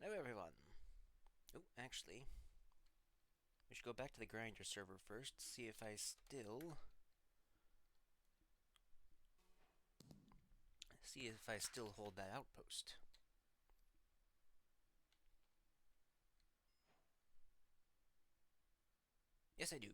Hello everyone. Oh, actually, we should go back to the grinder server first, see if I still hold that outpost. Yes, I do.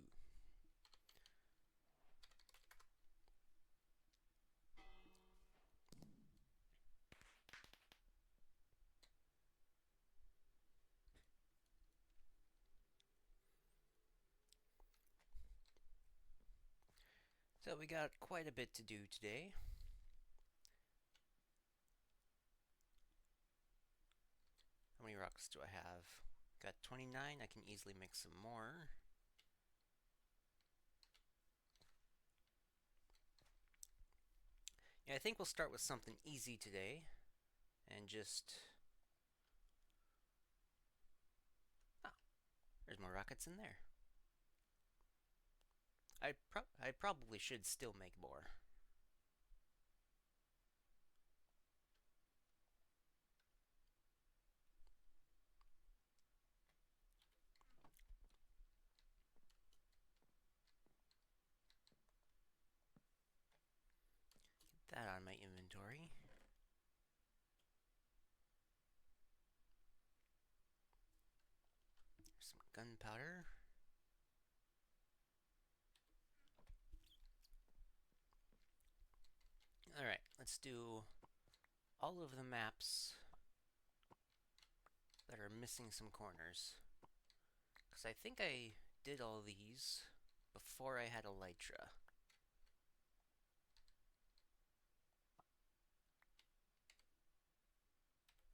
So we got quite a bit to do today. How many rocks do I have? Got 29. I can easily make some more. Yeah, I think we'll start with something easy today. And just... Oh, there's more rockets in there. I probably should still make more. Get that on my inventory. There's some gunpowder. Alright, let's do all of the maps that are missing some corners. Because I think I did all these before I had Elytra.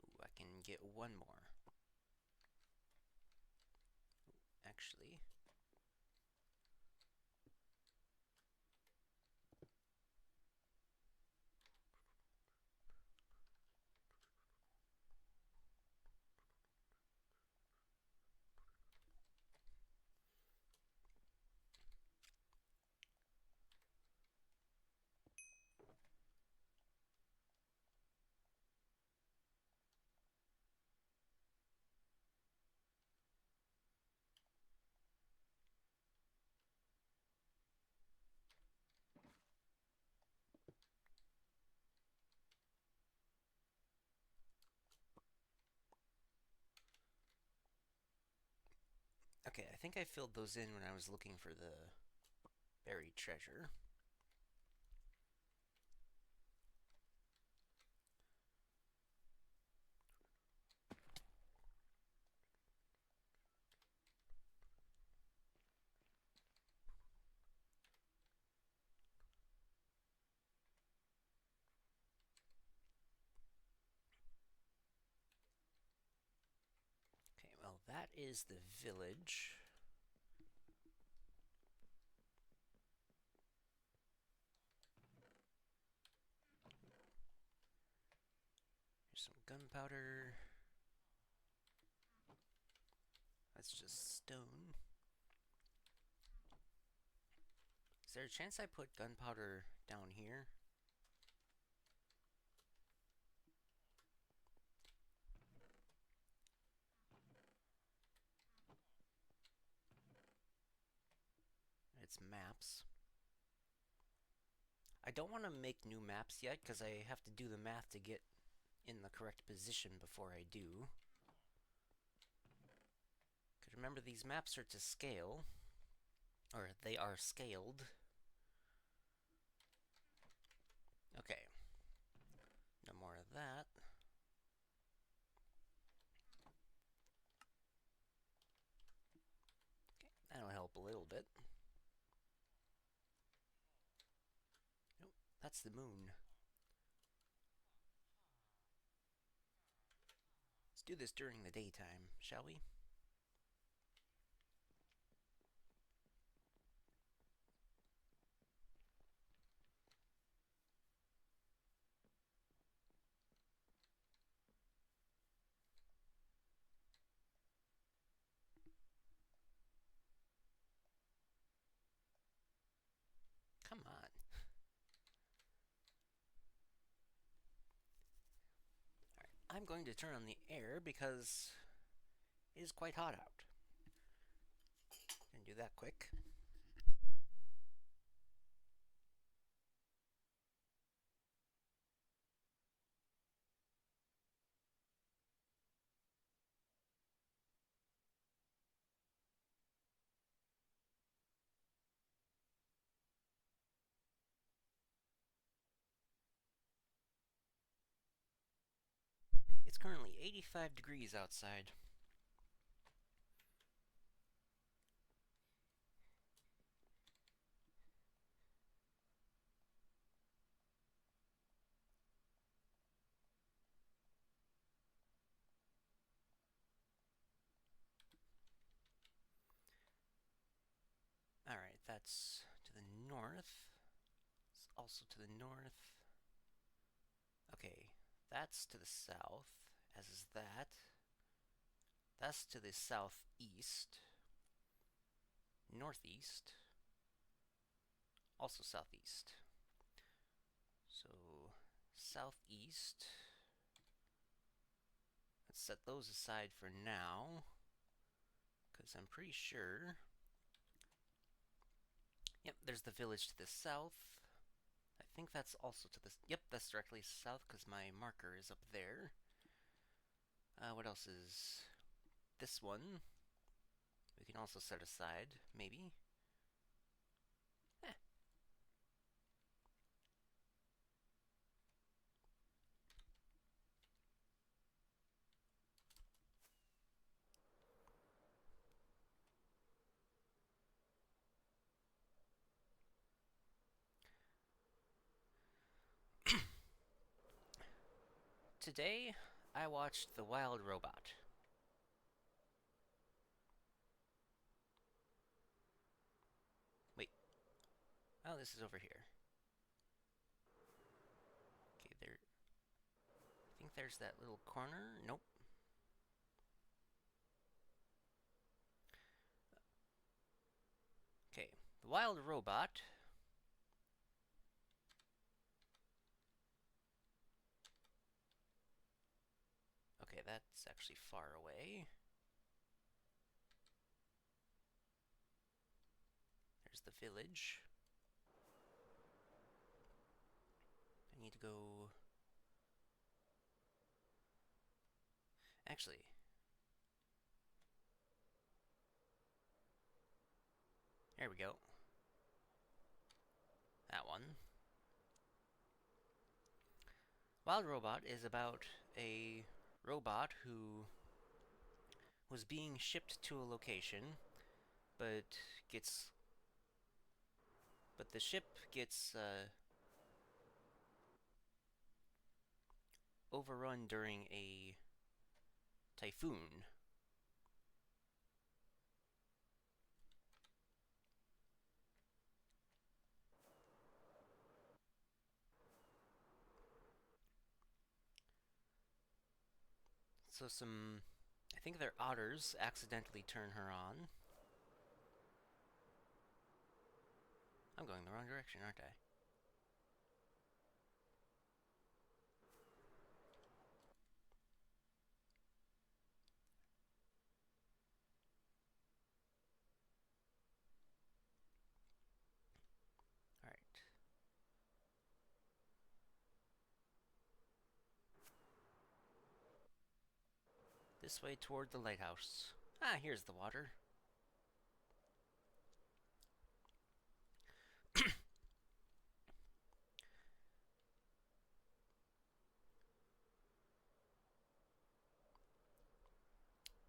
Ooh, I can get one more. Ooh, actually... Okay, I think I filled those in when I was looking for the buried treasure. Okay, well, that is the village. Here's some gunpowder. That's just stone. Is there a chance I put gunpowder down here? It's maps. I don't want to make new maps yet, because I have to do the math to get in the correct position before I do. Because remember, these maps are to scale. Or, they are scaled. Okay. No more of that. Okay, that'll help a little bit. Nope, that's the moon. Let's do this during the daytime, shall we? Come on. Alright, I'm going to turn on the air because it is quite hot out. Gonna do that quick. It's currently 85 degrees outside. Alright, that's to the north. It's also to the north. Okay, that's to the south, as is that. That's to the southeast. Northeast. Also southeast. So, southeast. Let's set those aside for now, because I'm pretty sure... Yep, there's the village to the south. I think that's also to the... Yep, that's directly south, because my marker is up there. What else is... This one. We can also set aside, maybe. Eh. Today, I watched The Wild Robot. Wait. Oh, this is over here. Okay, there... I think there's that little corner. Nope. Okay, The Wild Robot... Okay, that's actually far away. There's the village. I need to go... Actually... There we go. That one. Wild Robot is about a robot who was being shipped to a location, but the ship gets overrun during a typhoon. So I think their otters accidentally turn her on. I'm going the wrong direction, aren't I? Alright. This way toward the lighthouse. Ah, here's the water.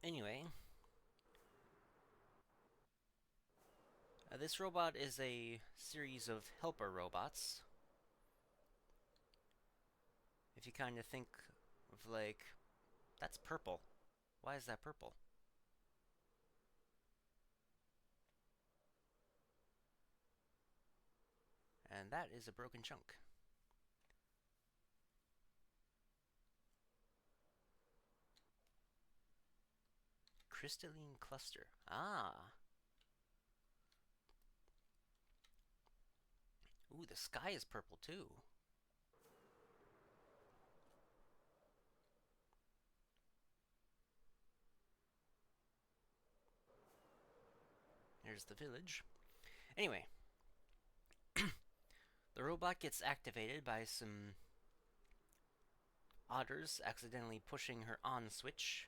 Anyway, this robot is a series of helper robots. If you kind of think of like, that's purple. Why is that purple? And that is a broken chunk. Crystalline cluster. Ah. Ooh, the sky is purple too. There's the village. Anyway, the robot gets activated by some otters accidentally pushing her on switch.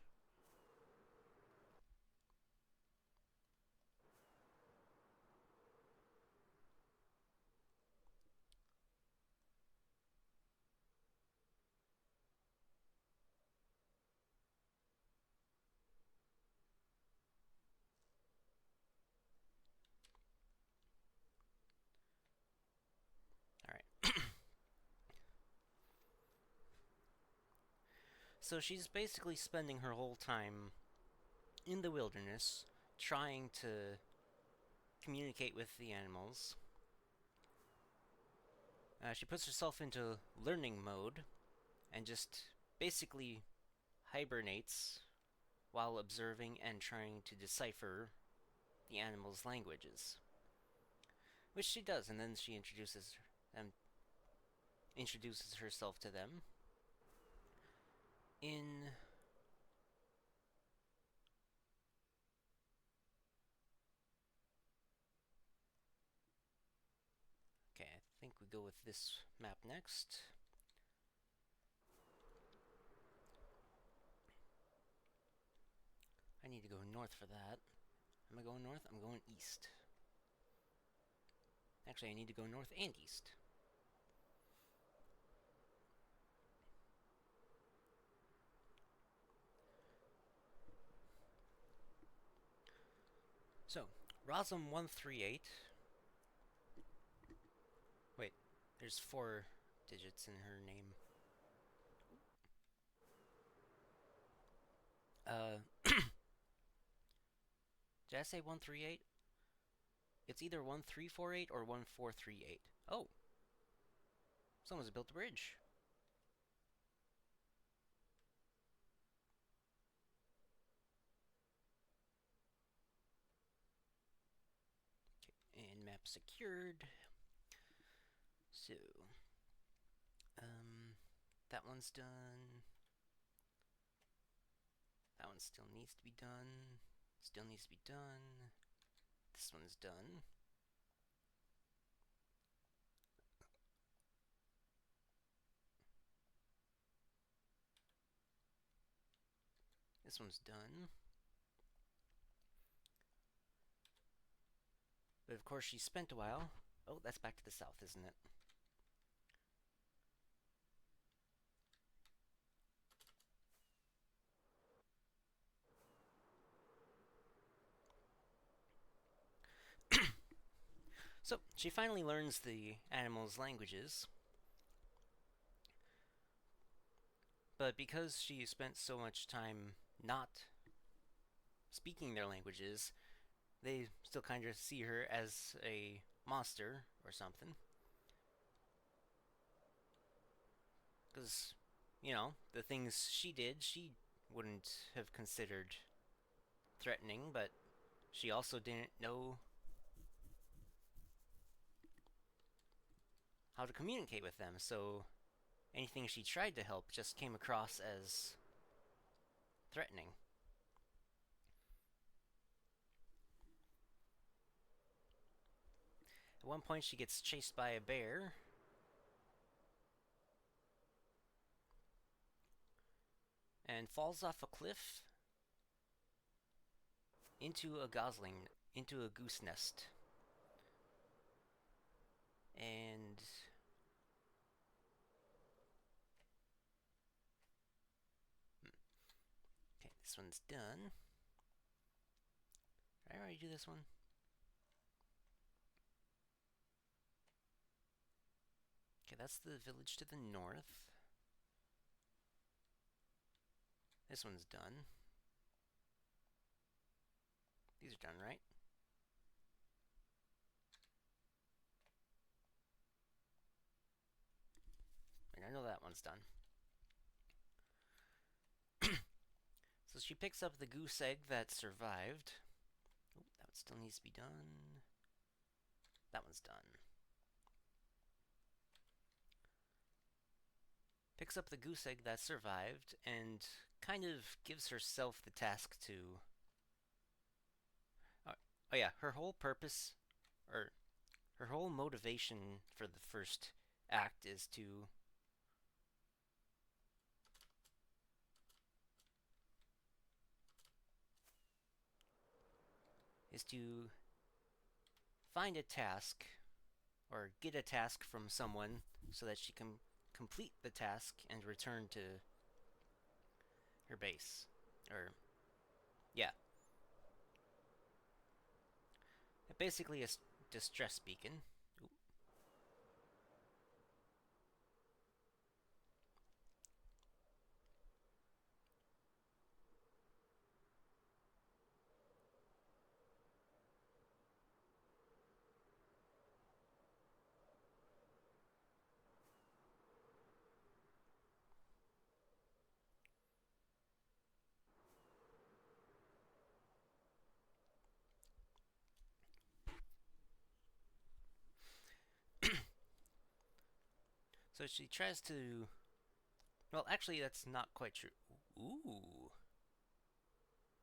Alright. So she's basically spending her whole time in the wilderness trying to communicate with the animals. She puts herself into learning mode and just basically hibernates while observing and trying to decipher the animals' languages. Which she does, and then she introduces herself to them in okay, I think we go with this map next. I need to go north for that. Am I going north? I'm going east. Actually, I need to go north and east. So, RogueMC. Wait, there's 4 digits in her name. Did I say 138? It's either 1348 or 1438. Oh! Someone's built a bridge. Okay, and map secured. So, that one's done. That one still needs to be done. Still needs to be done. This one's done. This one's done. But of course, she spent a while. Oh, that's back to the south, isn't it? So, she finally learns the animals' languages. But because she spent so much time not speaking their languages, they still kind of see her as a monster or something. Because, you know, the things she did, she wouldn't have considered threatening, but she also didn't know how to communicate with them, so anything she tried to help just came across as threatening. At one point, she gets chased by a bear. And falls off a cliff into a goose nest. And okay, this one's done. Did I already do this one? Okay, that's the village to the north. This one's done. These are done, right? And I know that one's done. So she picks up the goose egg that survived. Oh, that one still needs to be done. That one's done. Picks up the goose egg that survived and kind of gives herself the task to... Oh yeah, her whole purpose, or her whole motivation for the first act is to find a task or get a task from someone so that she can complete the task and return to her base. Or yeah, basically a distress beacon. Ooh. So she tries to. Well, actually, that's not quite true. Ooh,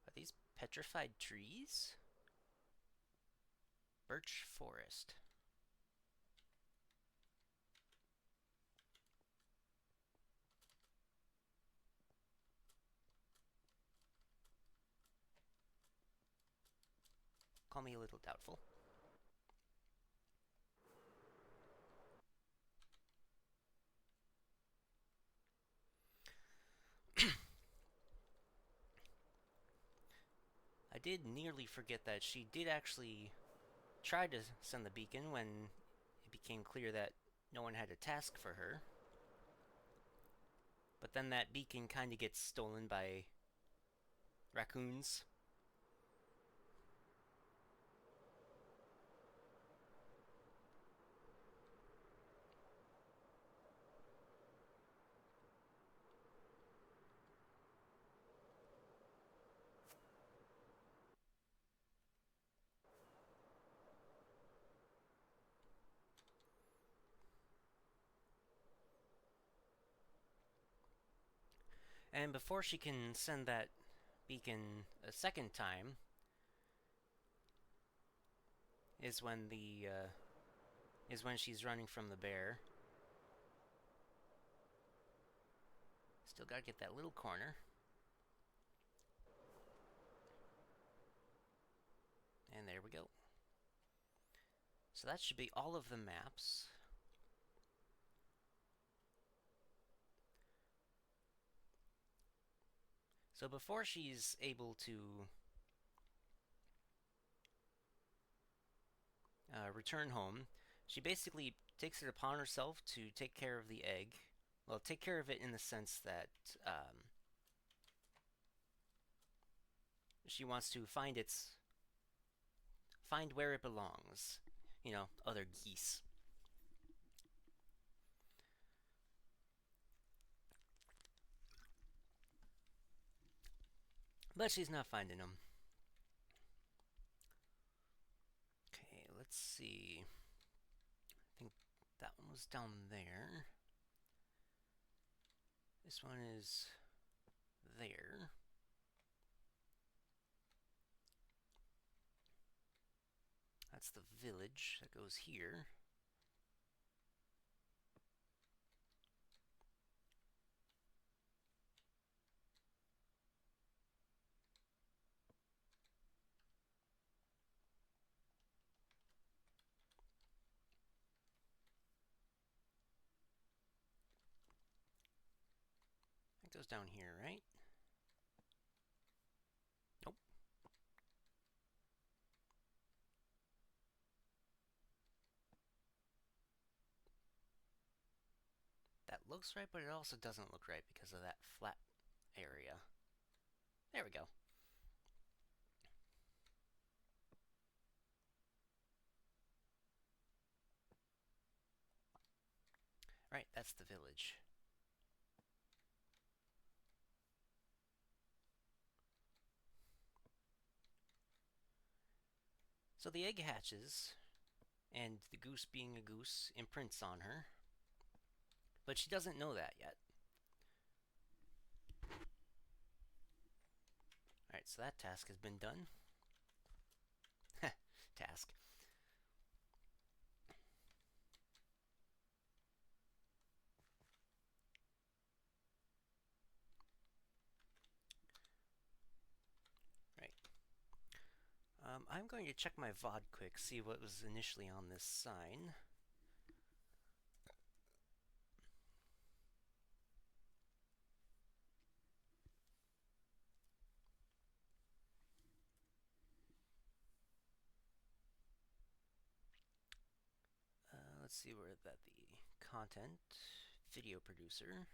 are these petrified trees? Birch forest. Call me a little doubtful. I did nearly forget that she did actually try to send the beacon when it became clear that no one had a task for her. But then that beacon kind of gets stolen by raccoons. And before she can send that beacon a second time, is when she's running from the bear. Still gotta get that little corner. And there we go. So that should be all of the maps. So before she's able to return home, she basically takes it upon herself to take care of the egg. Well, take care of it in the sense that she wants to find where it belongs. You know, other geese. But she's not finding them. Okay, let's see. I think that one was down there. This one is there. That's the village that goes here. That goes down here, right? Nope. That looks right, but it also doesn't look right because of that flat area. There we go. Right, that's the village. So the egg hatches, and the goose being a goose imprints on her. But she doesn't know that yet. Alright, so that task has been done. task. Right. I'm going to check my VOD quick, see what was initially on this sign. Let's see where that the content video producer.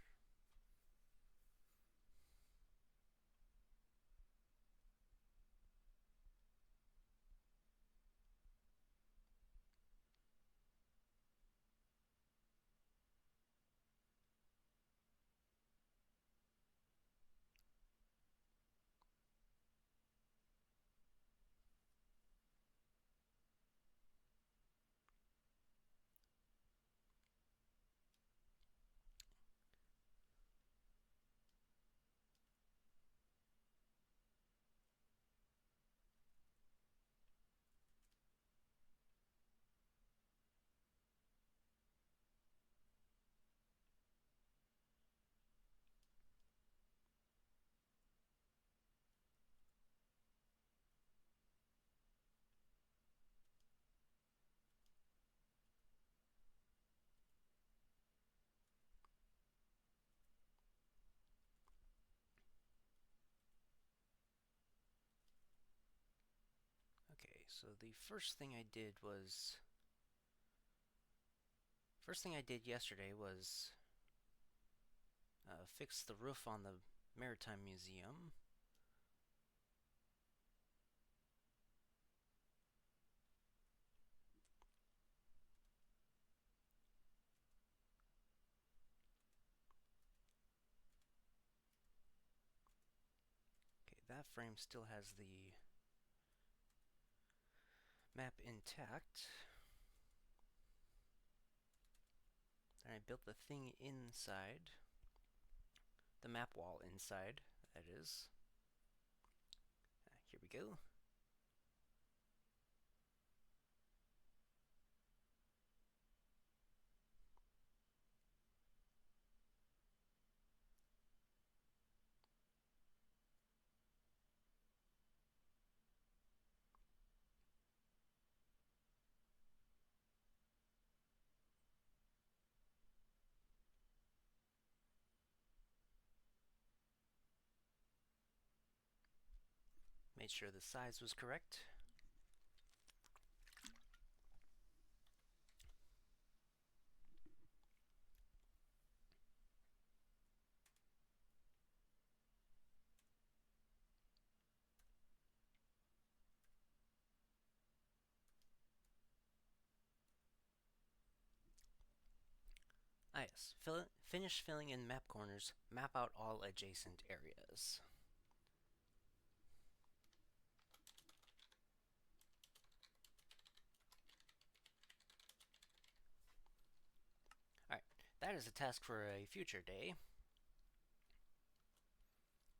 Okay, so the first thing I did yesterday was fix the roof on the Maritime Museum. Okay, that frame still has the map intact. Then I built the thing inside, the map wall inside, that is. Here we go. Made sure the size was correct. Ah yes, finish filling in map corners, map out all adjacent areas. Alright, that is a task for a future day.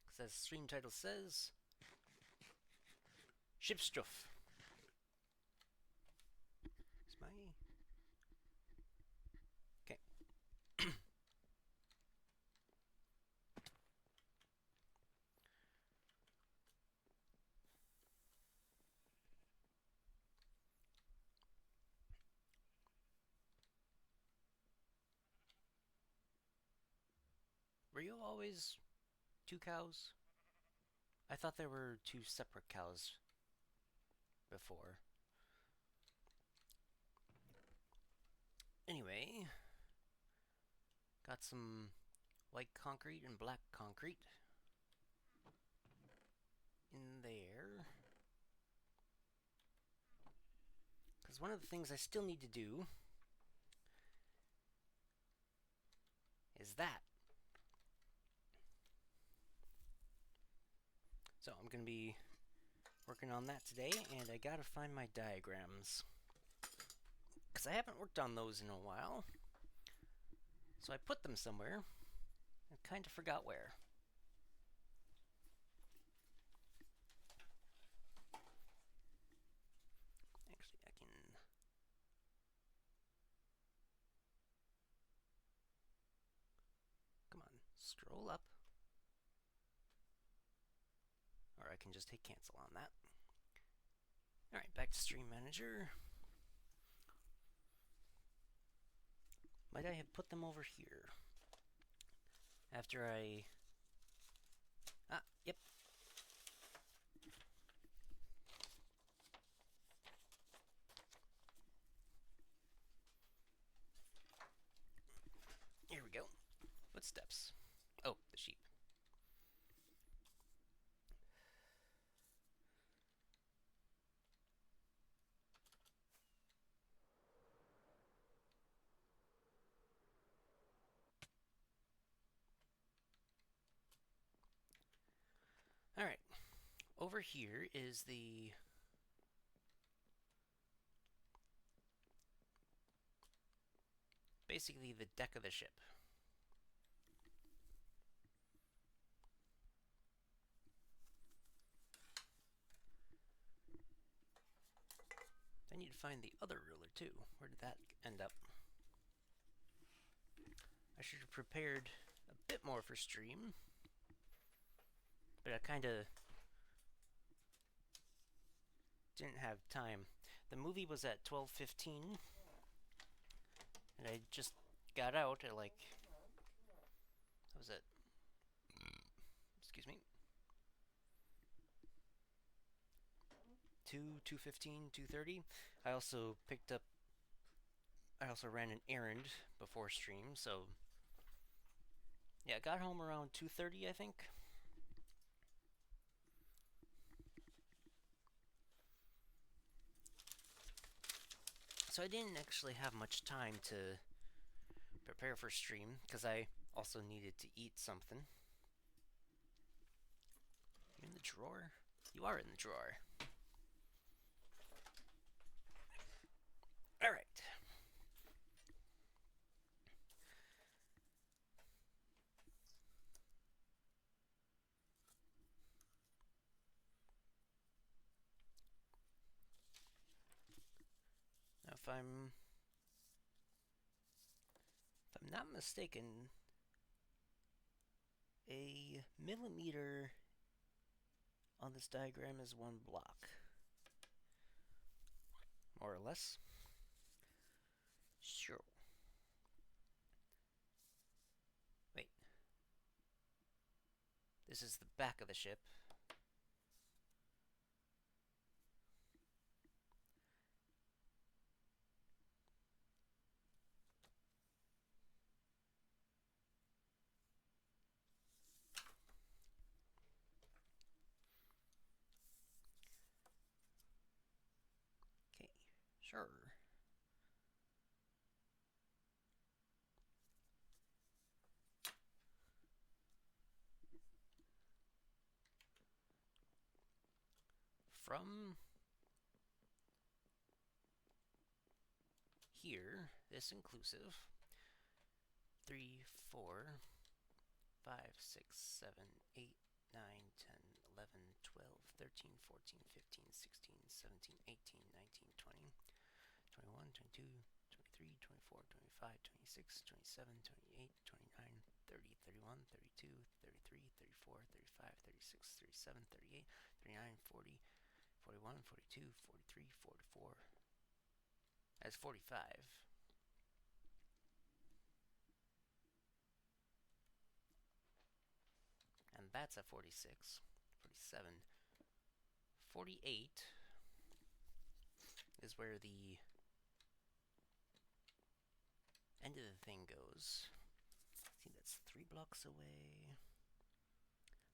Because as the stream title says, shtuff. Is my... Okay. Were you always 2 cows? I thought there were 2 separate cows before. Anyway, got some white concrete and black concrete in there. Because one of the things I still need to do is that. So I'm going to be working on that today, and I gotta find my diagrams. Because I haven't worked on those in a while. So I put them somewhere, and kind of forgot where. scroll up. Or I can just hit cancel on that. Alright, back to Stream Manager. Might I have put them over here? After I... Ah, yep. Here we go. Footsteps. Oh, the sheep. Alright. Over here is the... basically the deck of the ship. I need to find the other ruler too. Where did that end up? I should have prepared a bit more for stream, but I kind of didn't have time. The movie was at 12:15, and I just got out at like... What was it? Excuse me. 2:15, 2:30. I also ran an errand before stream, so yeah, I got home around 2:30, I think. So I didn't actually have much time to prepare for stream, because I also needed to eat something. You in the drawer? You are in the drawer. Alright. Now if I'm not mistaken, a millimeter on this diagram is 1 block. More or less. Sure. Wait. This is the back of the ship. Okay, sure. From here, this inclusive, 3, 4, 5, 6, 7, 8, 9, 10, 11, 12, 13, 14, 15, 16, 17, 18, 19, 20, 21, 22, 23, 24, 25, 26, 27, 28, 29, 30, 31, 32, 33, 34, 35, 36, 37, 38, 39, 40, 41, 42, 43, 44. That's 45. And that's a 46. 47. 48 is where the end of the thing goes. See, that's 3 blocks away.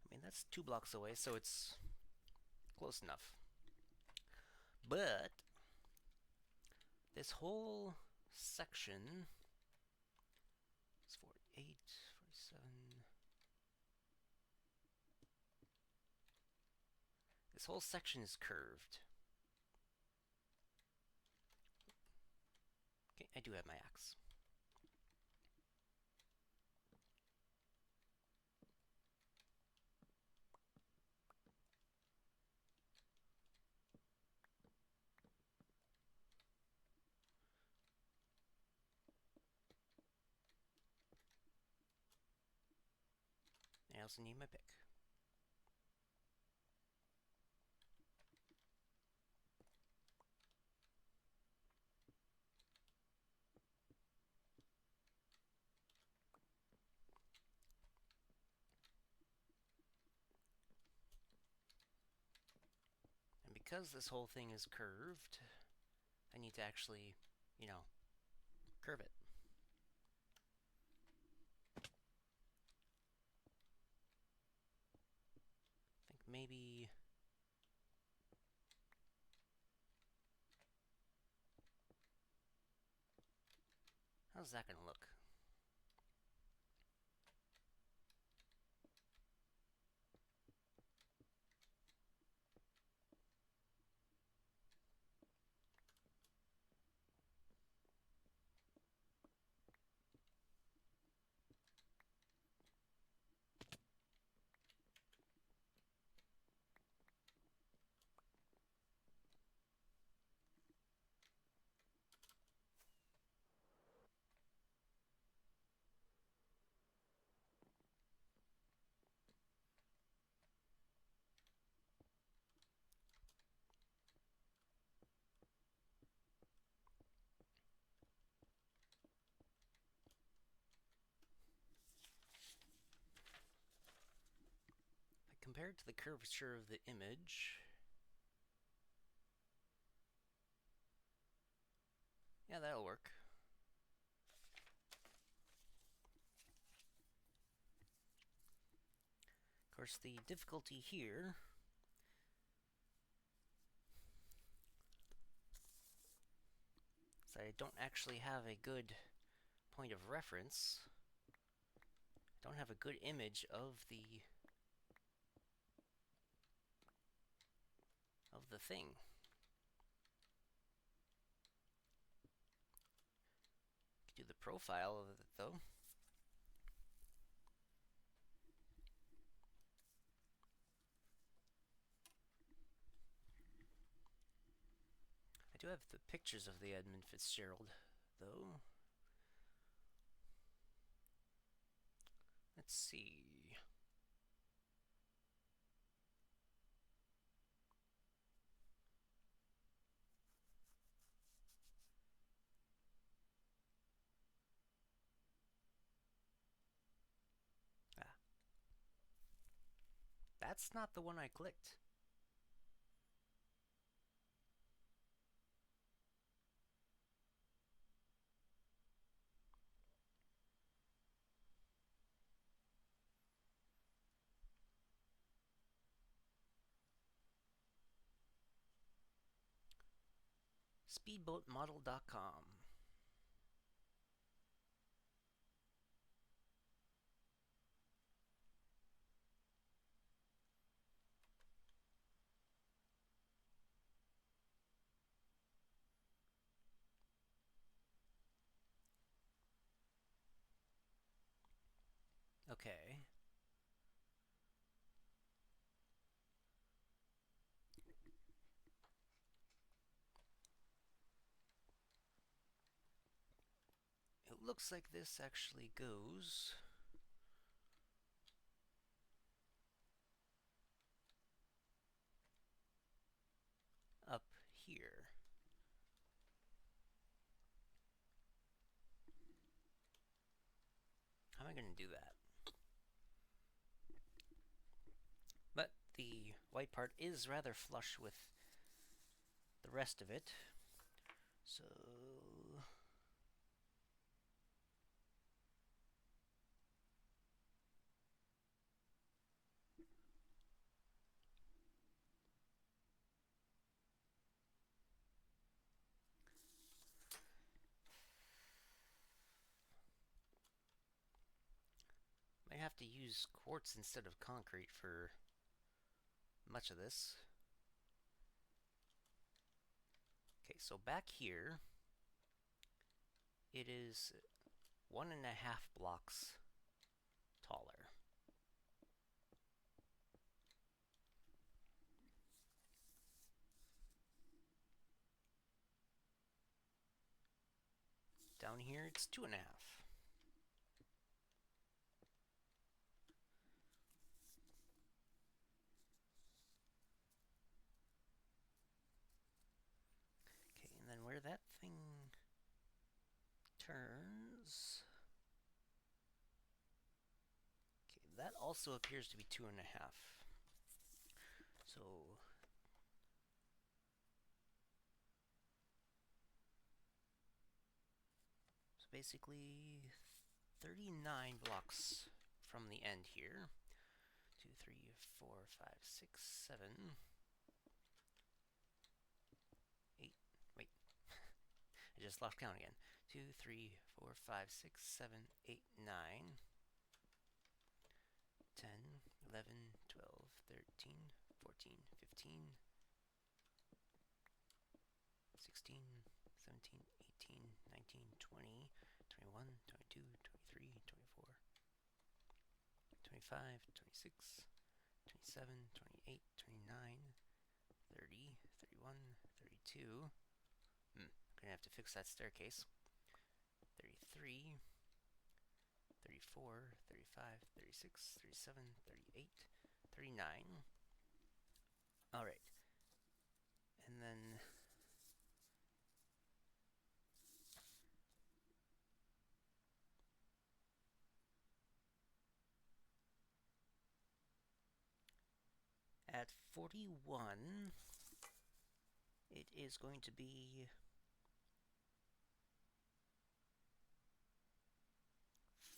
I mean, that's 2 blocks away, so it's close enough. But this whole section is 48, 47. This whole section is curved. Okay, I do have my axe. I also need my pick. And because this whole thing is curved, I need to actually, curve it. I think maybe... How's that gonna look? Compared to the curvature of the image, yeah, that'll work. Of course, the difficulty here is that I don't actually have a good point of reference. I don't have a good image of the thing. I could do the profile of it, though. I do have the pictures of the Edmund Fitzgerald, though. Let's see. Ah. That's not the one I clicked. Speedboatmodel.com. Okay. It looks like this actually goes up here. How am I going to do that? But the white part is rather flush with the rest of it. So I have to use quartz instead of concrete for much of this. Okay, so back here, it is 1.5 blocks taller. Down here, it's 2.5. that thing turns. Okay, that also appears to be 2.5. So basically 39 blocks from the end here. 2, 3, 4, 5, 6, 7, 8. Wait, I just lost count again. 2, 3, 4, 5, 6, 7, 8, 9, 10, 11, 12, 13, 14, 15, 16, 17, 18, 19, 20, 21, 22, 23, 24, 25, 26, 27, 28, 29, 30, 31, 32. I'm gonna have to fix that staircase. 33, 34, 35, 36, 37, 38, 39. Alright. And then at 41, it is going to be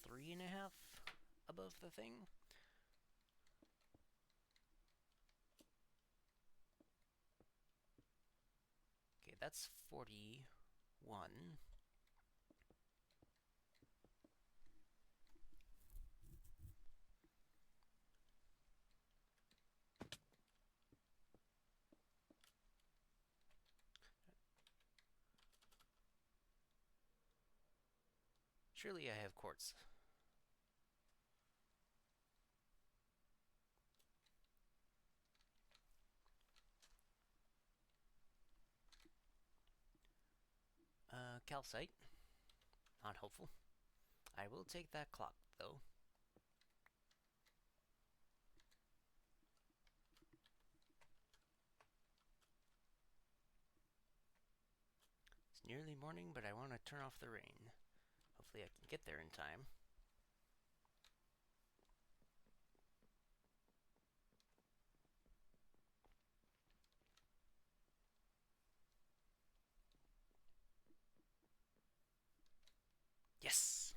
3.5 above the thing. Okay, that's 41. Surely I have quartz. Calcite. Not hopeful. I will take that clock, though. It's nearly morning, but I want to turn off the rain. Hopefully I can get there in time. Yes!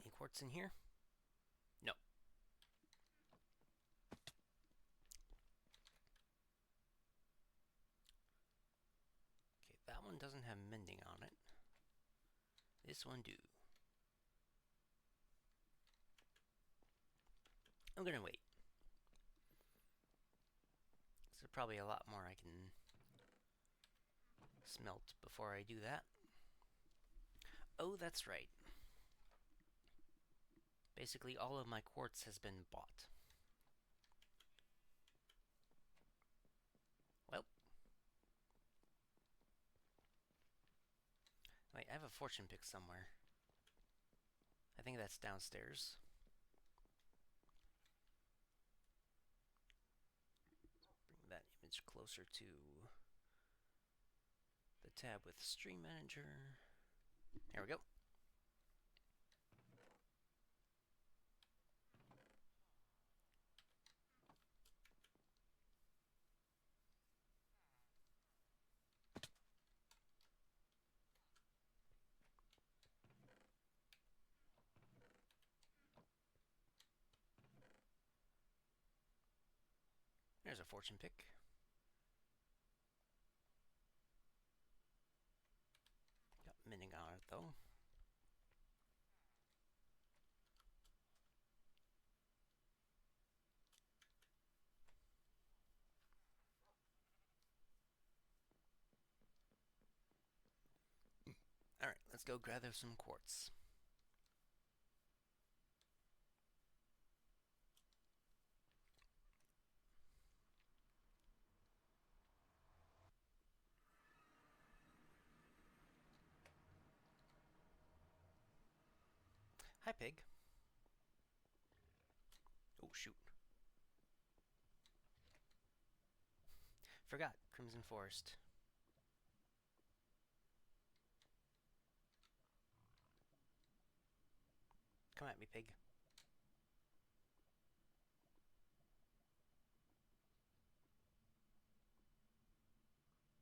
Any quartz in here? No. Okay, that one doesn't have mending on it. This one do. I'm gonna wait. There's probably a lot more I can smelt before I do that. Oh, that's right. Basically, all of my quartz has been bought. Well. Wait, I have a fortune pick somewhere. I think that's downstairs. Bring that image closer to the tab with Stream Manager. There we go. There's a fortune pick. Got mending on it, though. Alright, let's go gather some quartz. Hi, pig. shoot. Forgot. Crimson Forest. Come at me, pig.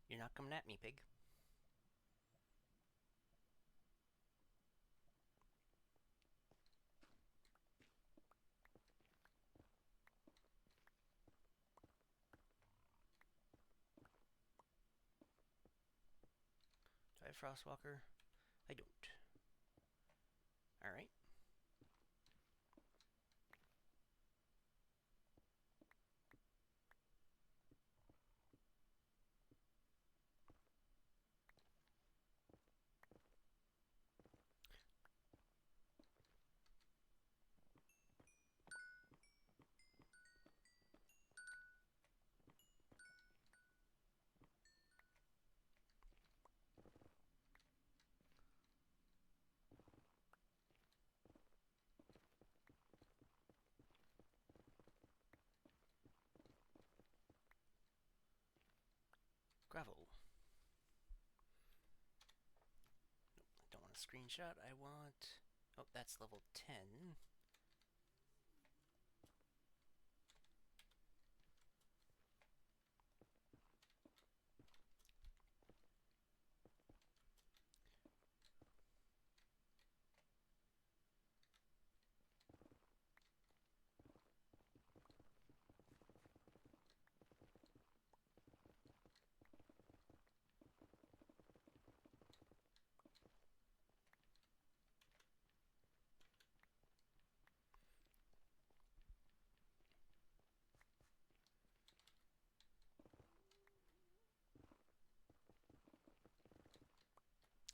You're not coming at me, pig. Do I have Frostwalker? I don't. Alright. Gravel. Nope, I don't want a screenshot. I want... Oh, that's level 10.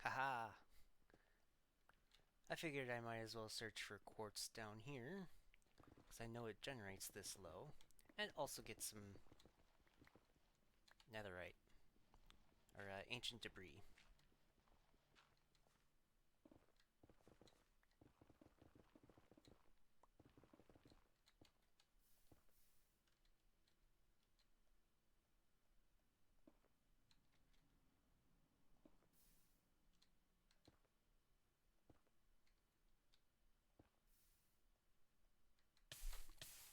Haha! I figured I might as well search for quartz down here, because I know it generates this low, and also get some netherite, or ancient debris.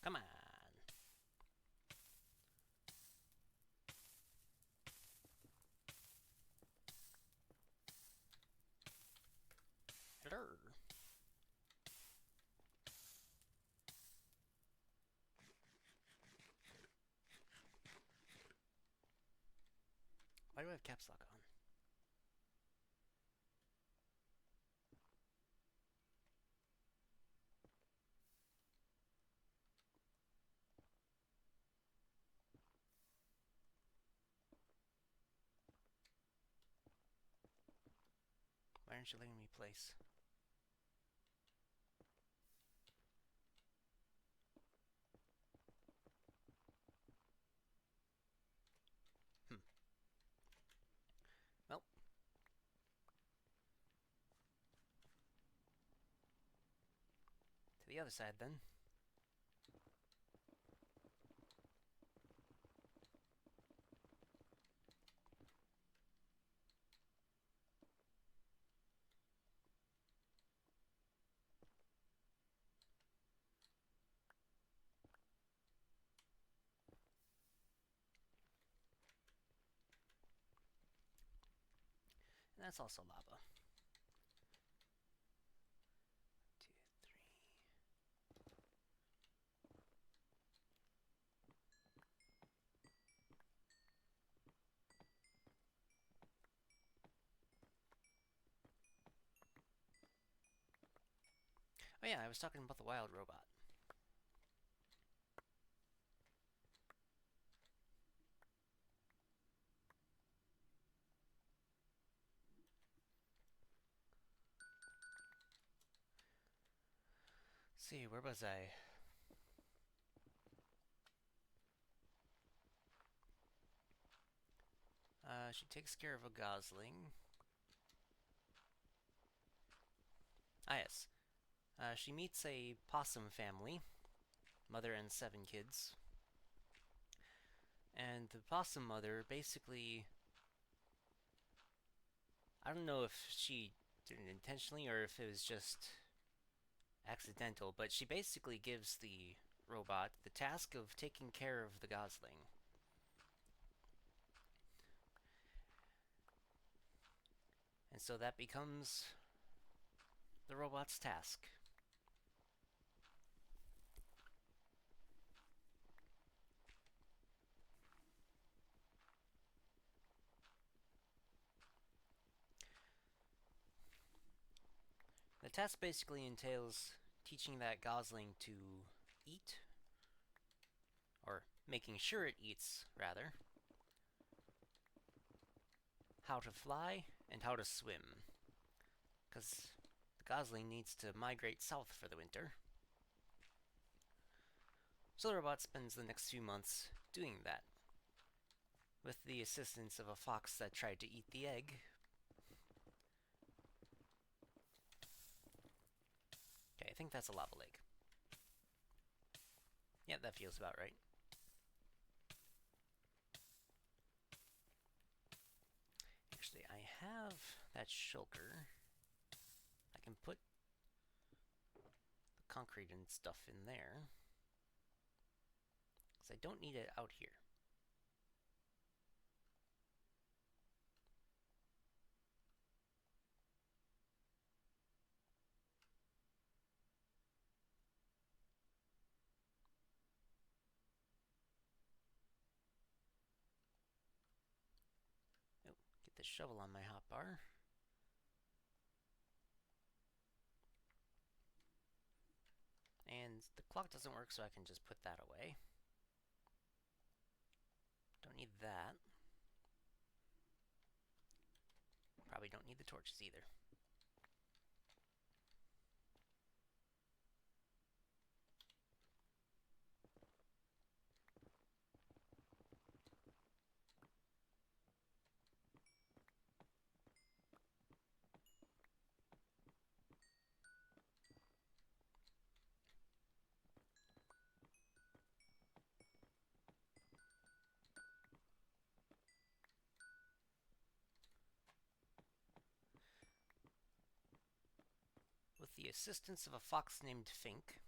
Come on! Hello! Why do I have caps lock on? Why aren't you letting me place? Well. To the other side, then. And that's also lava. 2, 3. Oh yeah, I was talking about the wild robot. Let's see, where was I? She takes care of a gosling. Ah, yes. She meets a possum family. mother and 7 kids. And the possum mother basically, I don't know if she did it intentionally or if it was just accidental, but she basically gives the robot the task of taking care of the gosling. And so that becomes the robot's task. The task basically entails teaching that gosling to eat, or making sure it eats, rather, how to fly, and how to swim. Because the gosling needs to migrate south for the winter. So the robot spends the next few months doing that, with the assistance of a fox that tried to eat the egg. Okay, I think that's a lava lake. Yeah, that feels about right. Actually, I have that shulker. I can put the concrete and stuff in there, because I don't need it out here. Oh, get the shovel on my hotbar. And the clock doesn't work, so I can just put that away. Don't need that. Probably don't need the torches either. With the assistance of a fox named Fink,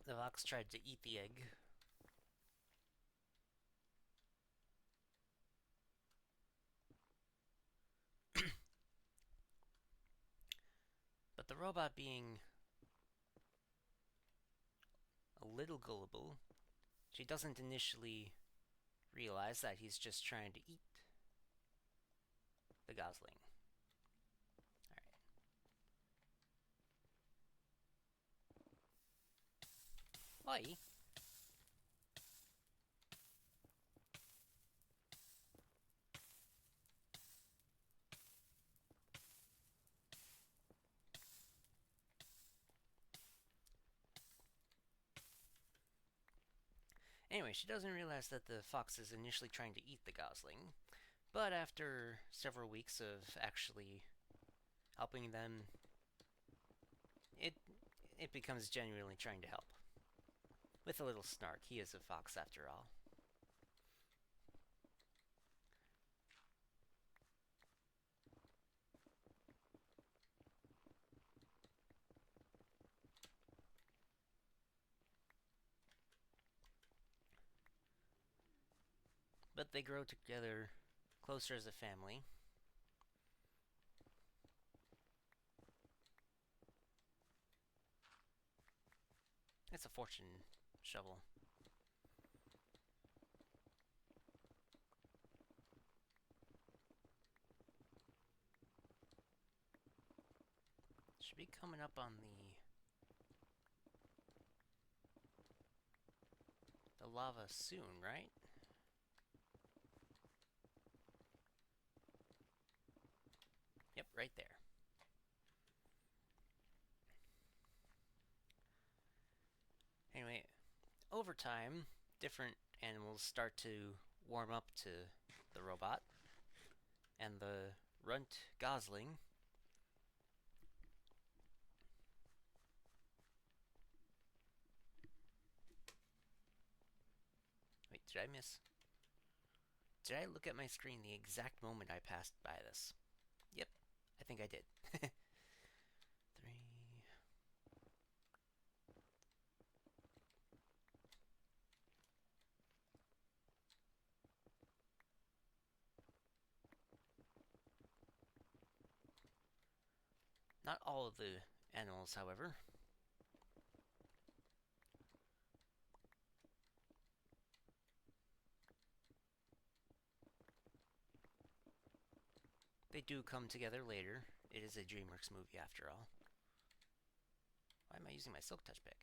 the fox tried to eat the egg. But the robot, being a little gullible, she doesn't initially realize that he's just trying to eat the gosling. Alright. Oi! Anyway, she doesn't realize that the fox is initially trying to eat the gosling, but after several weeks of actually helping them, it becomes genuinely trying to help. With a little snark, he is a fox after all. But they grow together closer as a family. It's a fortune shovel. Should be coming up on the lava soon, right? Yep, right there. Anyway, over time, different animals start to warm up to the robot, and the runt gosling Did I miss? Did I look at my screen the exact moment I passed by this? Yep, I think I did. 3. Not all of the animals, however. They do come together later. It is a DreamWorks movie after all. Why am I using my Silk Touch pick?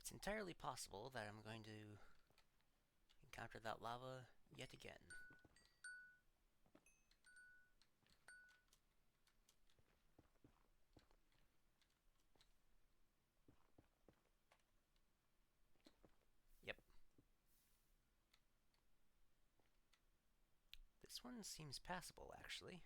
It's entirely possible that I'm going to encounter that lava yet again. Yep. This one seems passable, actually.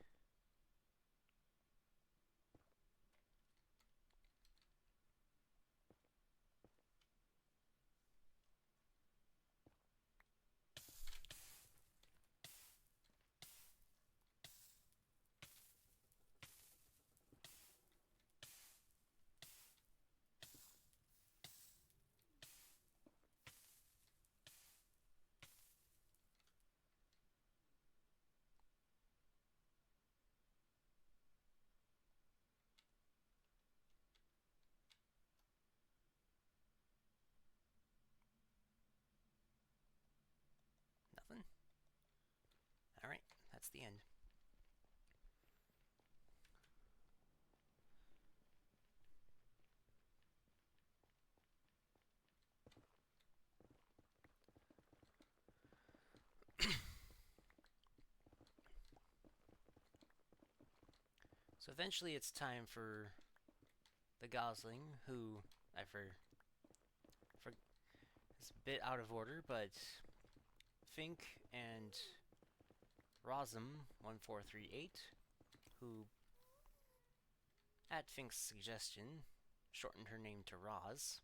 Nothing? Alright, that's the end. So eventually it's time for the Gosling, who I for is a bit out of order, but Fink and Rosm1438, who, at Fink's suggestion, shortened her name to Roz.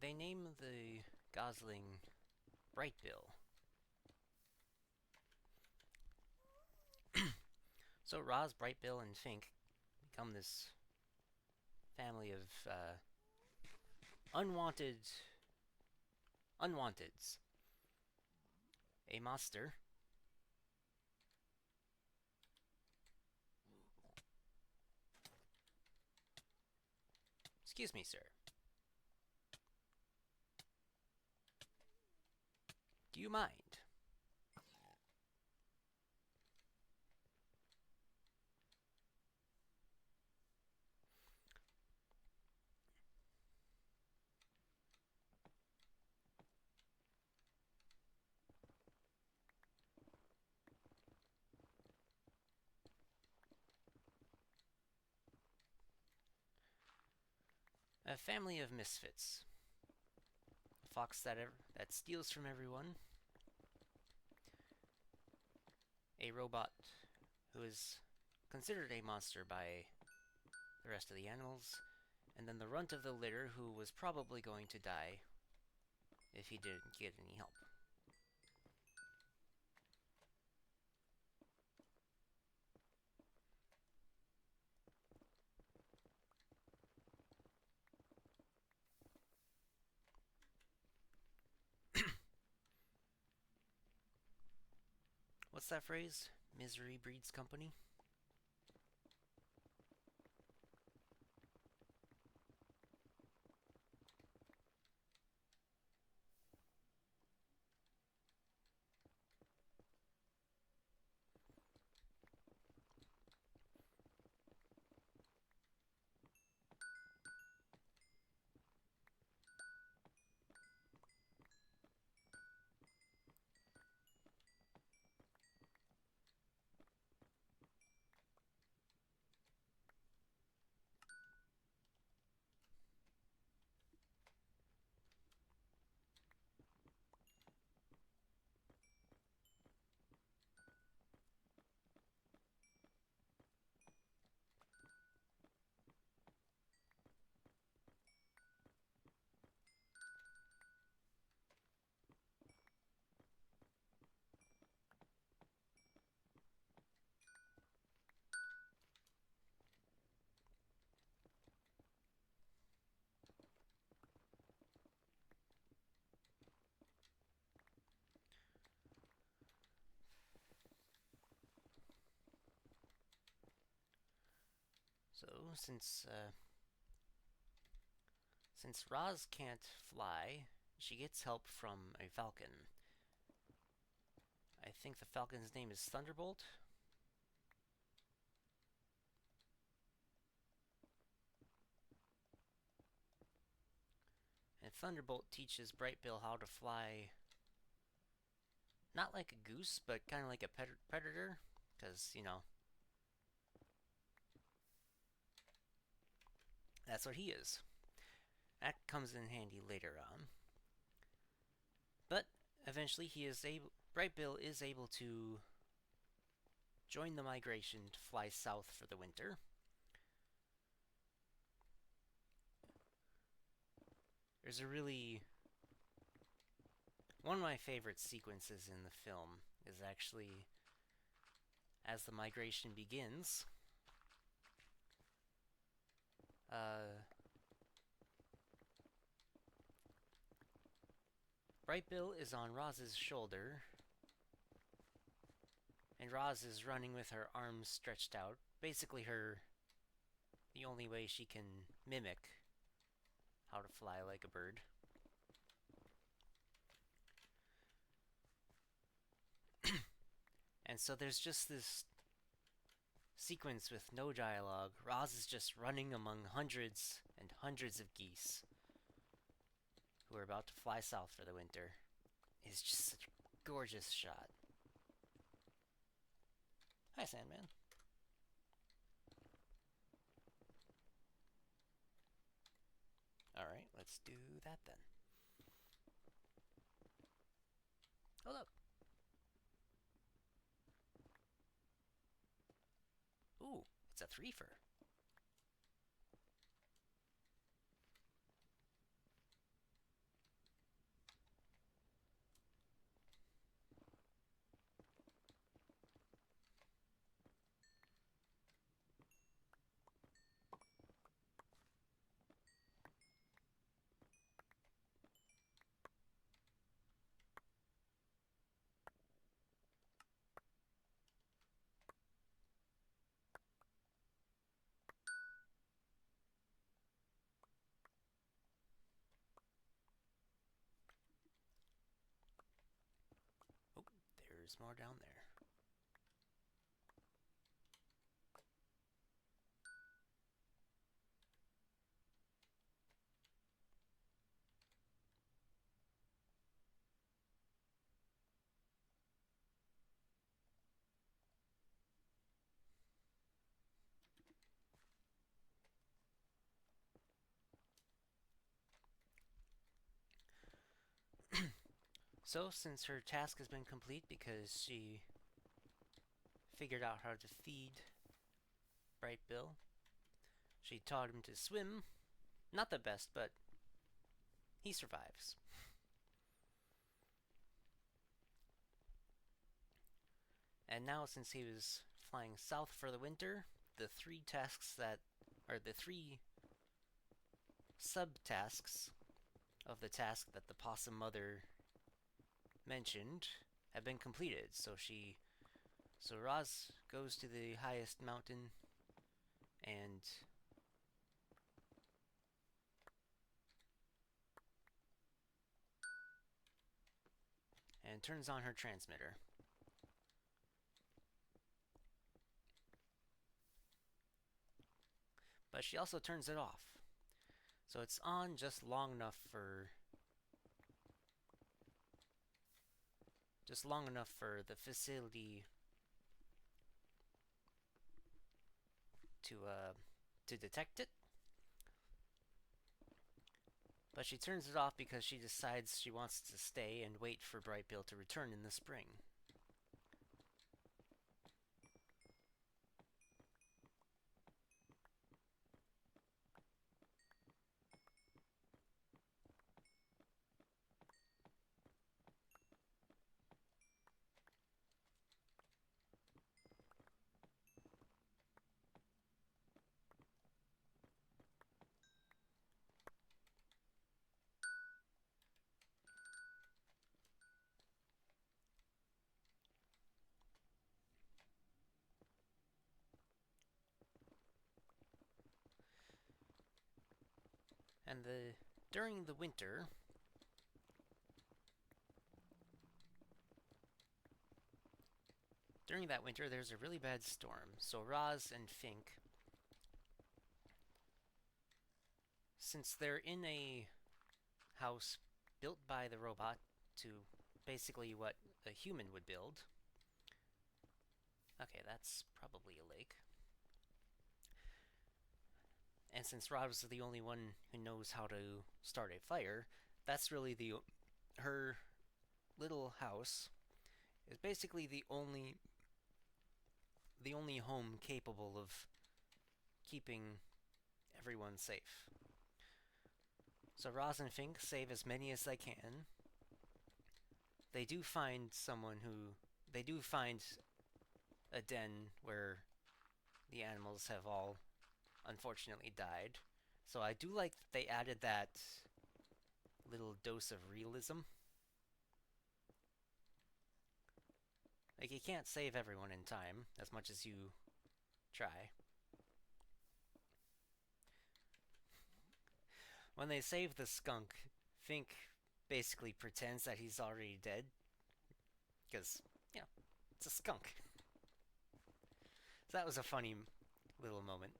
They name the Gosling Brightbill. So Roz, Brightbill, and Fink become this family of unwanteds. A monster. Excuse me, sir. Do you mind? A family of misfits. A fox that steals from everyone. A robot who is considered a monster by the rest of the animals. And then the runt of the litter who was probably going to die if he didn't get any help. What's that phrase? Misery breeds company? So, since Roz can't fly, she gets help from a falcon. I think the falcon's name is Thunderbolt. And Thunderbolt teaches Brightbill how to fly, not like a goose, but kind of like a predator, because, you know, that's what he is. That comes in handy later on. But eventually Brightbill is able to join the migration to fly south for the winter. There's one of my favorite sequences in the film is actually as the migration begins. Brightbill is on Roz's shoulder, and Roz is running with her arms stretched out. Basically, the only way she can mimic how to fly like a bird. And so there's just this sequence with no dialogue. Roz is just running among hundreds and hundreds of geese who are about to fly south for the winter. It's just such a gorgeous shot. Hi, Sandman. Alright, let's do that then. Hold up. Ooh, it's a threefer. Oh, there's more down there. So, since her task has been complete because she figured out how to feed Brightbill, she taught him to swim. Not the best, but he survives. And now, since he was flying south for the winter, the three subtasks of the task that the Possum Mother mentioned have been completed. So she So Roz goes to the highest mountain and turns on her transmitter. But she also turns it off. So it's on just long enough for the facility to detect it. But she turns it off because she decides she wants to stay and wait for Brightbill to return in the spring. And during the winter, during that winter, there's a really bad storm. So Roz and Fink, since they're in a house built by the robot to basically what a human would build. Okay, that's probably a lake. And since Roz is the only one who knows how to start a fire, that's really her little house is basically the only home capable of keeping everyone safe. So Roz and Fink save as many as they can. They do find a den where the animals have all unfortunately died. So I do like that they added that little dose of realism. Like, you can't save everyone in time, as much as you try. When they save the skunk, Fink basically pretends that he's already dead. Because, you know, it's a skunk. So that was a funny little moment.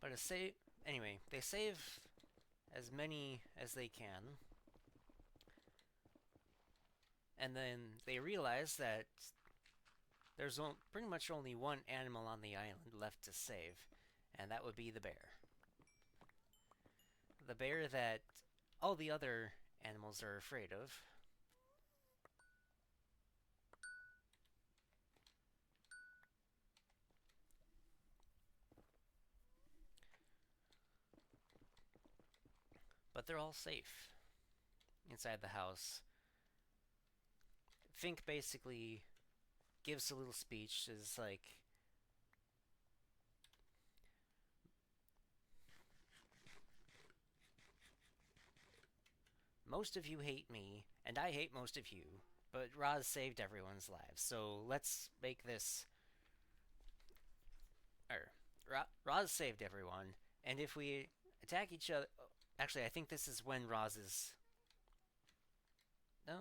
But anyway, they save as many as they can. And then they realize that there's pretty much only one animal on the island left to save, and that would be the bear. The bear that all the other animals are afraid of. But they're all safe inside the house. Fink basically gives a little speech, is like, most of you hate me, and I hate most of you, but Roz saved everyone's lives, so let's make this. Roz saved everyone, and if we attack each other. Actually, I think this is when Roz is. No?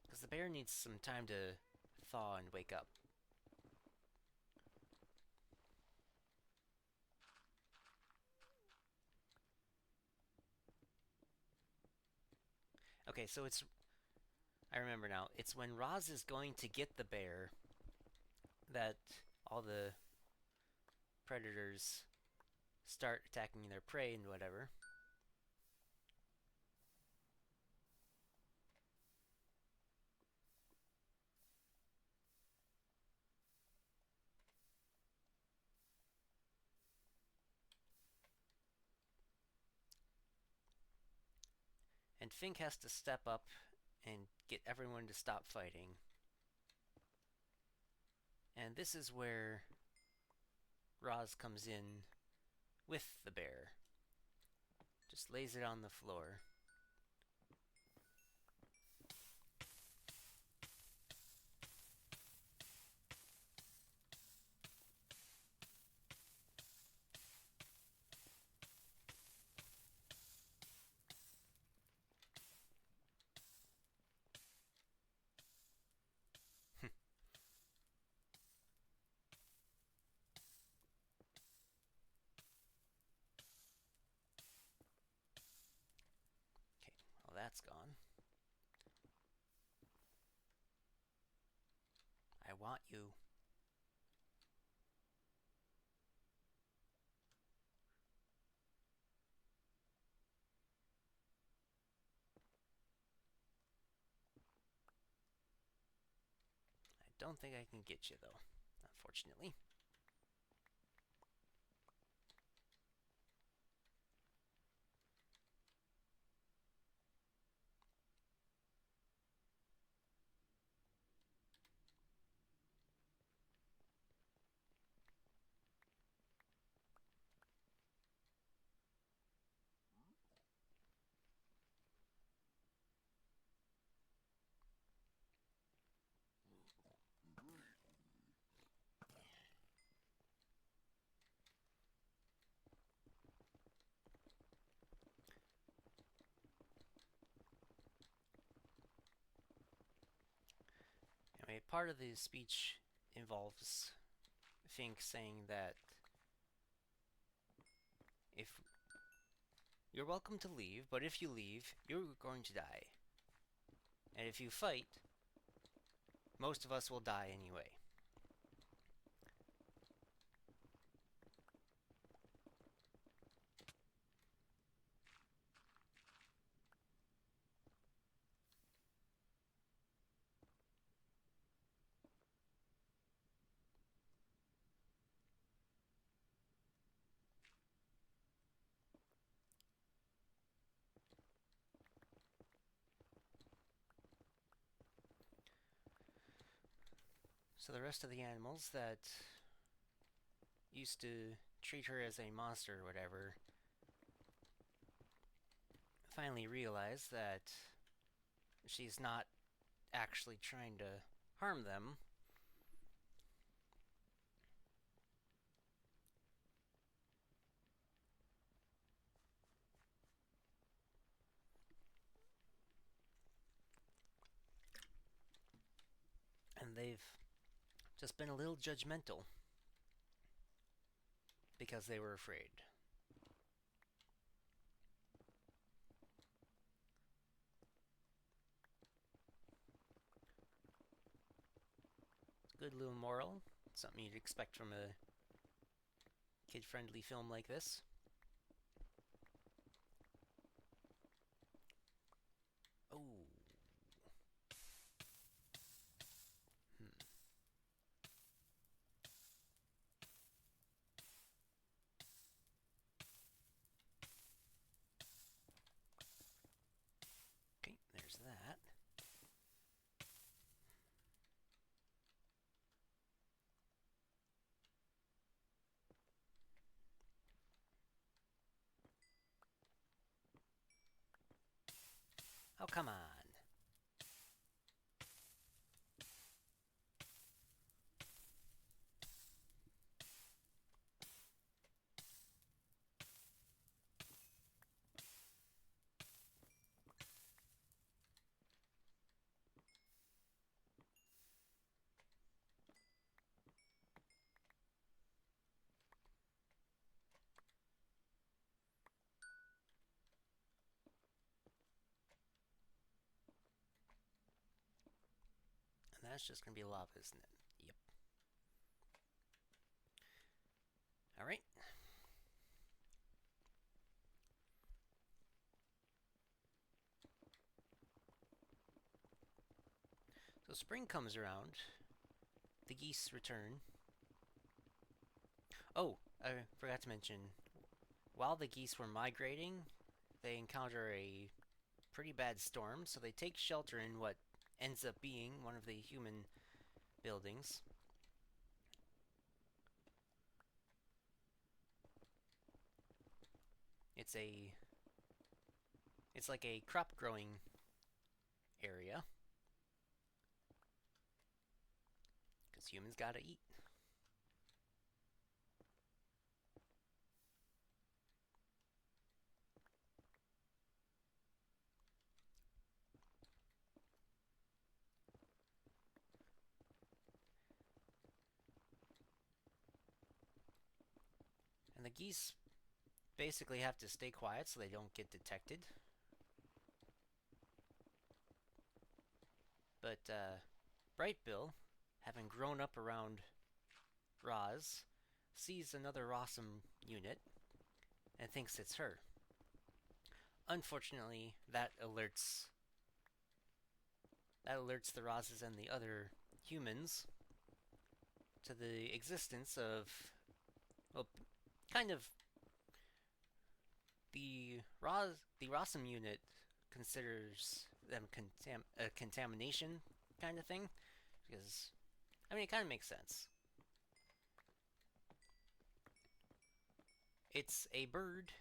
Because the bear needs some time to thaw and wake up. Okay, so it's. I remember now. It's when Roz is going to get the bear that all the predators start attacking their prey and whatever. And Fink has to step up and get everyone to stop fighting. And this is where Roz comes in with the bear. Just lays it on the floor. Okay, well that's gone. I want you. I don't think I can get you though, unfortunately. Anyway, part of the speech involves Fink saying that if you're welcome to leave, but if you leave, you're going to die. And if you fight, most of us will die anyway. So the rest of the animals that used to treat her as a monster or whatever finally realize that she's not actually trying to harm them. And they've just been a little judgmental because they were afraid. Good little moral. Something you'd expect from a kid-friendly film like this. Oh. Hmm. Okay, there's that. Oh, come on. And that's just gonna be lava, isn't it? Yep. Alright. So spring comes around. The geese return. Oh, I forgot to mention, while the geese were migrating, they encounter a pretty bad storm, so they take shelter in what ends up being one of the human buildings. It's a it's like a crop growing area because humans gotta eat. And the geese basically have to stay quiet so they don't get detected. But Brightbill, having grown up around Roz, sees another Rossum unit and thinks it's her. Unfortunately, that alerts the Rozes and the other humans to the existence of, well, kind of the Rossum unit considers them a contamination kind of thing because I mean it kind of makes sense. It's a bird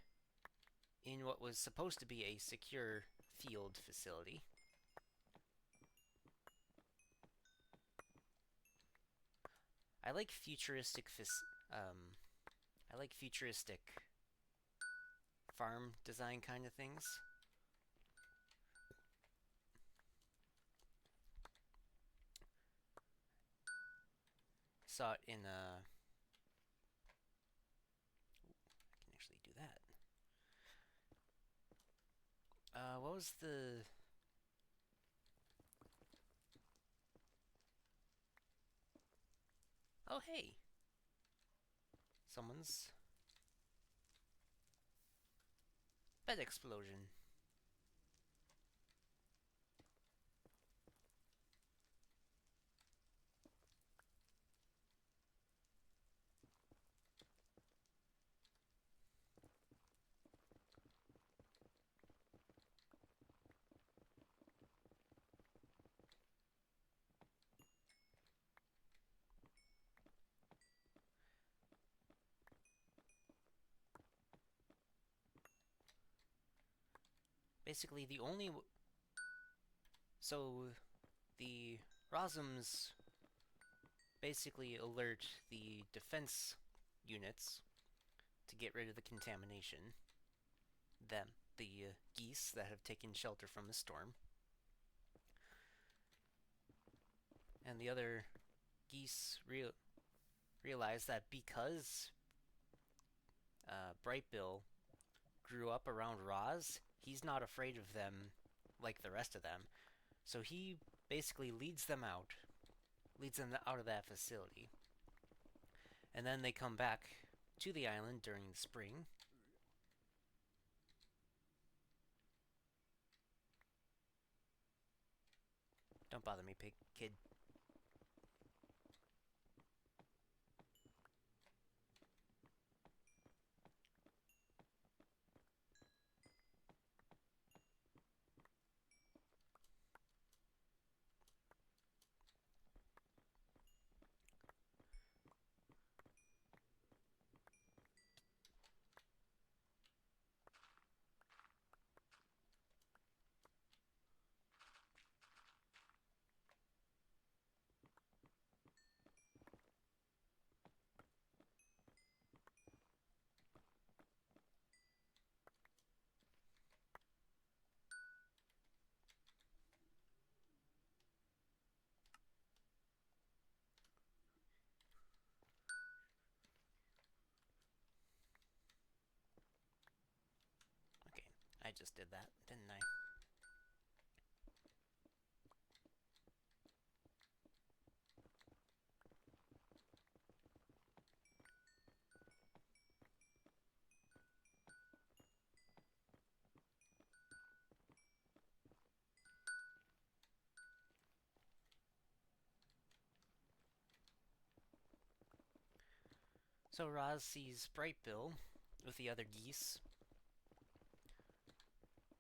in what was supposed to be a secure field facility. I like futuristic I like futuristic farm design kind of things. Saw it in I can actually do that. What was the Oh hey, someone's bed explosion. Basically, so the Rosms basically alert the defense units to get rid of the contamination. Them, the geese that have taken shelter from the storm, and the other geese realize that because Brightbill grew up around Roz, he's not afraid of them like the rest of them. So he basically leads them out of that facility. And then they come back to the island during the spring. Don't bother me, pig kid. Okay, I just did that, didn't I? So Roz sees Brightbill with the other geese,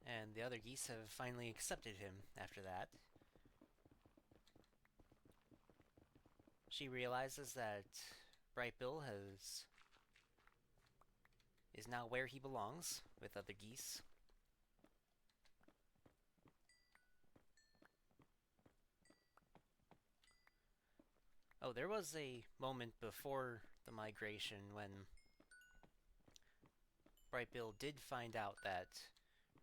and the other geese have finally accepted him after that. She realizes that Brightbill is now where he belongs, with other geese. Oh, there was a moment before the migration when Brightbill did find out that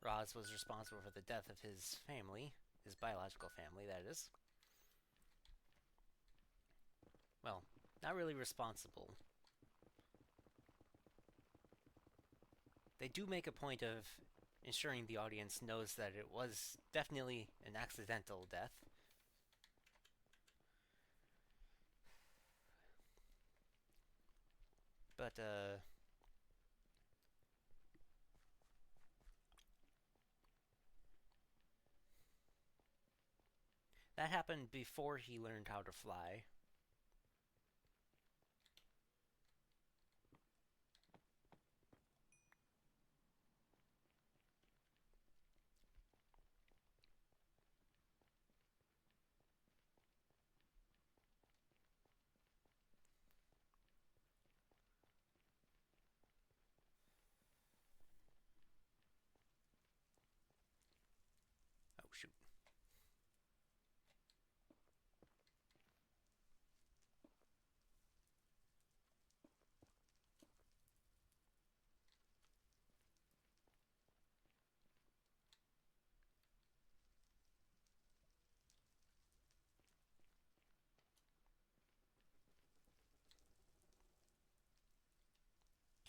Roz was responsible for the death of his family, his biological family, that is. Well, not really responsible. They do make a point of ensuring the audience knows that it was definitely an accidental death. But, that happened before he learned how to fly. Oh, shoot.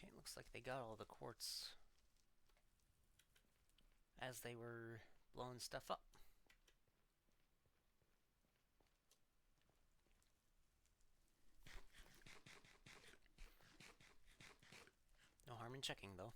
Okay, looks like they got all the quartz as they were blowing stuff up. No harm in checking, though.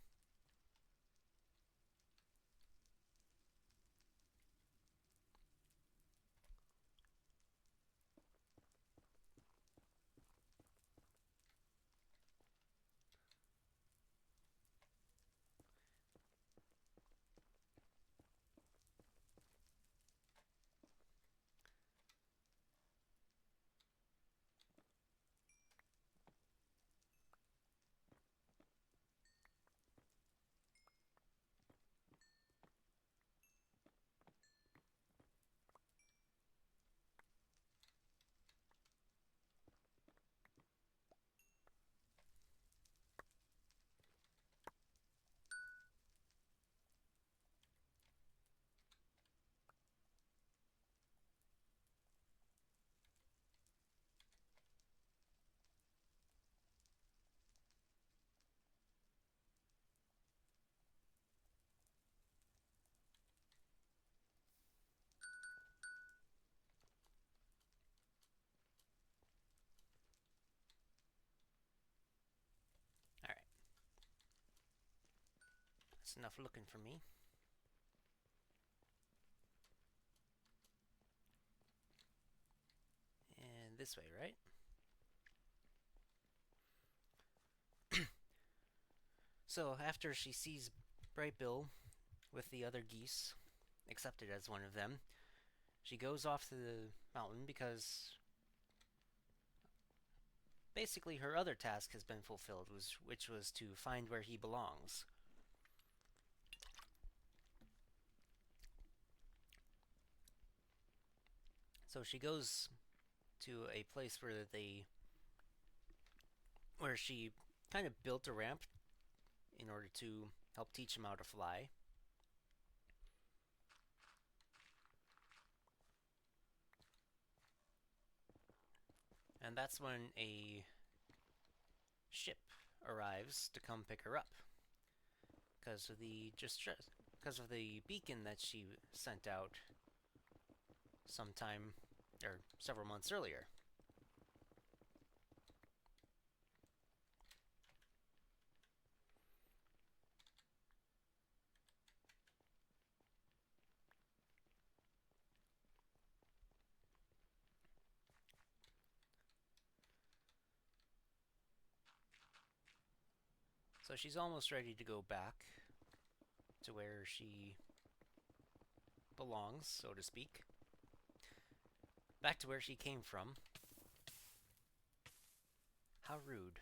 Alright. That's enough looking for me. And this way, right? So, after she sees Brightbill with the other geese, accepted as one of them, she goes off to the mountain because basically her other task has been fulfilled, which was to find where he belongs. So she goes to a place where she kind of built a ramp in order to help teach him how to fly. And that's when a ship arrives to come pick her up because of the beacon that she sent out sometime or several months earlier. So she's almost ready to go back to where she belongs, so to speak. Back to where she came from. How rude.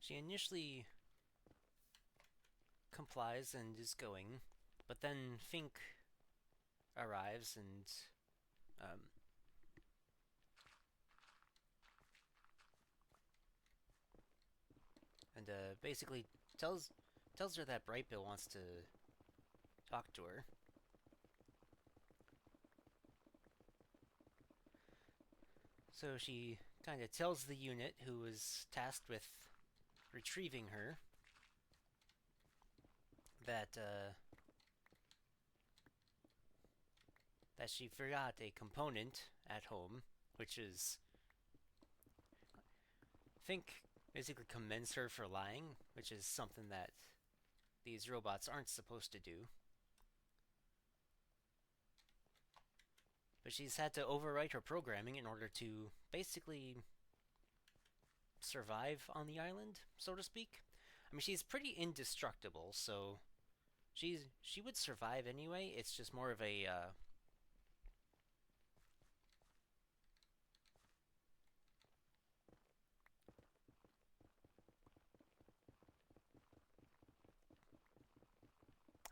She initially complies and is going, but then Fink arrives um, and basically tells her that Brightbill wants to talk to her. So she kind of tells the unit who was tasked with retrieving her that that she forgot a component at home, which is Fink basically commends her for lying, which is something that these robots aren't supposed to do. But she's had to overwrite her programming in order to basically survive on the island, so to speak. I mean, she's pretty indestructible, so she would survive anyway. It's just more of a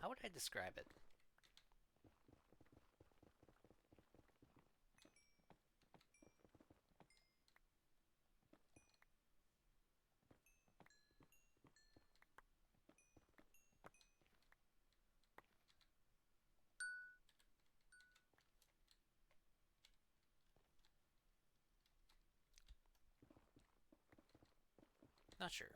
how would I describe it? Not sure.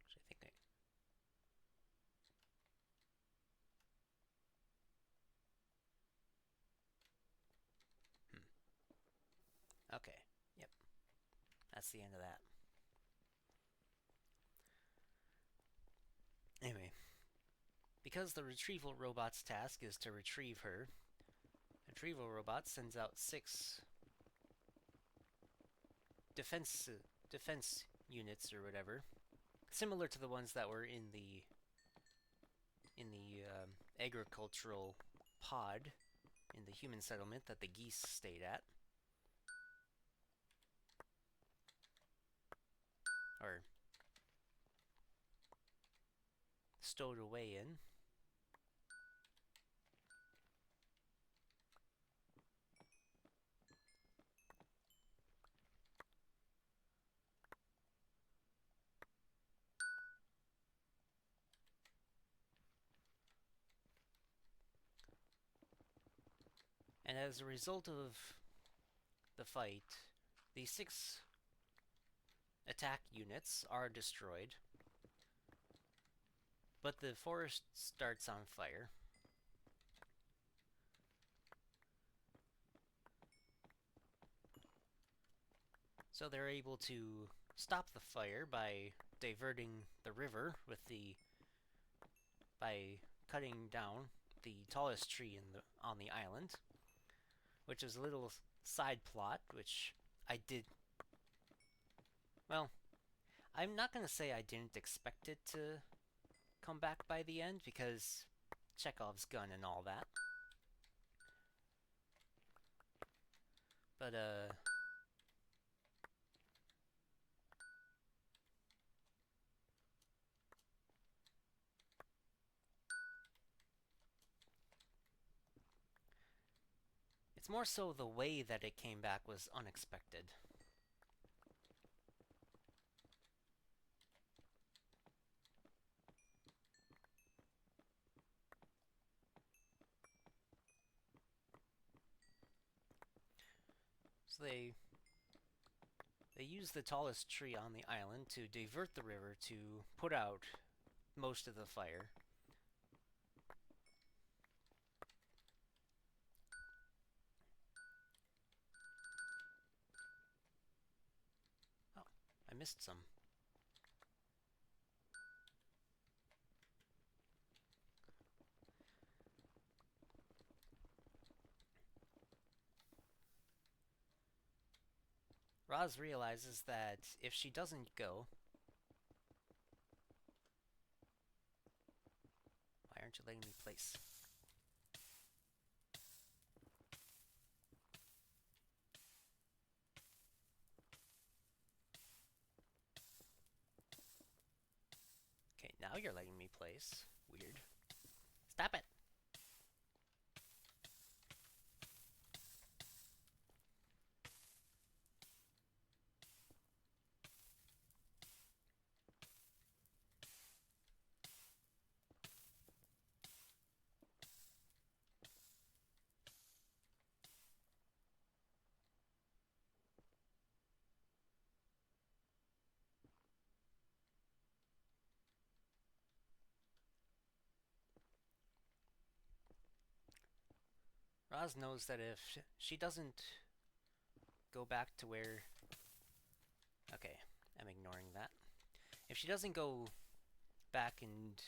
Actually, I think okay. Yep. That's the end of that. Anyway, because the retrieval robot's task is to retrieve her, the retrieval robot sends out 6 defense defense units or whatever, similar to the ones that were in the agricultural pod in the human settlement that the geese stayed at, or stowed away in. And as a result of the fight, the 6 attack units are destroyed, but the forest starts on fire. So they're able to stop the fire by diverting the river by cutting down the tallest tree on the island, which is a little side plot, which I did. Well, I'm not gonna say I didn't expect it to come back by the end because Chekhov's gun and all that. But it's more so the way that it came back was unexpected. So they use the tallest tree on the island to divert the river to put out most of the fire. Oh, I missed some. Roz realizes that if she doesn't go... Why aren't you letting me place? Now you're letting me place. Weird. Stop it! Roz knows that if she doesn't go back to where... Okay, I'm ignoring that. If she doesn't go back and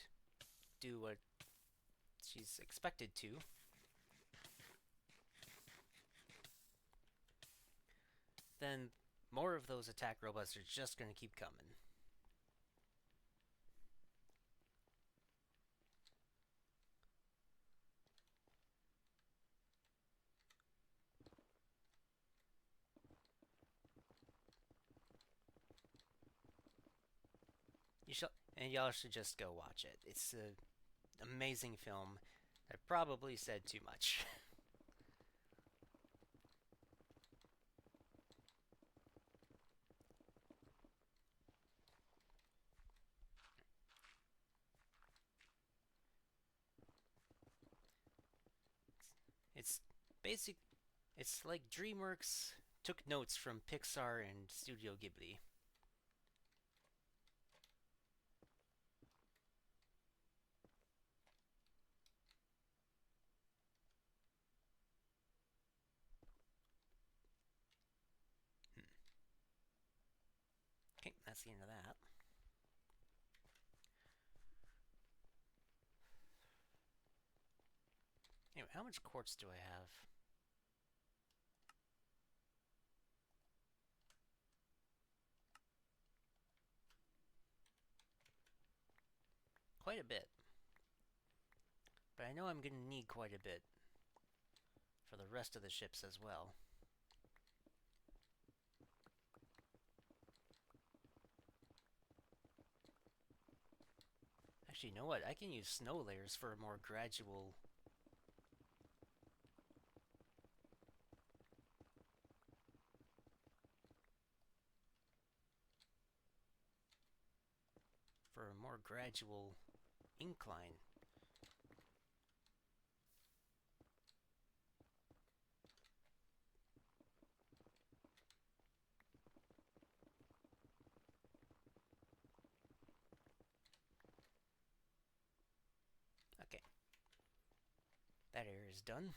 do what she's expected to, then more of those attack robots are just gonna keep coming. And y'all should just go watch it. It's an amazing film. I probably said too much. It's basic. It's like DreamWorks took notes from Pixar and Studio Ghibli. Okay, that's the end of that. Anyway, how much quartz do I have? Quite a bit. But I know I'm going to need quite a bit for the rest of the ships as well. Actually, you know what? I can use snow layers for a more gradual... for a more gradual incline. Okay. That area is done.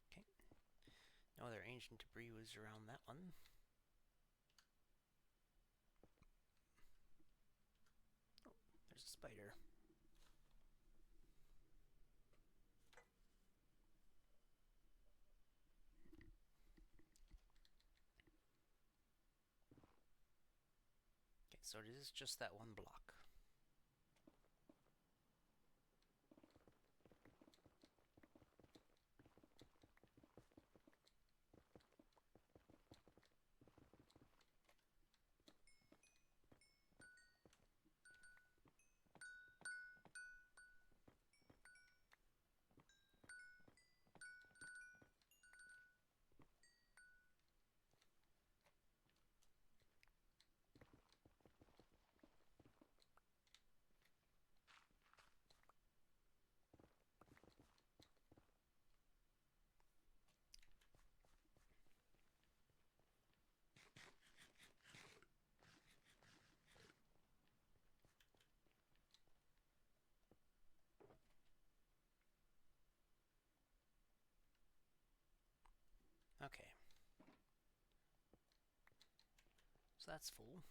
Okay. No other ancient debris was around that one. Oh, there's a spider. Okay, so it is just that one block. Okay. So that's full.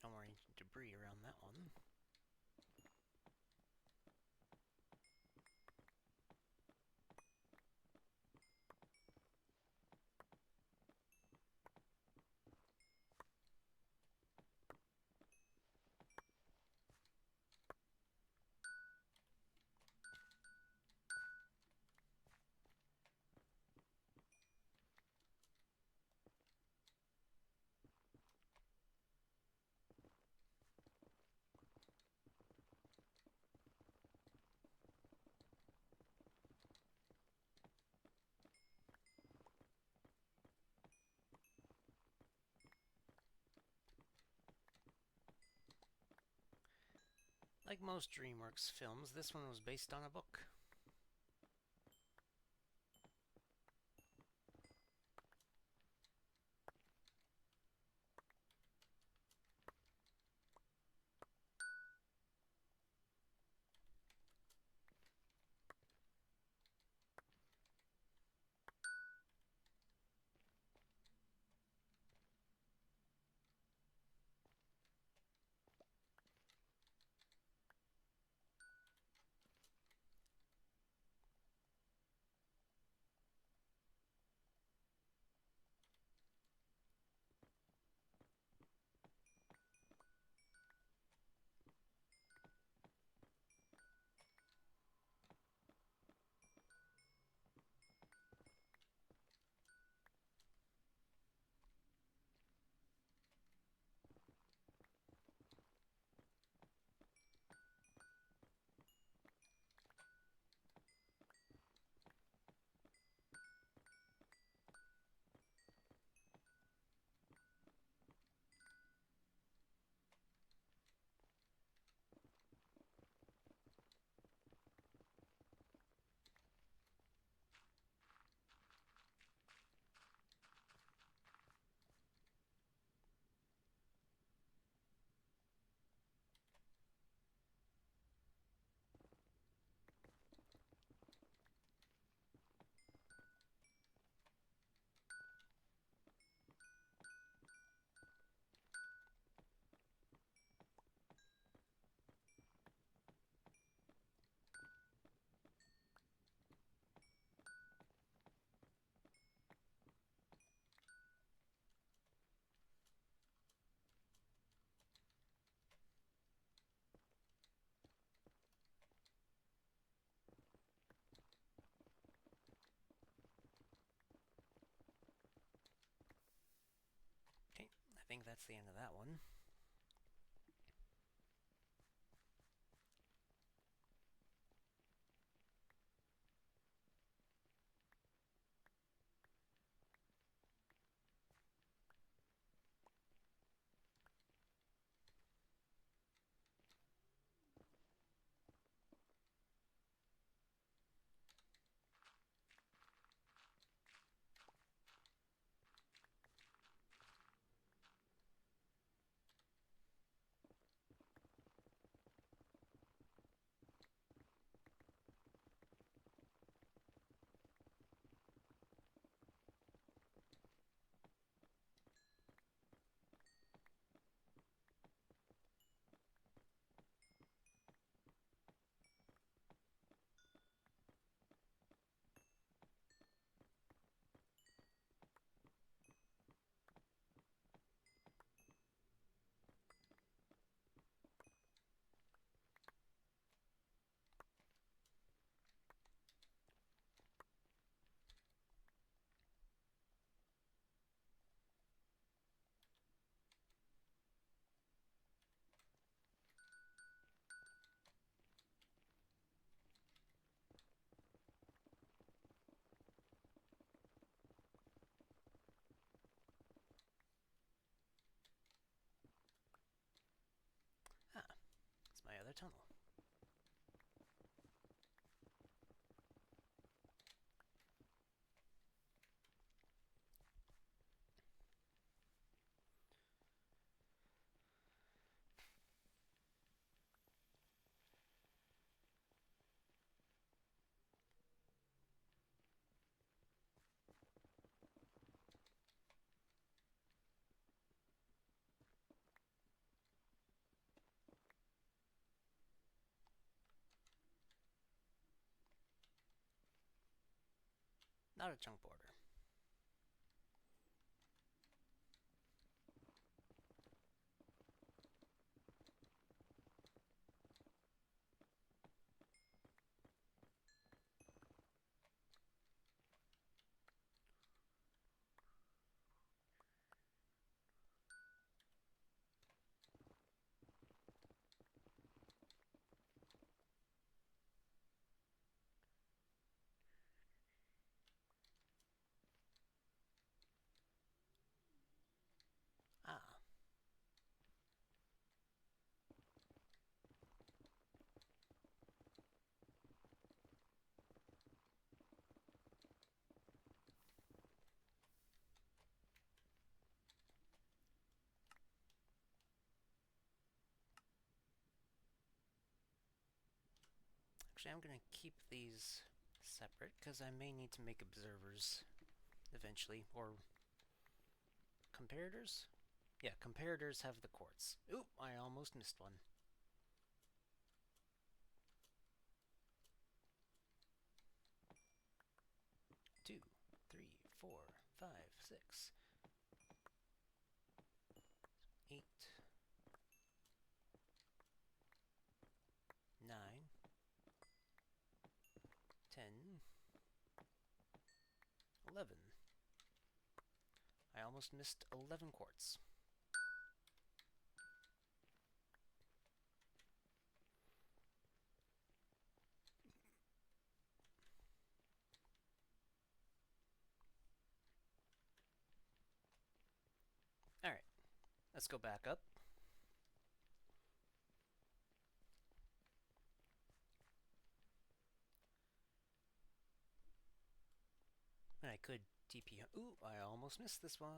No more ancient debris around that one. Like most DreamWorks films, this one was based on a book. Okay, I think that's the end of that one. Ah, it's my other tunnel. Not a chunk border. Ah. Actually, I'm going to keep these separate, because I may need to make observers eventually, or comparators? Yeah, comparators have the quartz. Ooh, I almost missed one. Two, three, 4, 5, 6, 8, 9, 10, 11. I almost missed 11 quartz. Alright, let's go back up. And I could TP. Ooh, I almost missed this one.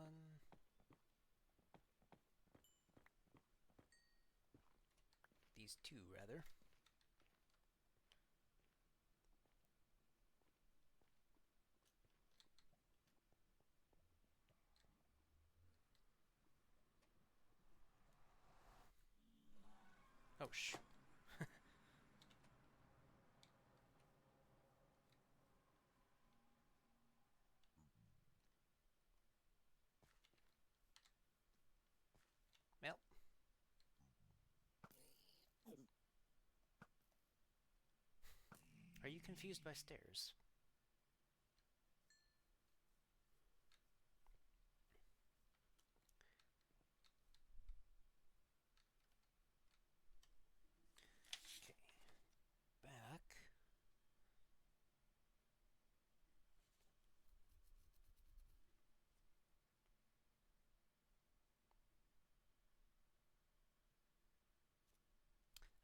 These two, rather. Oh, shh. Well. Are you confused by stairs? Okay. Back.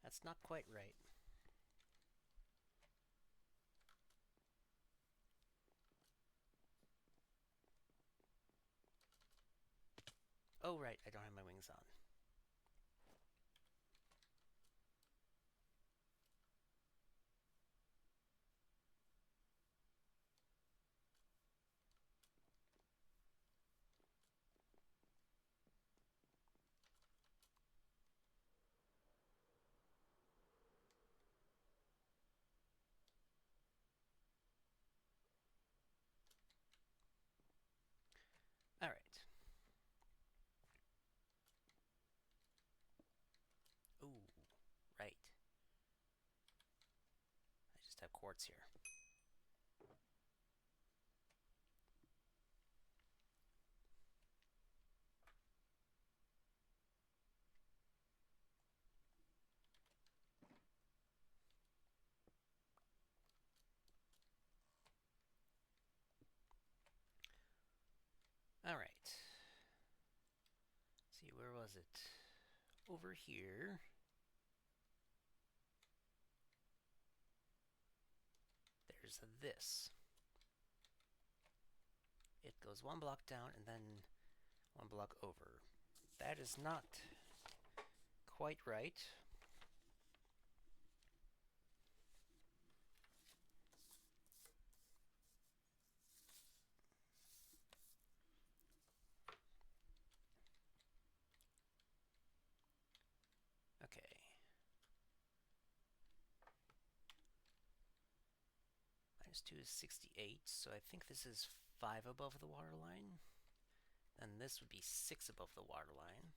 That's not quite right. Oh, right, I don't have my wings on. Alright. Ooh, right. I just have quartz here. Alright. See, where was it? Over here. There's this. It goes one block down and then one block over. That is not quite right. Okay. I times 2 is 68, so I think this is 5 above the water line. And this would be 6 above the water line.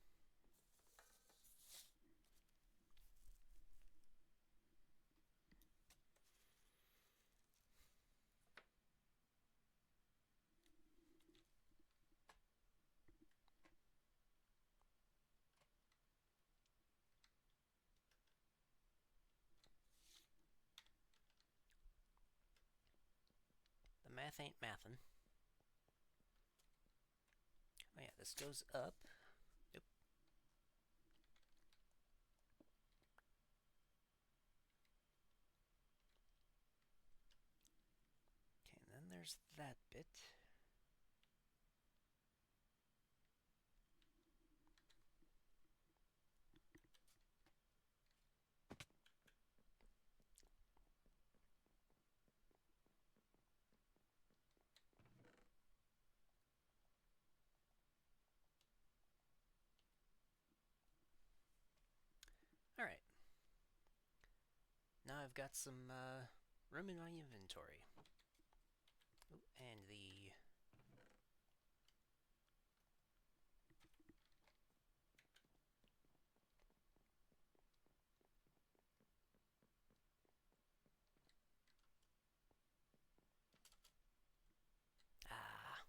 The math ain't mathin'. Oh yeah, this goes up. Nope. Okay, and then there's that bit. Alright. Now I've got some room in my inventory. Ooh, and the... Ah.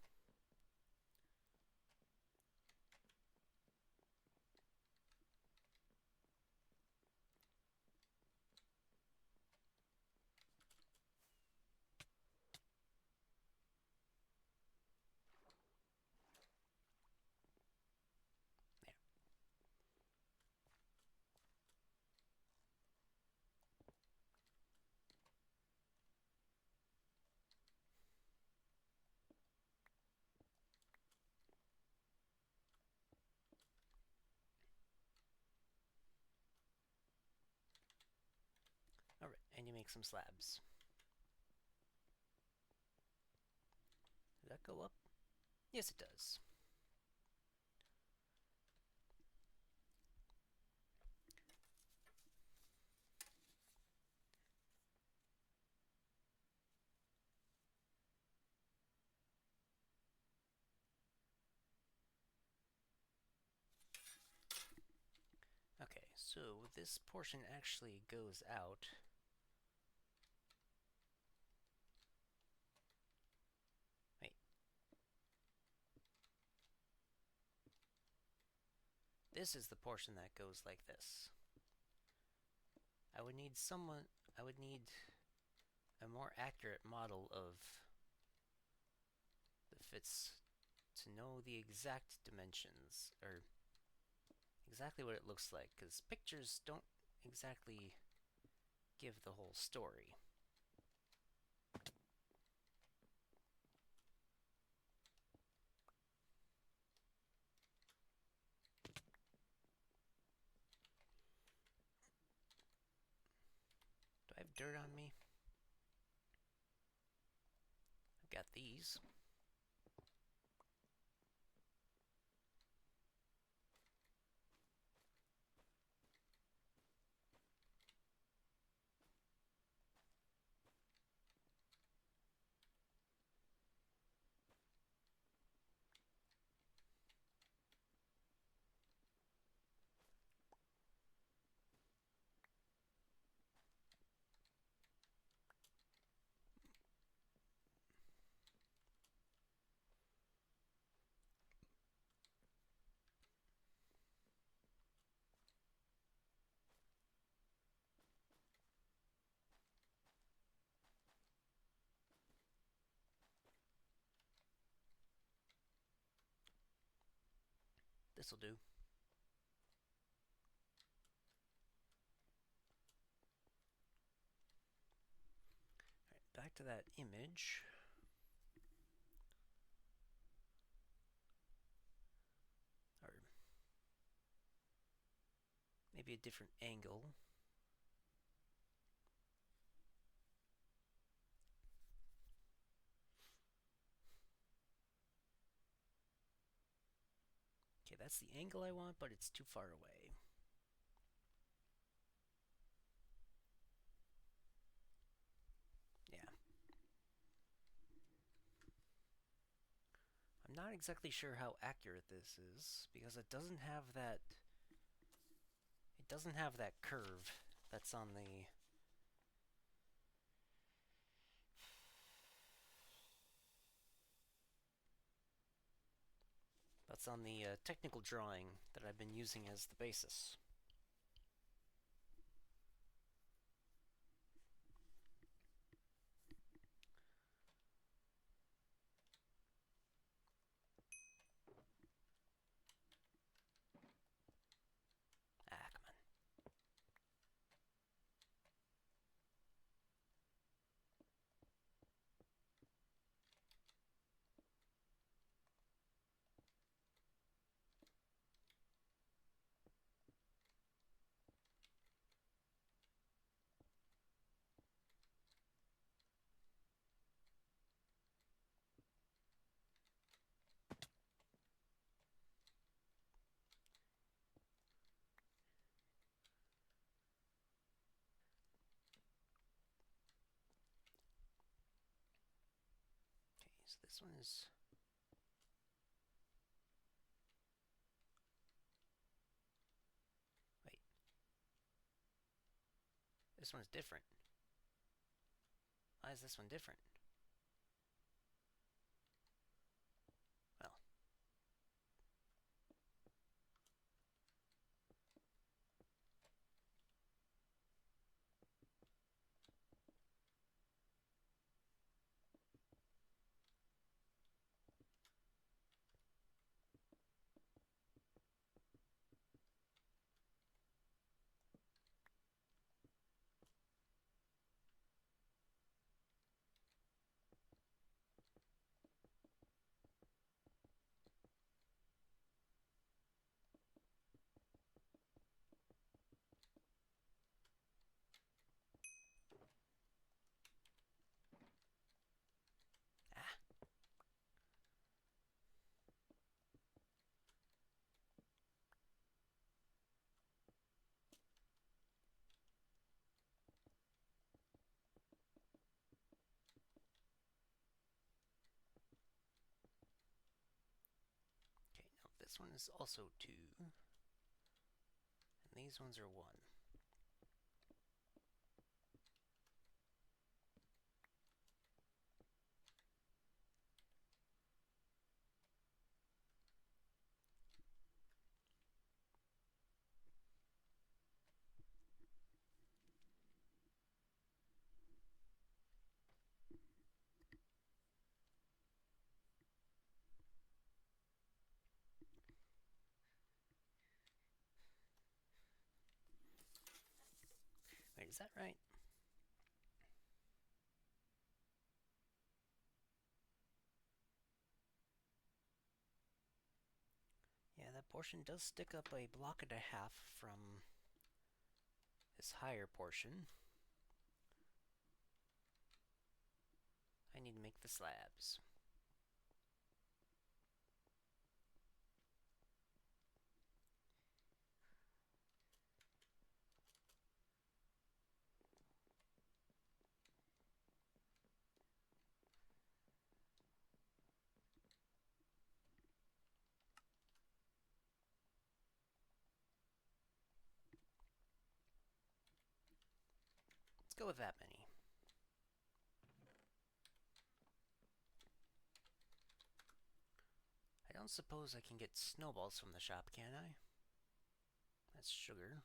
There. Alright, and you make some slabs. Does that go up? Yes, it does. Okay, so this portion actually goes out. Wait. This is the portion that goes like this. I would need a more accurate model of the fits to know the exact dimensions, or exactly what it looks like, because pictures don't exactly give the whole story. Do I have dirt on me? I've got these. This'll do. Alright, back to that image. Or maybe a different angle. Okay, that's the angle I want, but it's too far away. Yeah. not exactly sure how accurate this is, because it doesn't have that... It doesn't have that curve that's on the... That's on the technical drawing that I've been using as the basis. Ah, come on. Okay, so this one is... Wait. This one's different. Why is this one different? Well. Ah. Okay, now this one is also 2. And these ones are 1. Wait, is that right? Yeah, that portion does stick up a block and a half from this higher portion. I need to make the slabs. Let's go with that many. I don't suppose I can get snowballs from the shop, can I? That's sugar.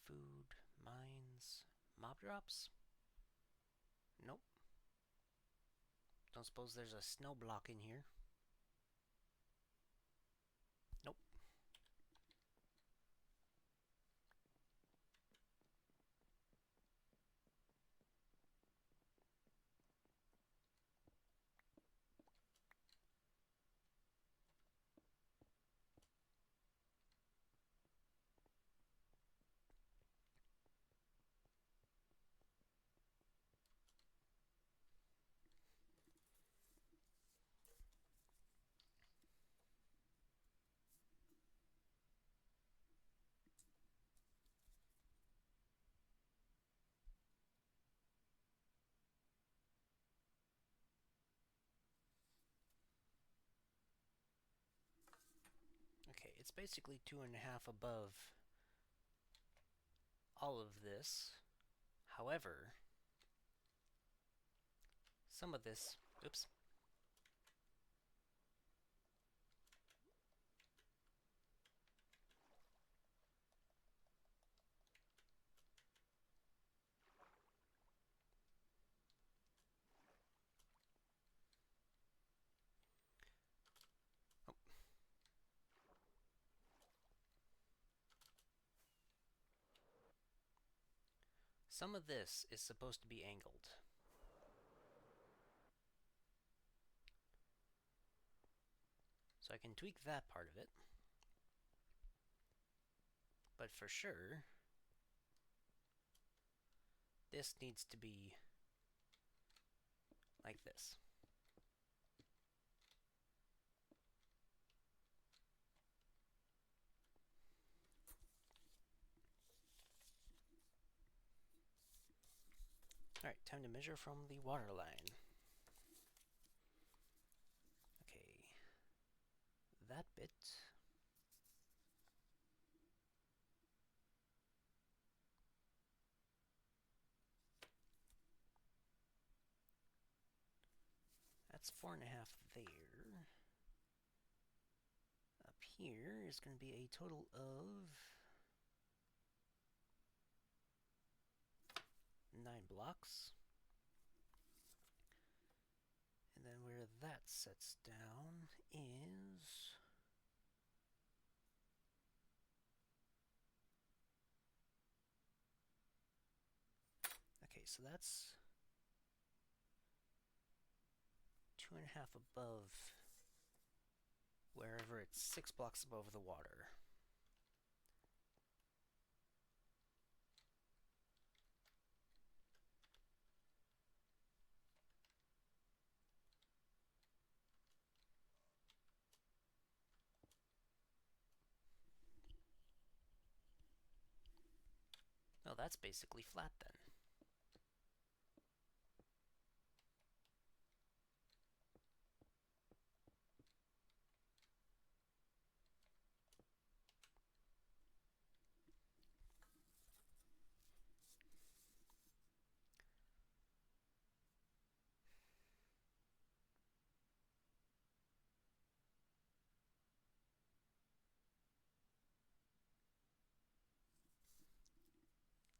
Food, mines, mob drops? Nope. Don't suppose there's a snow block in here. Nope. basically 2.5 above all of this. However, some of this, oops, some of this is supposed to be angled. So I can tweak that part of it. But for sure, this needs to be like this. Alright, time to measure from the water line. Okay, that bit. That's 4.5 there. Up here is going to be a total of 9 blocks. And then where that sets down is... Okay, so that's 2.5 above wherever it's 6 blocks above the water. Oh, that's basically flat then.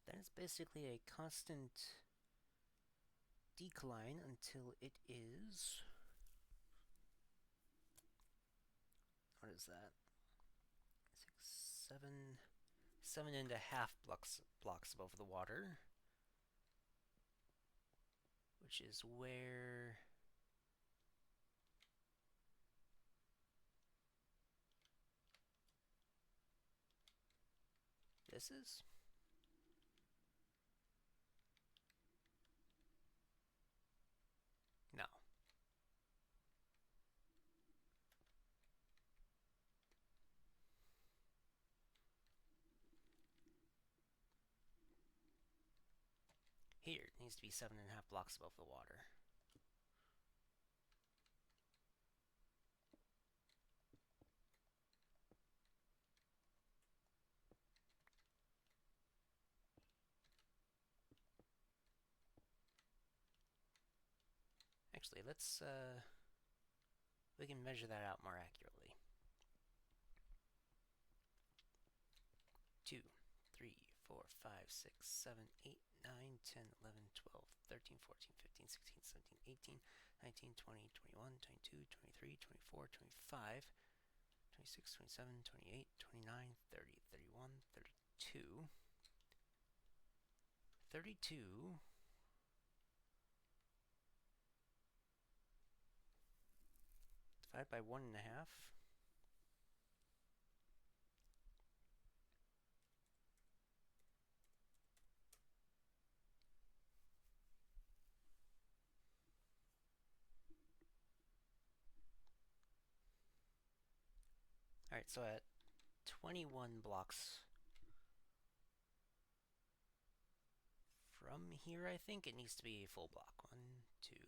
Then it's basically a constant decline until it is... What is that? 6, 7.5 blocks above the water, which is where this is. No. Here, it needs to be 7.5 blocks above the water. Actually, let's, we can measure that out more accurately. 2, 3, 4, 5, 6, 7, 8, 9, 10, 11, 12, 13, 14, 15, 16, 17, 18, 19, 20, 21, 22, 23, 24, 25, 26, 27, 28, 29, 30, 31, 32, 32, divided by 1.5. Alright, so at 21 blocks from here, I think it needs to be a full block. 1, 2, 3,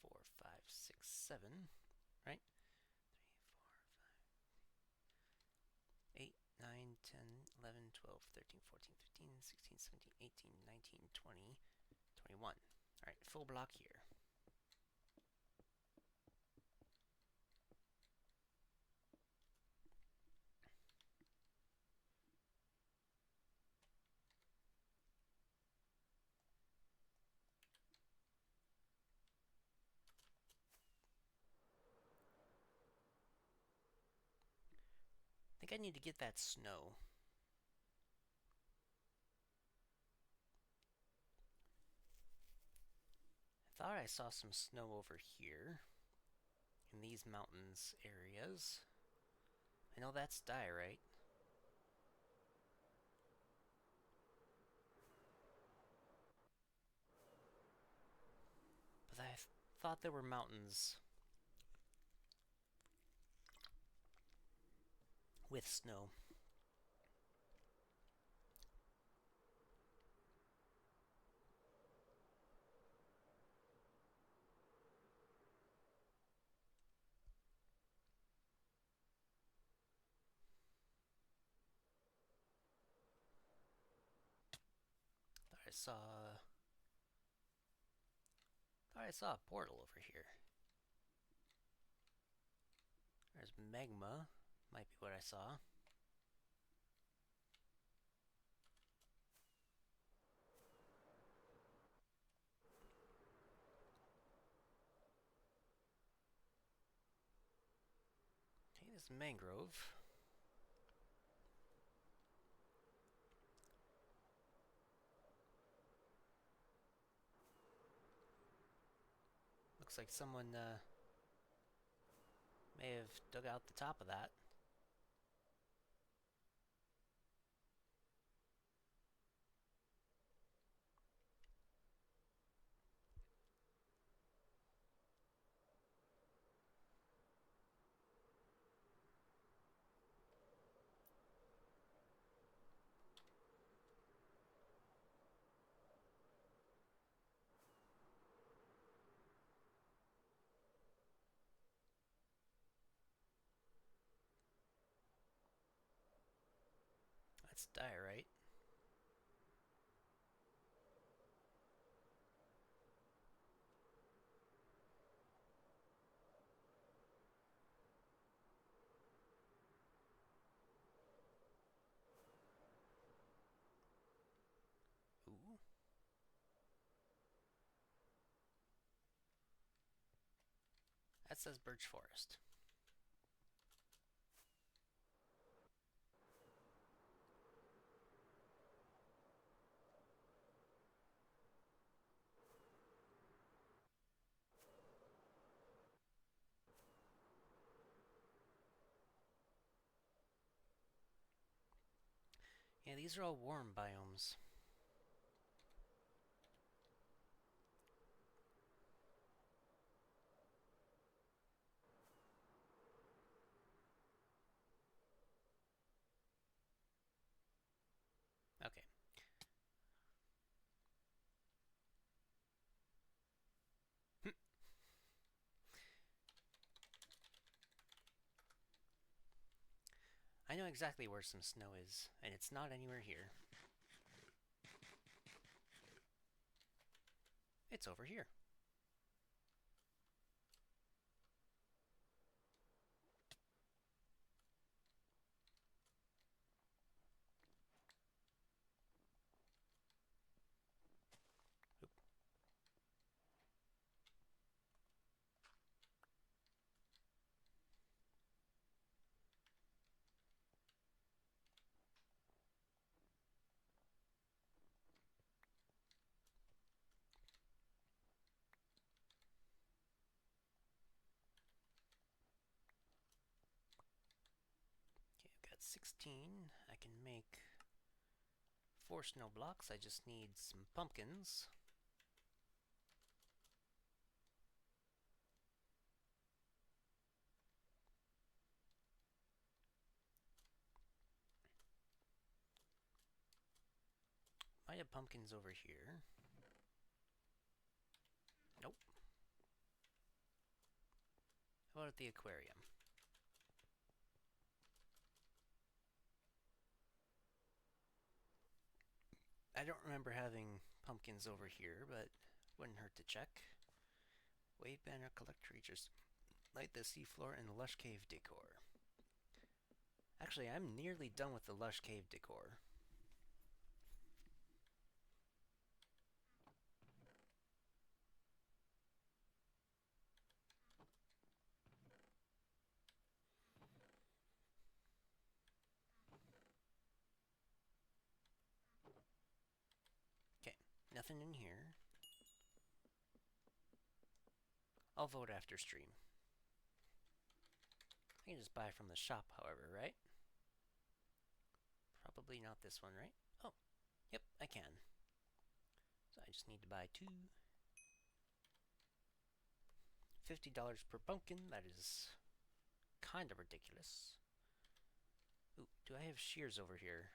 4, 5, 6, 7, right? 3, 4, 5. 13, 14, 15, 16, 17, 18, 19, 20, 21. Alright, full block here. I think I need to get that snow. I thought I saw some snow over here in these mountains areas. I know that's diorite. But I thought there were mountains with snow. Thought I saw a portal over here. There's magma, might be what I saw. Okay, this mangrove. Looks like someone may have dug out the top of that. That's diorite. Ooh. That says birch forest. Yeah, these are all warm biomes. Okay. I know exactly where some snow is, and it's not anywhere here. It's over here. Oop. Okay, I've got 16. I can make 4 snow blocks. I just need some pumpkins. I have pumpkins over here. Nope. How about at the aquarium? I don't remember having pumpkins over here, but wouldn't hurt to check. Wave banner, collect creatures, light the seafloor, and the lush cave decor. Actually, I'm nearly done with the lush cave decor. Okay, nothing in here. I'll vote after stream. I can just buy from the shop, however, right? Probably not this one, right? Oh, yep, I can. So I just need to buy 2. $50 per pumpkin, that is kind of ridiculous. Ooh, do I have shears over here?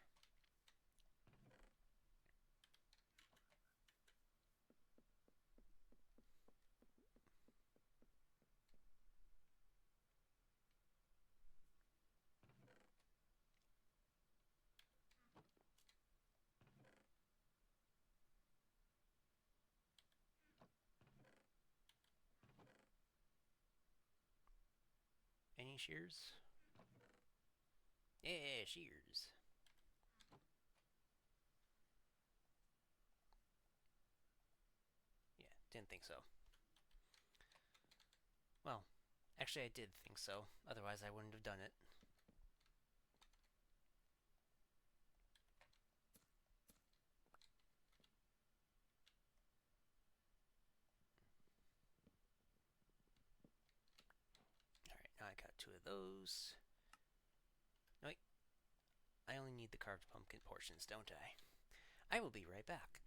Any shears? Yeah, shears. Yeah, didn't think so. Well, actually I did think so, otherwise I wouldn't have done it. Alright, now I got 2 of those. No, wait. I only need the carved pumpkin portions, don't I? I will be right back.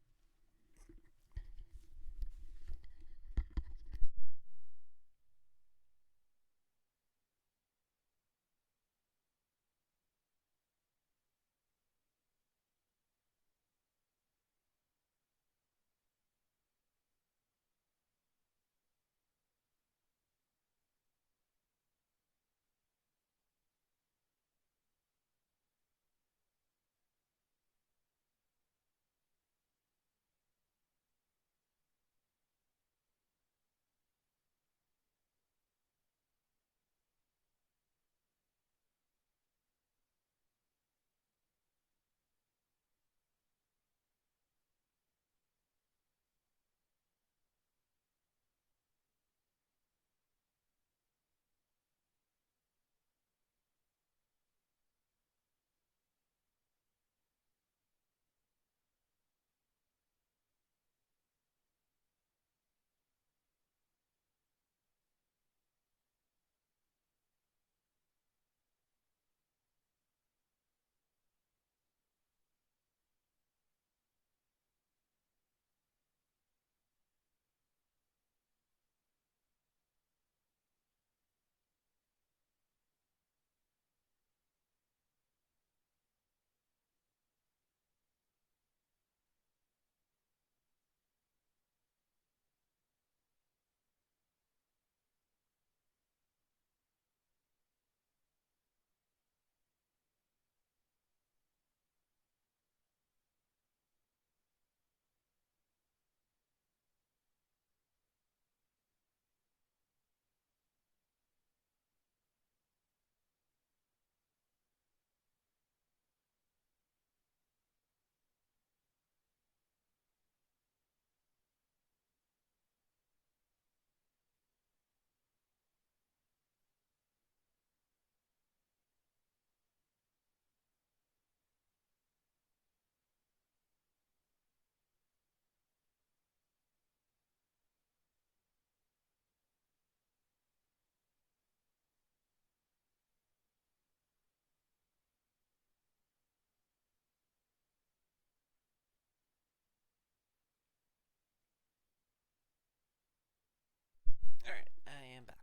Alright, I am back.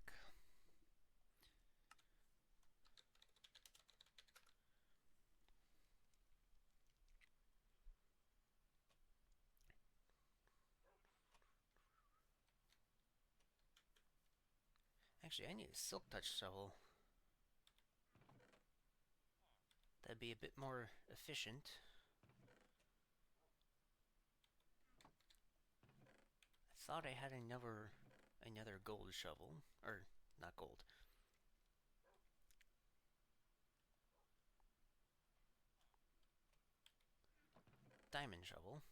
Actually, I need a silk touch shovel. That'd be a bit more efficient. Thought I had another gold shovel. Or, not gold. Diamond shovel.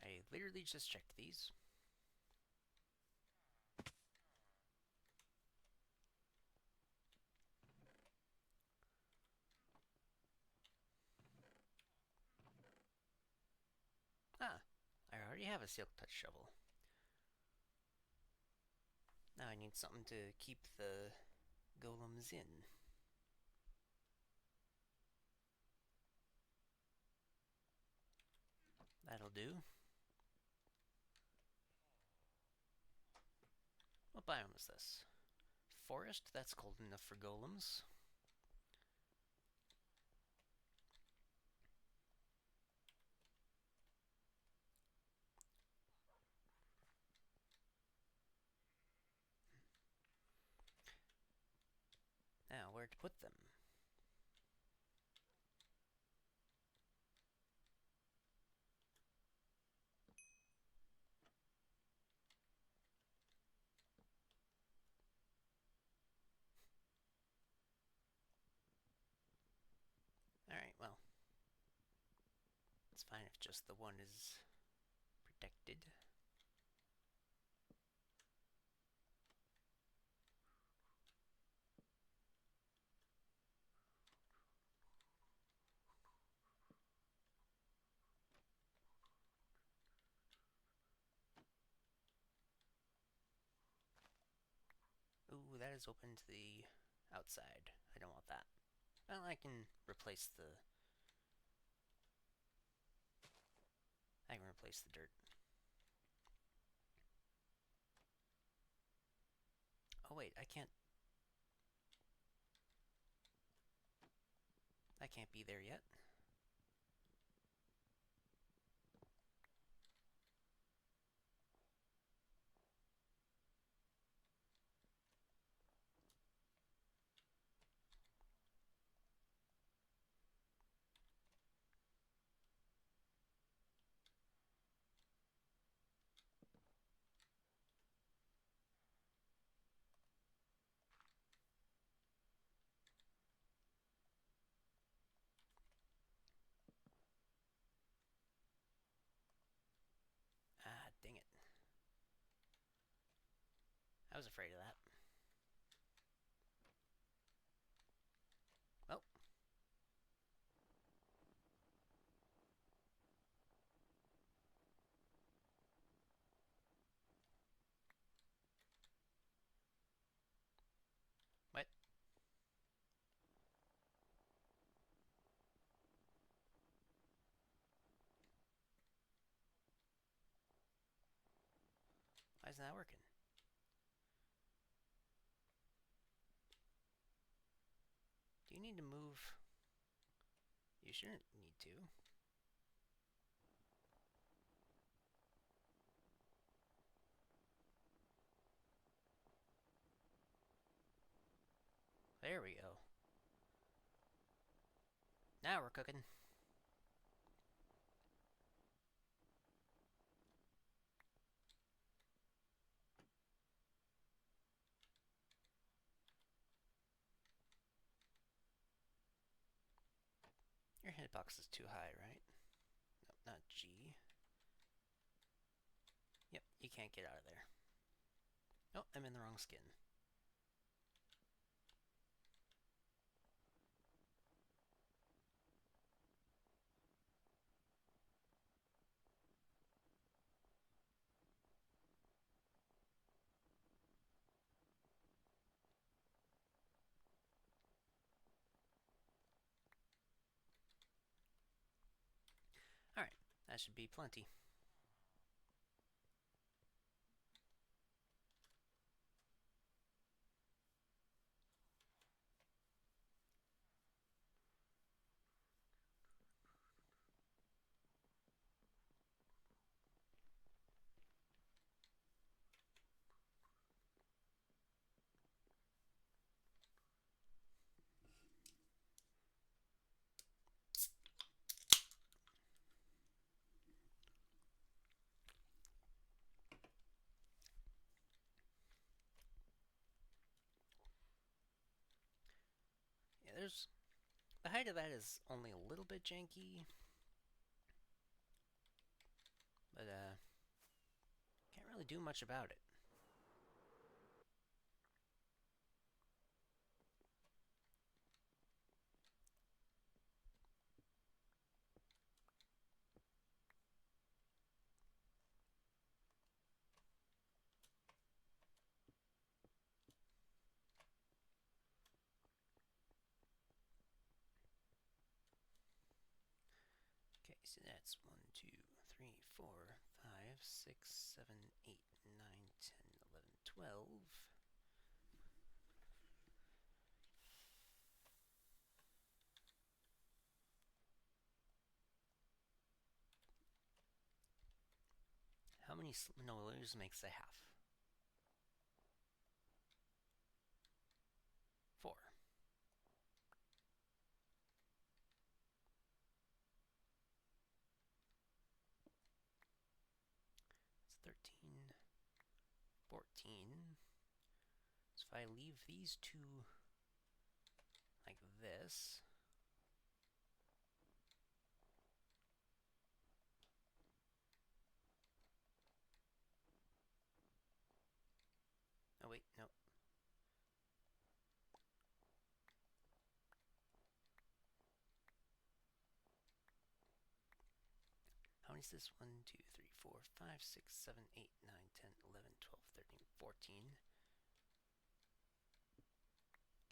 I literally just checked these. Ah, I already have a silk touch shovel. Now I need something to keep the golems in. That'll do. What biome is this? Forest? That's cold enough for golems. Now, where to put them? Alright, well. It's fine if just the one is protected. Ooh, that is open to the outside. I don't want that. Well, I can replace the... I can replace the dirt. Oh wait, I can't be there yet. Ah, dang it. I was afraid of that. Oh. What? Why isn't that working? Do you need to move? You shouldn't need to. There we go. Now we're cooking. Your hitbox is too high, right? Nope, not G. Yep, you can't get out of there. Oh, I'm in the wrong skin. Alright, that should be plenty. there's the height of that is only a little bit janky, but can't really do much about it. Okay, so that's 1, 2, 3, 4, 5, 6, 7, 8, 9, 10, 11, 12. How many milliliters makes a half? 4. It's 13, 14. So if I leave these two like this, oh wait, no. How many is this? 1, 2, 3, 4, 5, 6, 7, 8, 9, 10, 11, 12, 13, 14.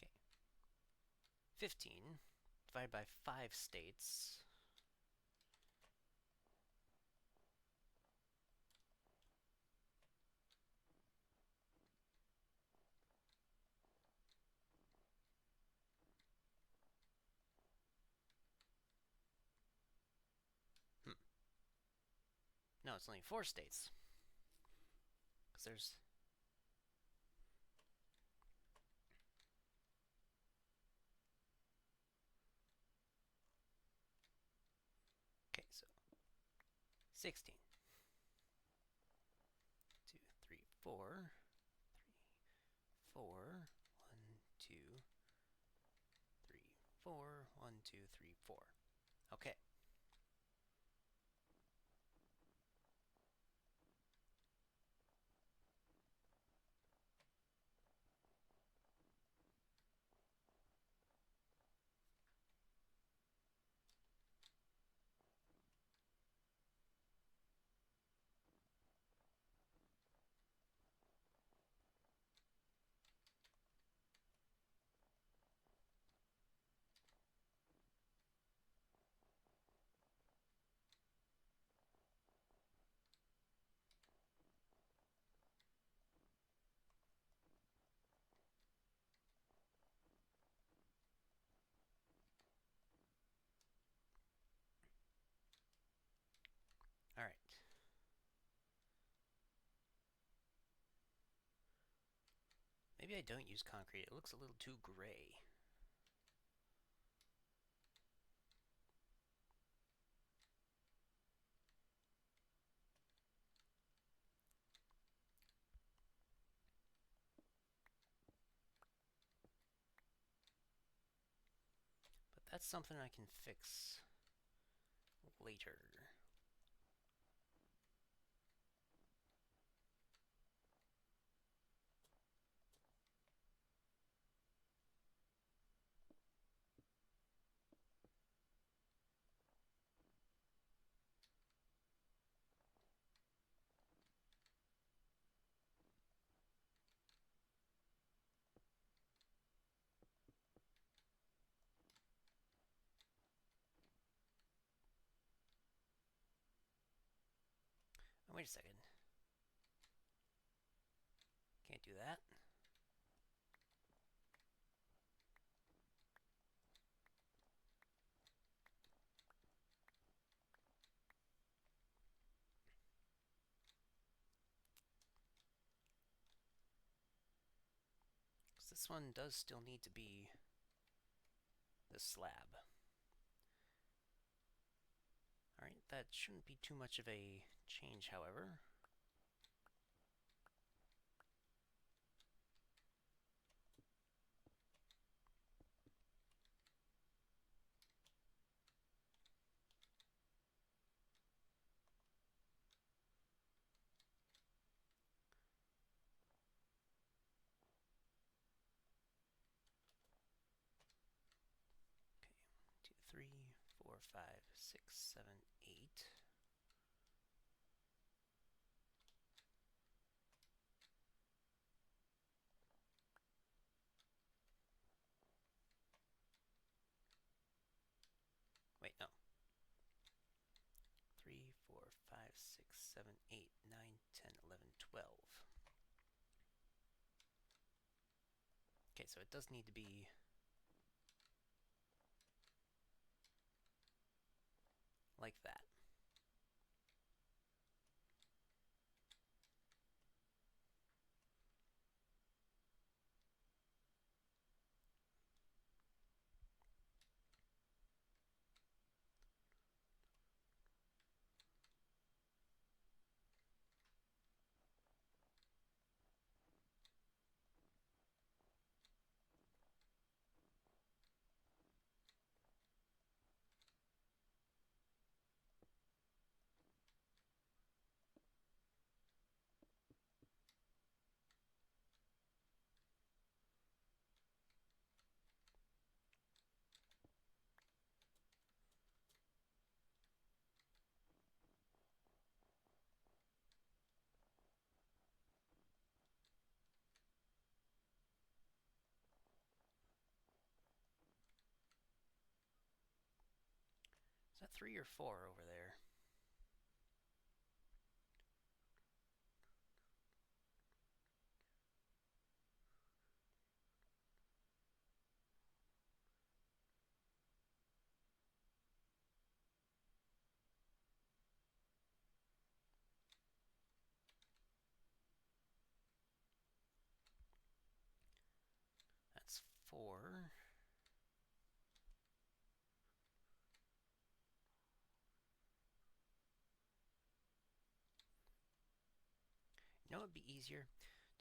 Okay. 15 divided by 5 states. No, it's only 4 states. Because there's... Okay, so 16. 2, 3, 4. 3, 4. 1, 2, 3, 4. 1, 2, 3, 4. Okay. Alright. Maybe I don't use concrete. It looks a little too gray. But that's something I can fix later. Oh, wait a second. Can't do that. Because this one does still need to be the slab. Alright, that shouldn't be too much of a change, however. 5, 6, 7, 8. Wait, no. 3, 4, 5, 6, 7, 8, 9, 10, 11, 12. Okay, so it does need to be like that. Is that 3 or 4 over there? That's 4. You know what would be easier?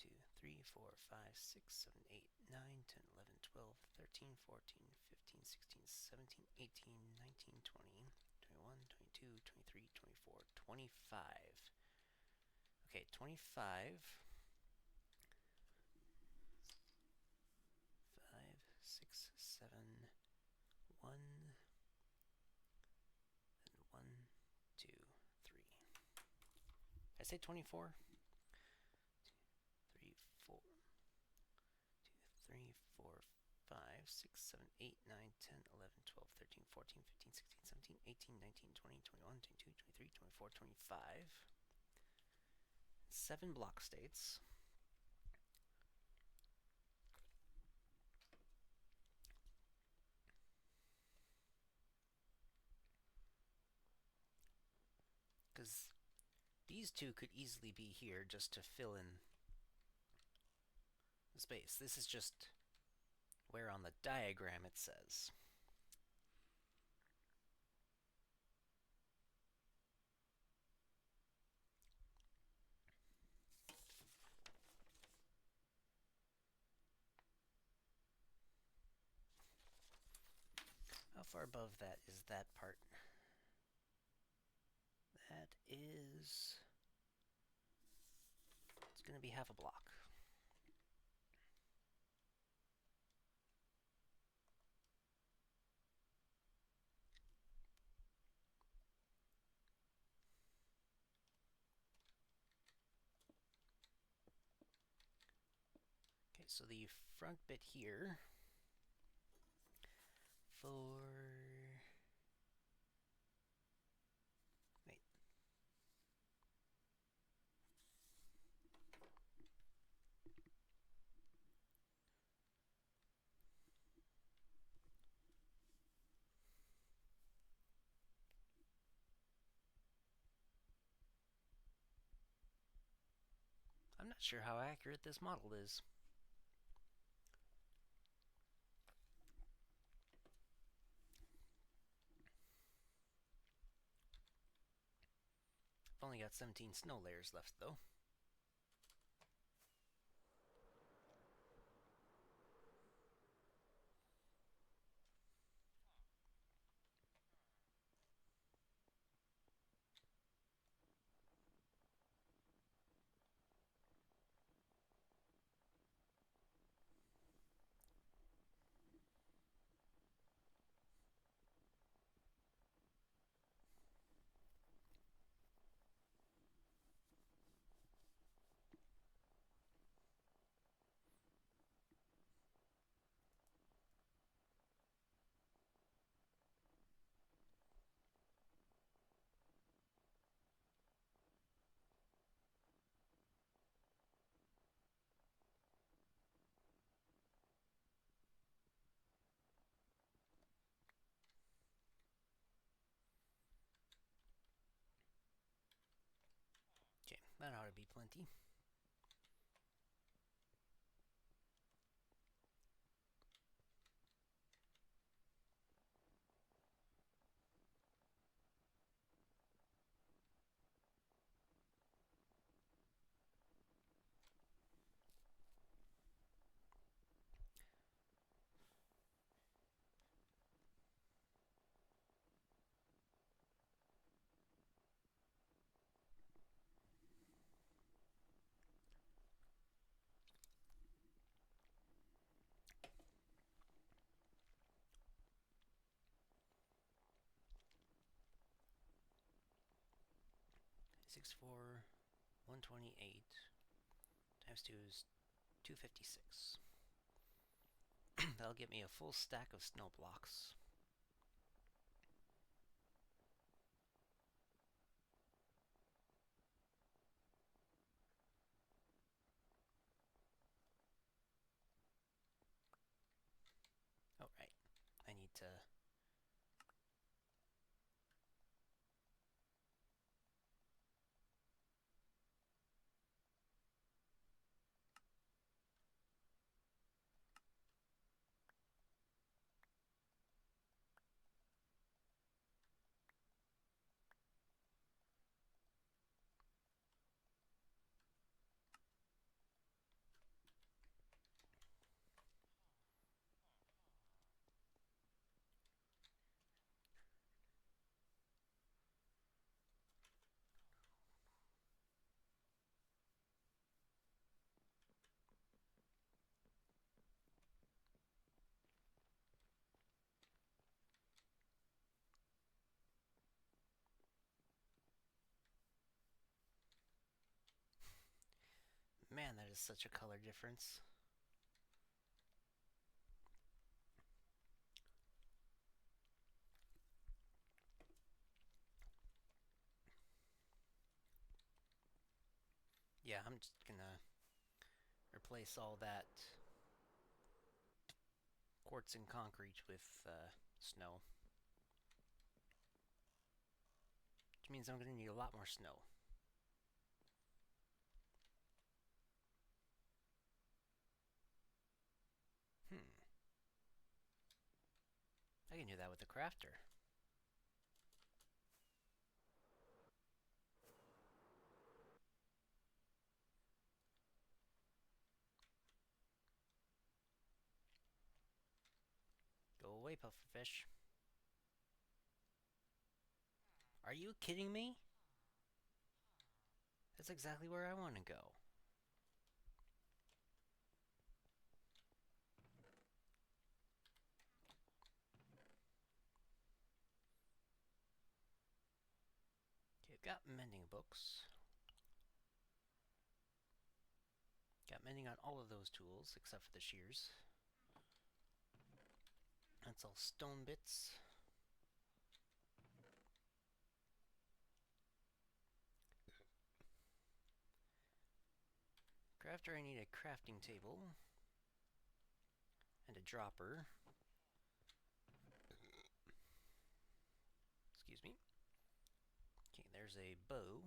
2, 3, 4, 5, 6, 7, 8, 9, 10, 11, 12, 13, 14, 15, 16, 17, 18, 19, 20, 21, 22, 23, 24, 25. Okay, 25. 5, 6, 7, 1, and 1, 2, 3. Did I say 24? 3, 4, 2, 3, 4, 5, 6, 7, 8, 9, 10, 11, 12, 13, 14, 15, 16, 17, 18, 19, 20, 21, 22, 23, 24, 25. 7 block states. Because these two could easily be here just to fill in the space. This is just where on the diagram it says. How far above that is that part? That is... It's going to be half a block. Okay, so the front bit here for... Wait. I'm not sure how accurate this model is. I've only got 17 snow layers left, though. That ought to be plenty. Six four 128 times 2 is 256. That'll get me a full stack of snow blocks. Oh, right. I need to... Man, that is such a color difference. Yeah, I'm just gonna replace all that quartz and concrete with snow. Which means I'm gonna need a lot more snow. I can do that with the crafter. Go away, pufferfish. Are you kidding me? That's exactly where I want to go. Okay, I've got mending books. Got mending on all of those tools, except for the shears. That's all stone bits. Crafter, I need a crafting table. And a dropper. Excuse me. Okay, there's a bow.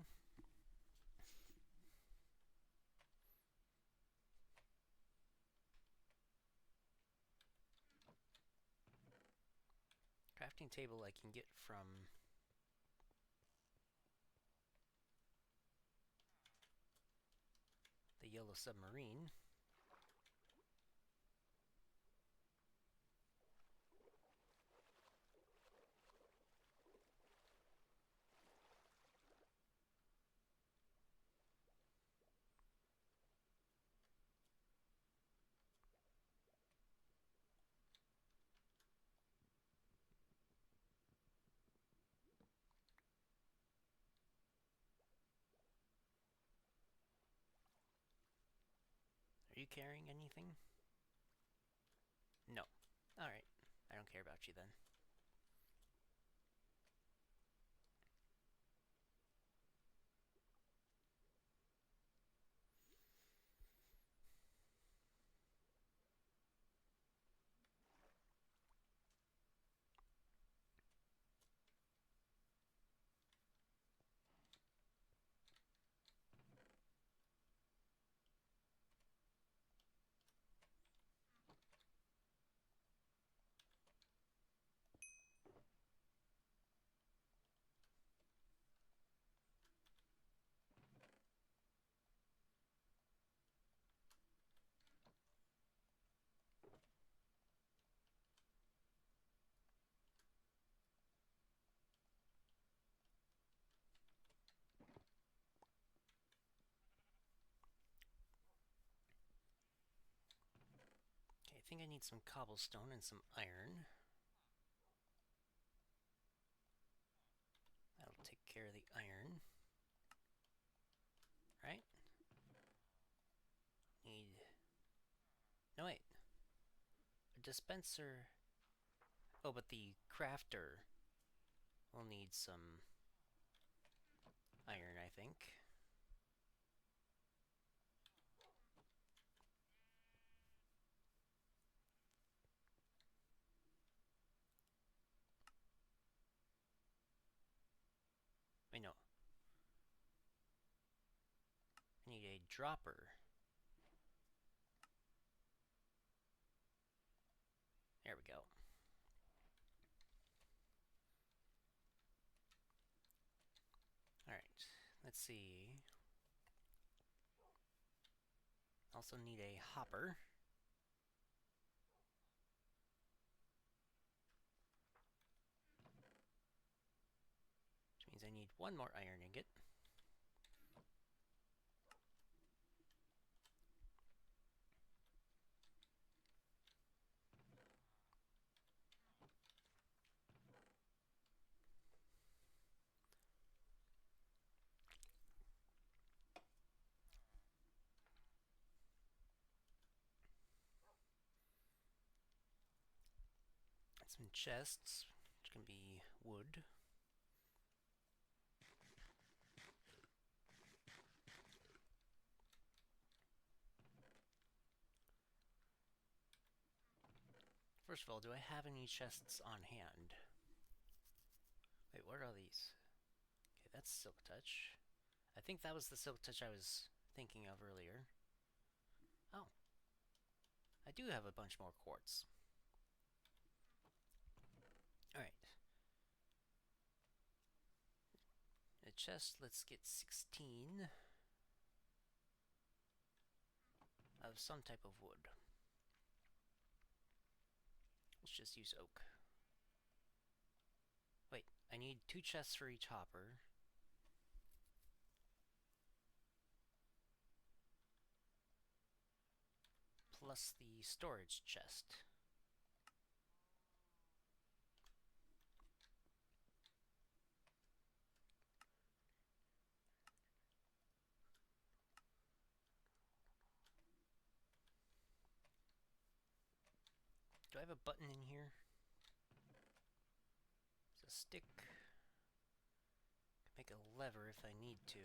Crafting table I can get from the yellow submarine. Are you carrying anything? No. Alright. I don't care about you then. think I need some cobblestone and some iron. That'll take care of the iron. Right? Need... No, wait. A dispenser... Oh, but the crafter will need some iron, I think. Wait, no. I need a dropper. There we go. Alright, let's see. Also need a hopper. Which means I need one more iron ingot. Some chests, which can be wood. First of all, do I have any chests on hand? Wait, what are these? Okay, that's Silk Touch. I think that was the Silk Touch I was thinking of earlier. Oh. I do have a bunch more quartz. Alright. A chest, let's get 16 of some type of wood. Let's just use oak. Wait, I need 2 chests for each hopper. Plus the storage chest. Do I have a button in here? It's a stick. Can make a lever if I need to.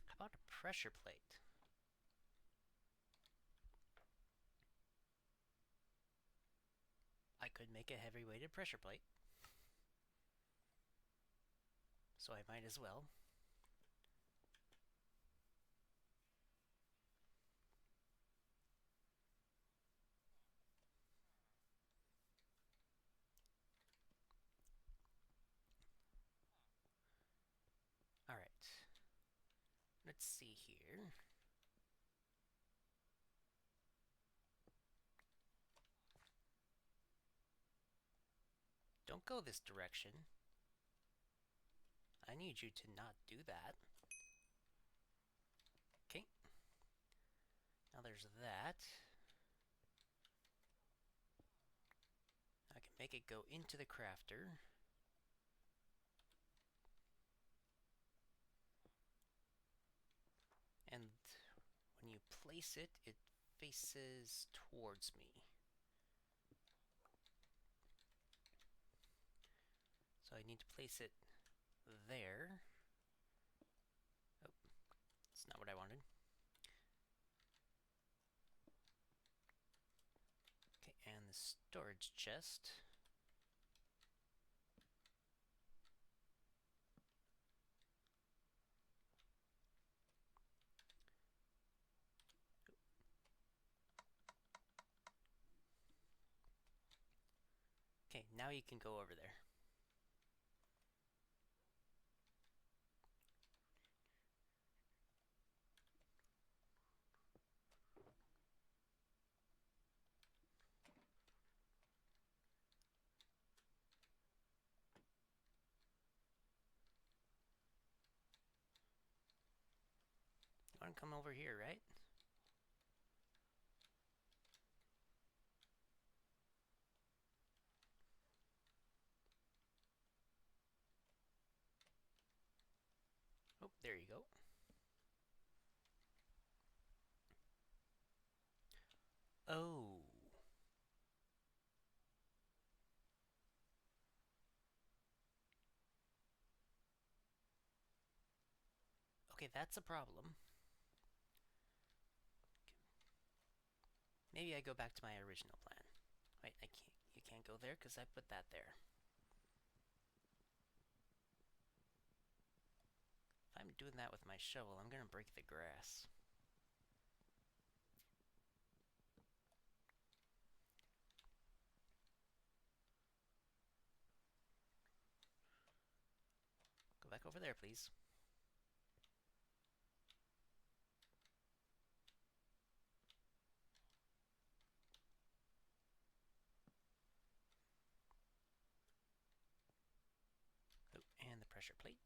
How about a pressure plate? I could make a heavy-weighted pressure plate. So I might as well. Alright. Let's see here. Don't go this direction. I need you to not do that. Okay. Now there's that. I can make it go into the crafter. And when you place it, it faces towards me. So I need to place it there. Oh, that's not what I wanted. Okay, and the storage chest. Okay, now you can go over there. want to come over here, right? Oh, there you go. Oh. Okay, that's a problem. Maybe I go back to my original plan. Wait, I can't. You can't go there because I put that there. If I'm doing that with my shovel, I'm gonna break the grass. Go back over there, please. Oh, and the pressure plate.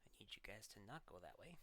I need you guys to not go that way.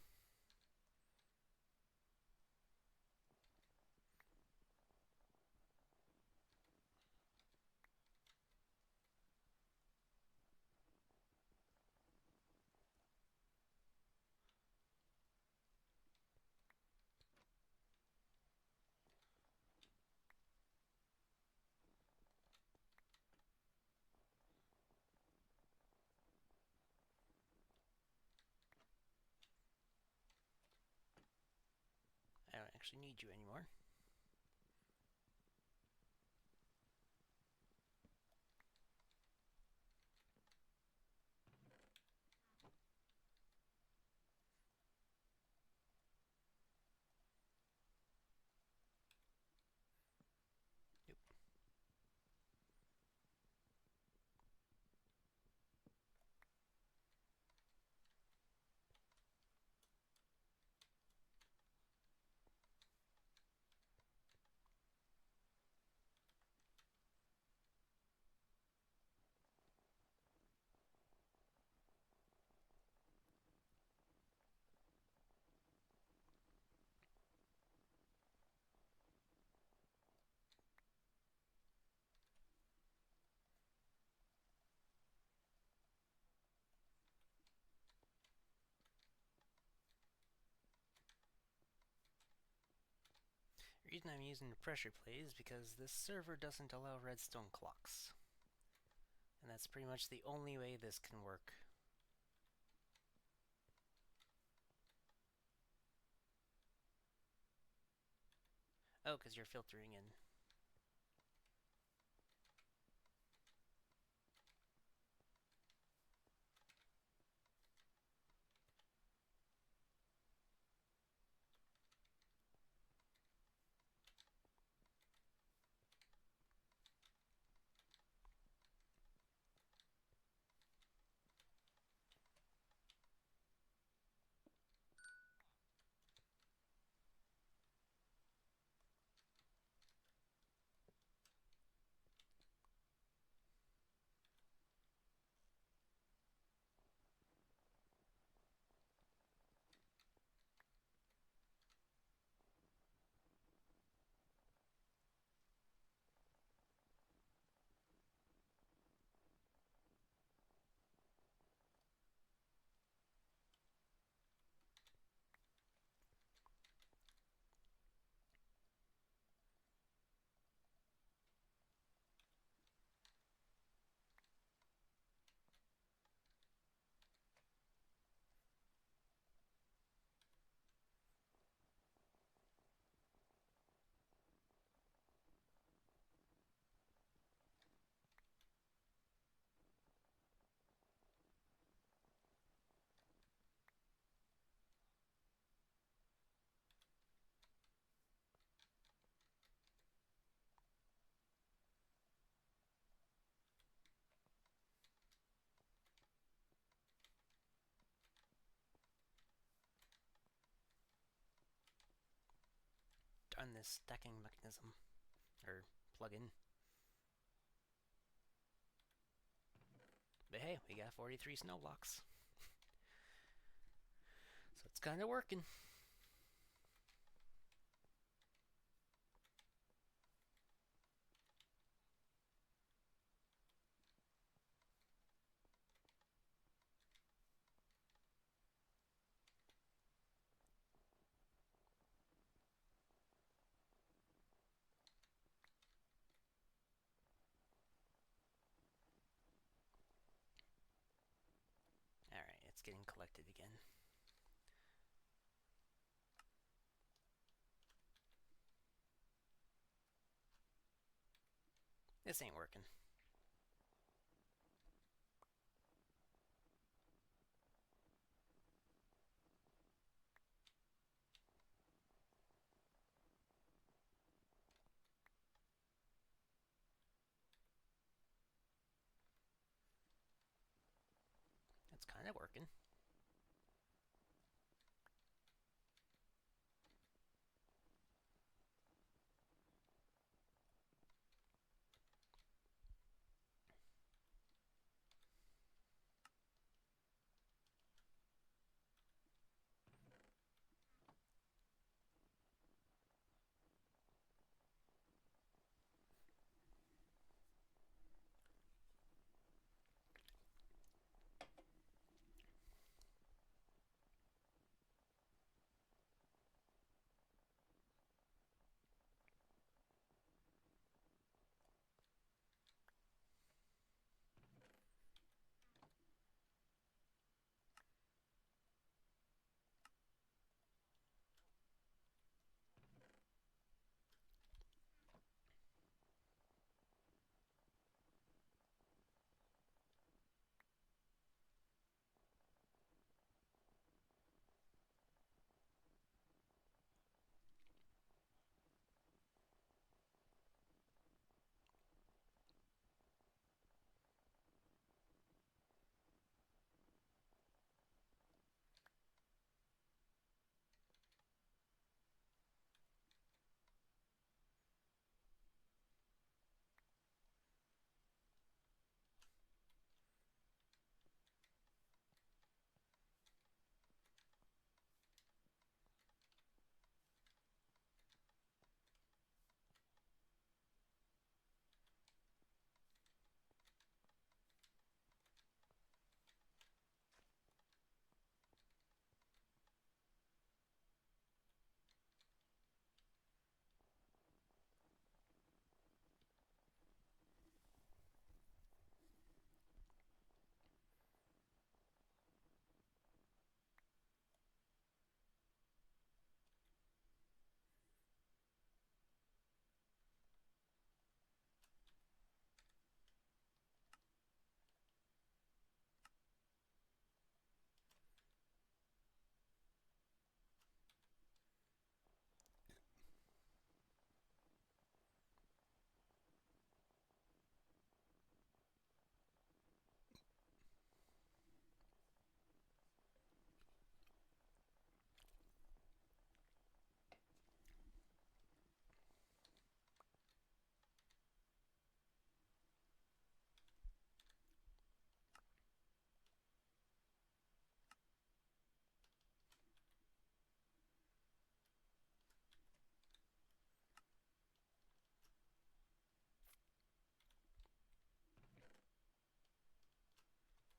I don't actually need you anymore. Nope. The reason I'm using the pressure plate is because this server doesn't allow redstone clocks. And that's pretty much the only way this can work. Oh, because you're filtering in. run this stacking mechanism, or plugin. But hey, we got 43 snow blocks. So it's kind of working. Alright, it's getting collected again. This ain't working. It's kind of working.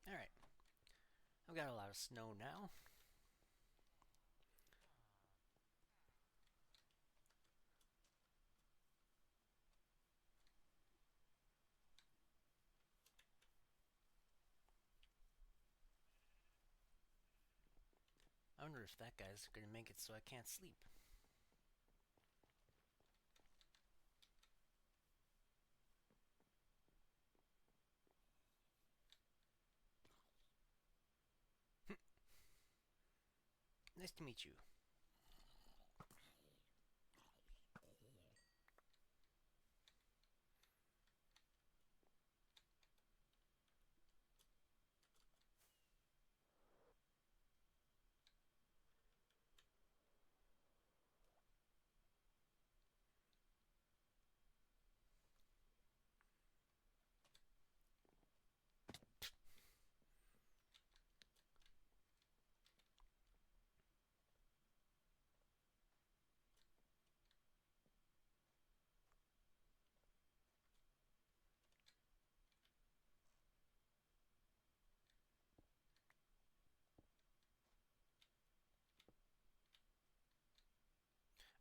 Alright. I've got a lot of snow now. I wonder if that guy's gonna make it so I can't sleep. Nice to meet you.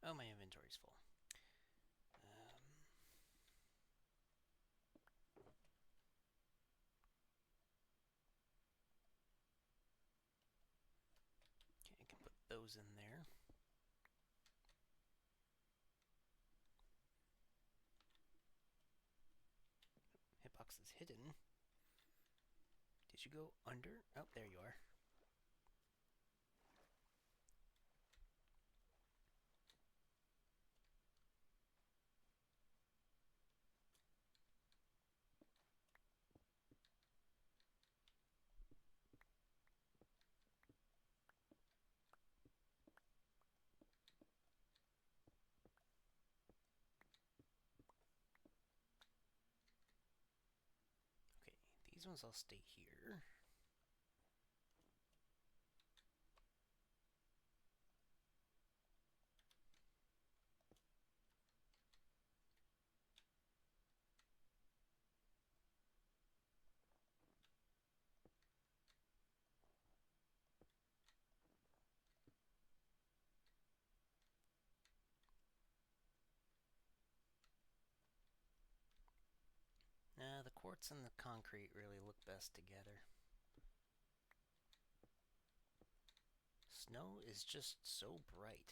Oh, my inventory's full. Okay, I can put those in there. Hitbox is hidden. Did you go under? Oh, there you are. Okay, these ones I'll stay here. The quartz and the concrete really look best together. Snow is just so bright.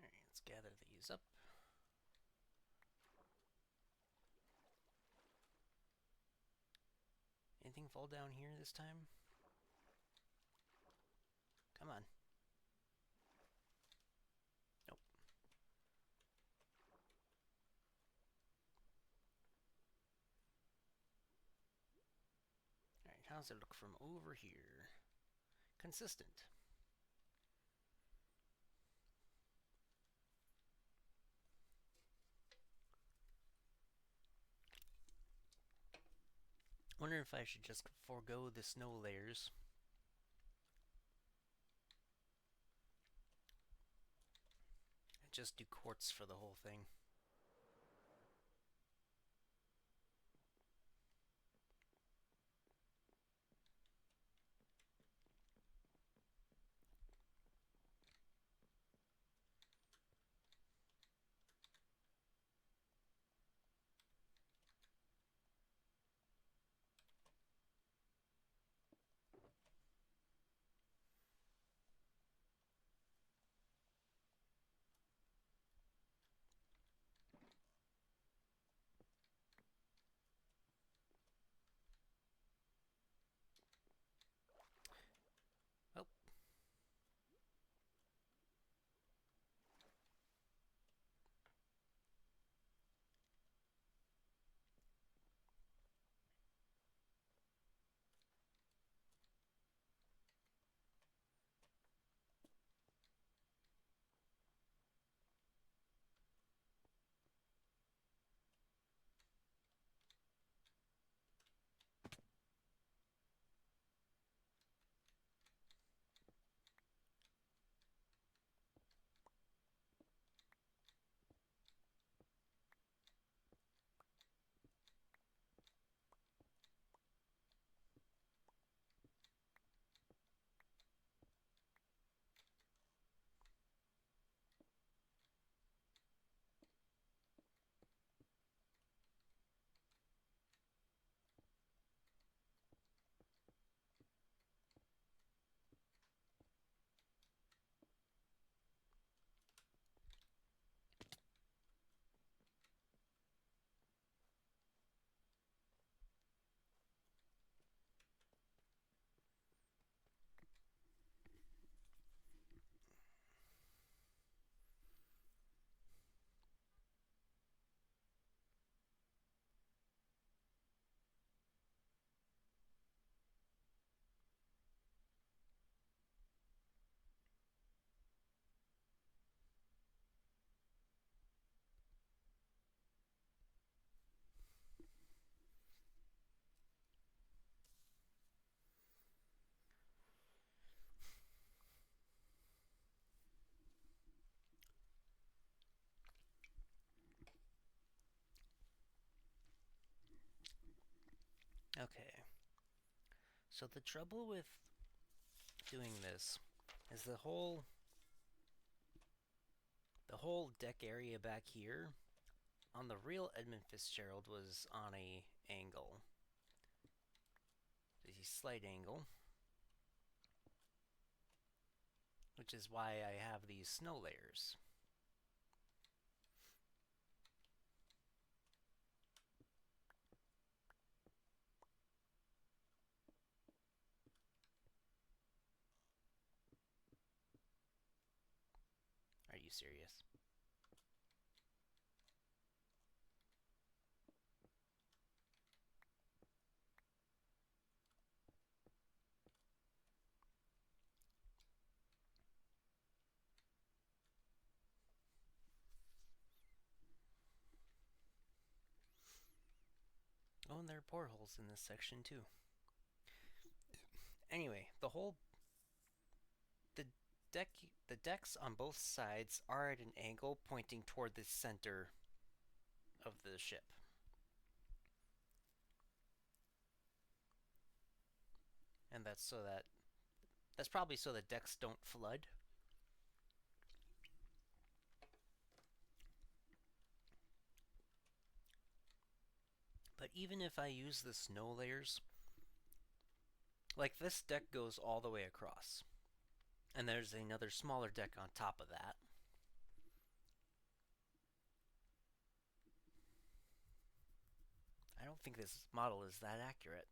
Alright, let's gather these up. Anything fall down here this time? Come on. Nope. Alright, how does it look from over here? Consistent. Wonder if I should just forego the snow layers. And just do quartz for the whole thing. Okay. So the trouble with doing this is the whole deck area back here on the real Edmund Fitzgerald was on a angle. A slight angle. Which is why I have these snow layers. Are you serious? Oh, and there are portholes in this section too. Anyway, the deck the decks on both sides are at an angle pointing toward the center of the ship. And that's probably so the decks don't flood. But even if I use the snow layers, like this deck goes all the way across. And there's another smaller deck on top of that. I don't think this model is that accurate.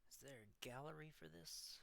Is there a gallery for this?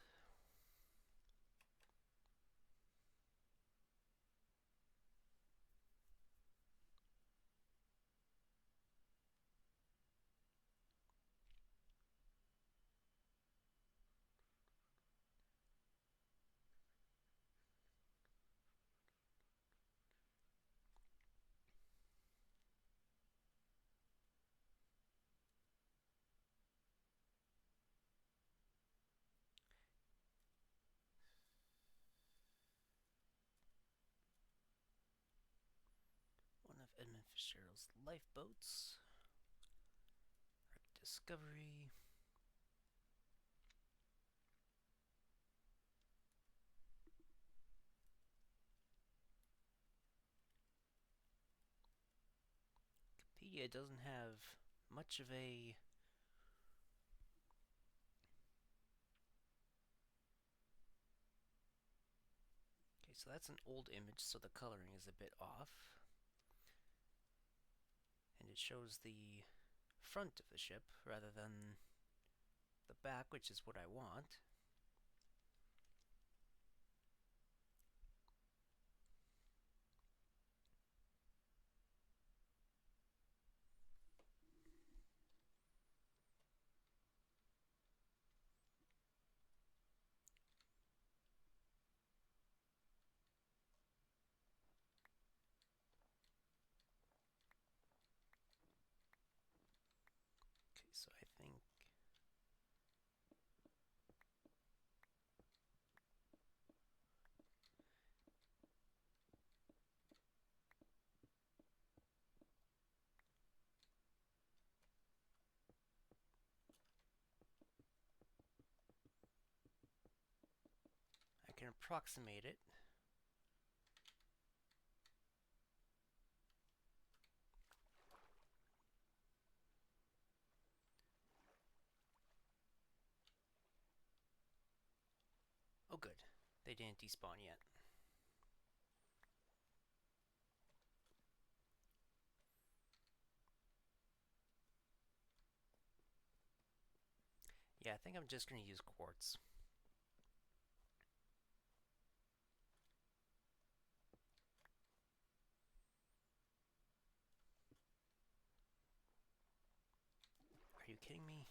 One of Edmund Fitzgerald's lifeboats. Discovery. Wikipedia doesn't have much of a... Okay, so that's an old image, so the coloring is a bit off. And it shows the front of the ship rather than the back, which is what I want. Okay, so I think... I can approximate it. Oh good, they didn't despawn yet. Yeah, I think I'm just going to use quartz. Are you kidding me?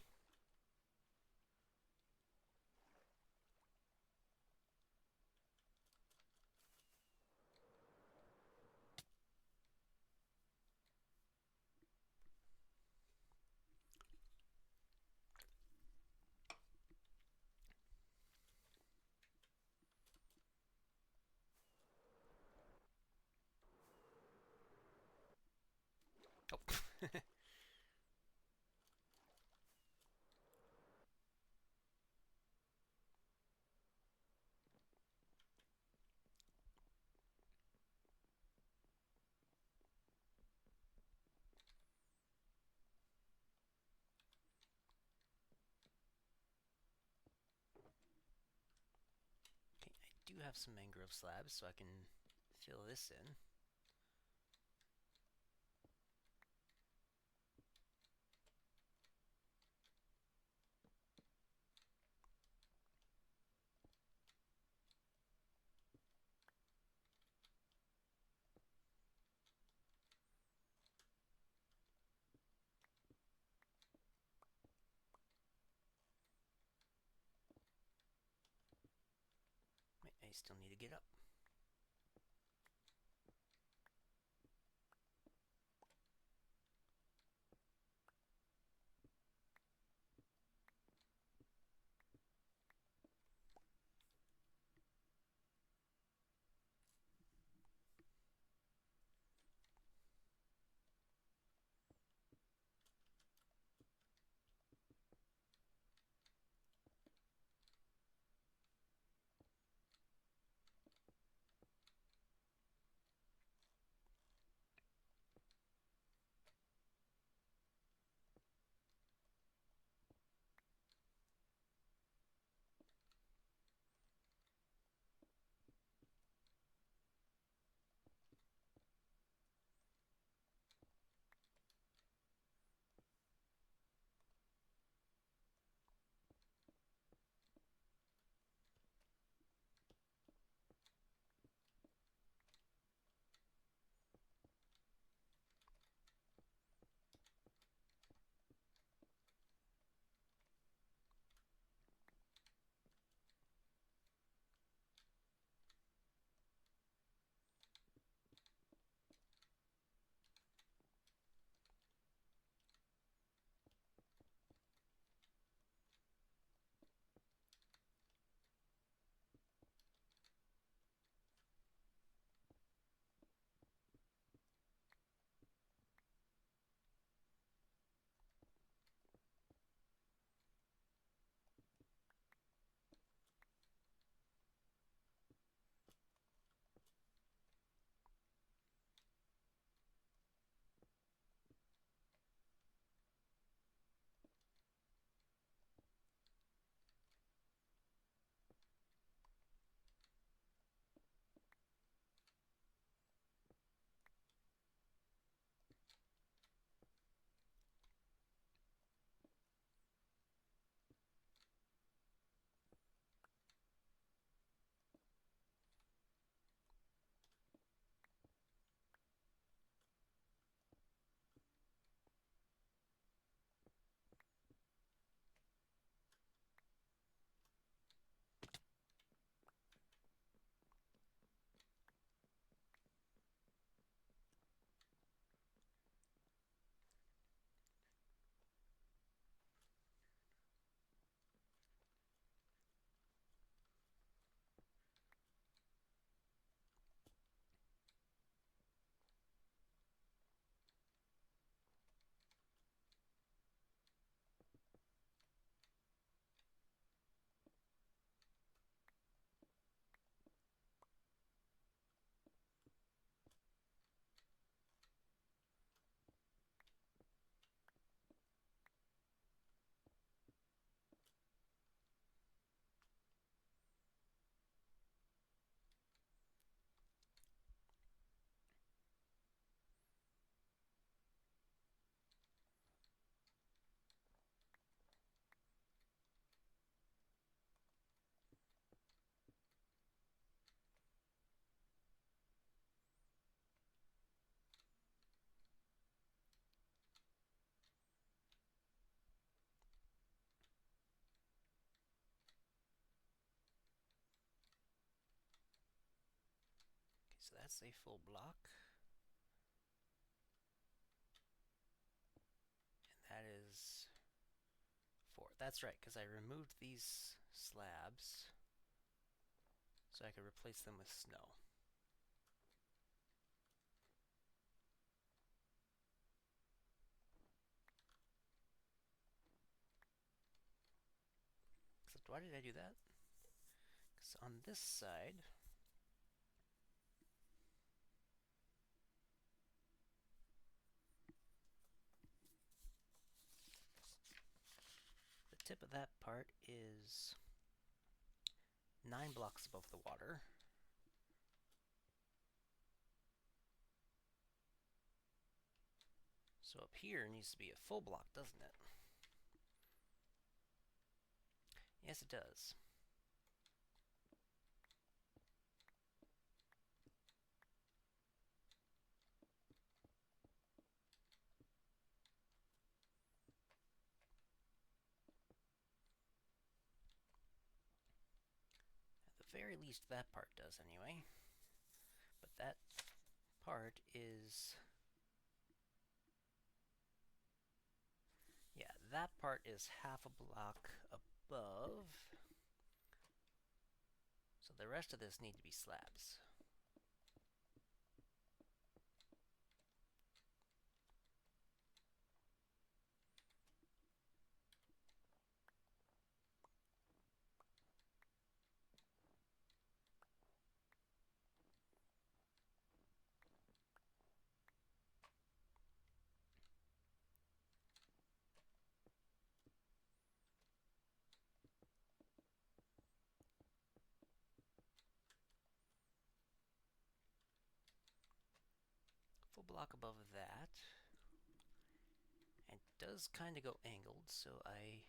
Oh. Okay, I do have some mangrove slabs, so I can fill this in. Wait, I still need to get up. Okay, so that's a full block. And that is 4. That's right, because I removed these slabs so I could replace them with snow. why did I do that? Because on this side, the tip of that part is 9 blocks above the water. So up here needs to be a full block, doesn't it? Yes, it does. At the very least, that part does anyway. But that part is... yeah, that part is half a block above. So the rest of this need to be slabs. Full block above that. And it does kind of go angled, so I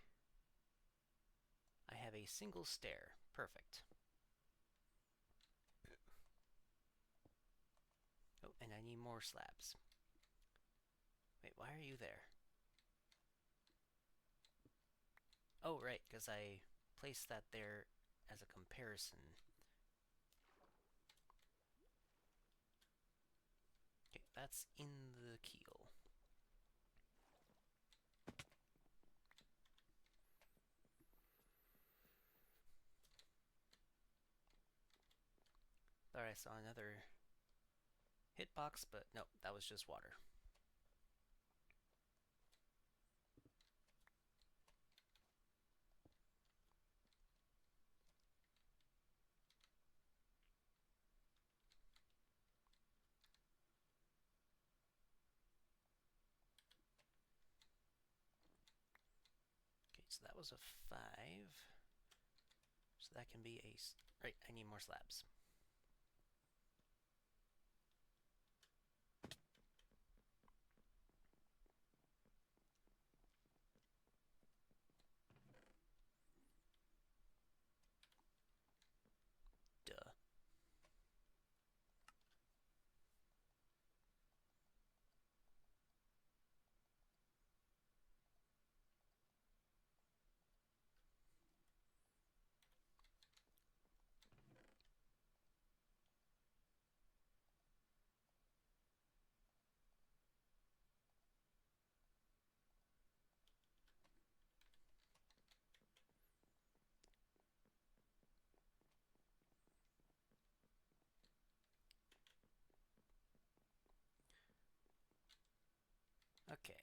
have a single stair. Perfect. Oh, and I need more slabs. Wait, why are you there? Oh, right, because I placed that there as a comparison. Okay, that's in the keel. Thought I saw another hitbox, but no, that was just water. Okay, so that was a 5. So that can be a... right, I need more slabs. Duh. Okay.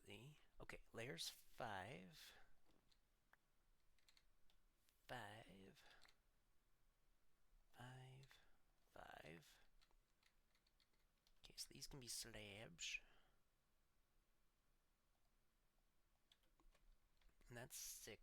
See? Okay, layers 5. 5. 5. 5. Okay, so these can be slabs. And that's 6.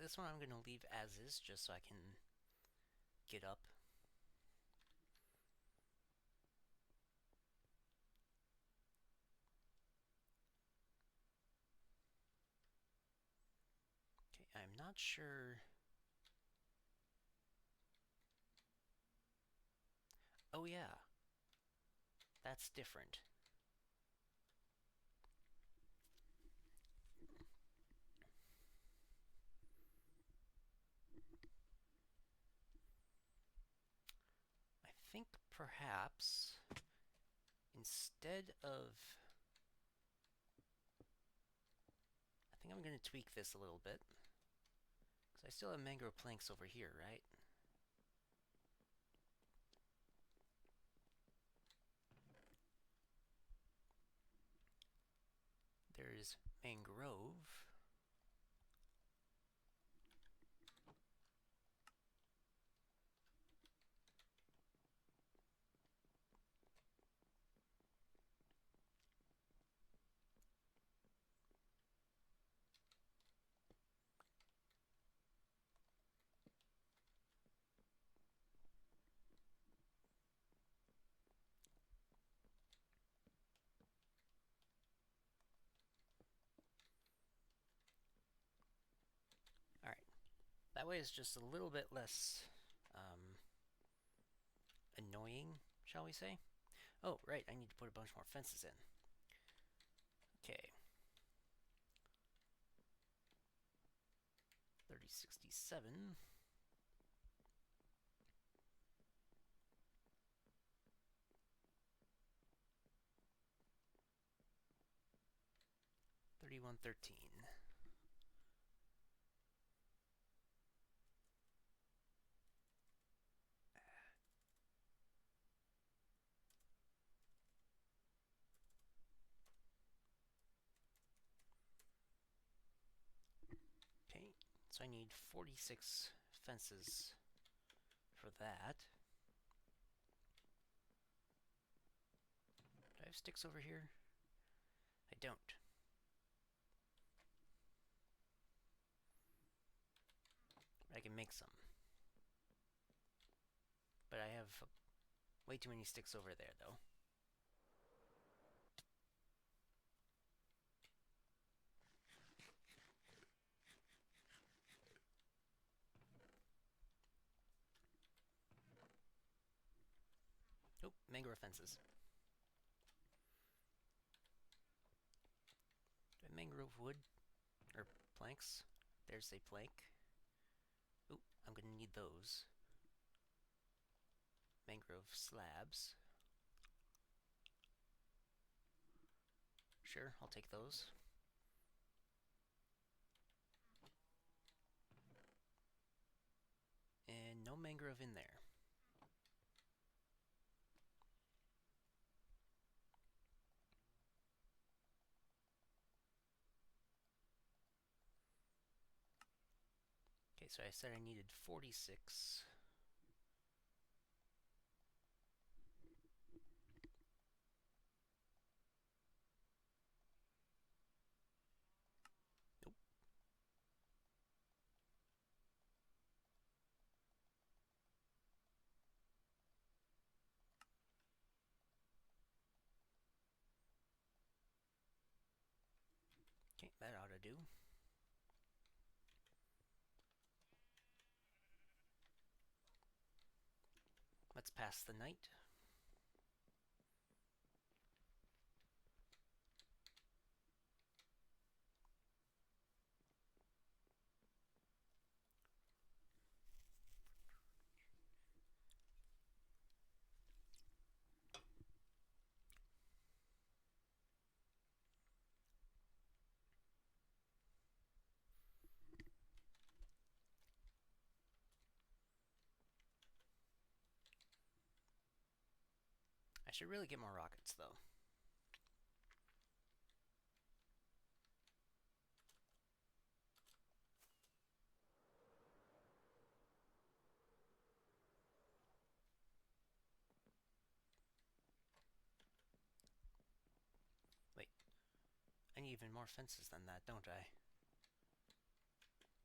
this one I'm going to leave as is, just so I can get up. Okay, I'm not sure. Oh yeah, that's different. I think perhaps instead of... I think I'm going to tweak this a little bit. Because I still have mangrove planks over here, right? There's mangrove. Alright. That way it's just a little bit less annoying, shall we say? Oh, right, I need to put a bunch more fences in. Okay. 3067. 3113. Okay, so I need 46 fences for that. Do I have sticks over here? I don't. I can make some. But I have way too many sticks over there, though. Oh, mangrove fences. Do I have mangrove wood? Or planks? There's a plank. Oh, I'm gonna need those. Mangrove slabs. Sure, I'll take those. And no mangrove in there. Okay, so I said I needed 46. Nope. Okay, that ought to do. Let's pass the night. I should really get more rockets, though. Wait. I need even more fences than that, don't I?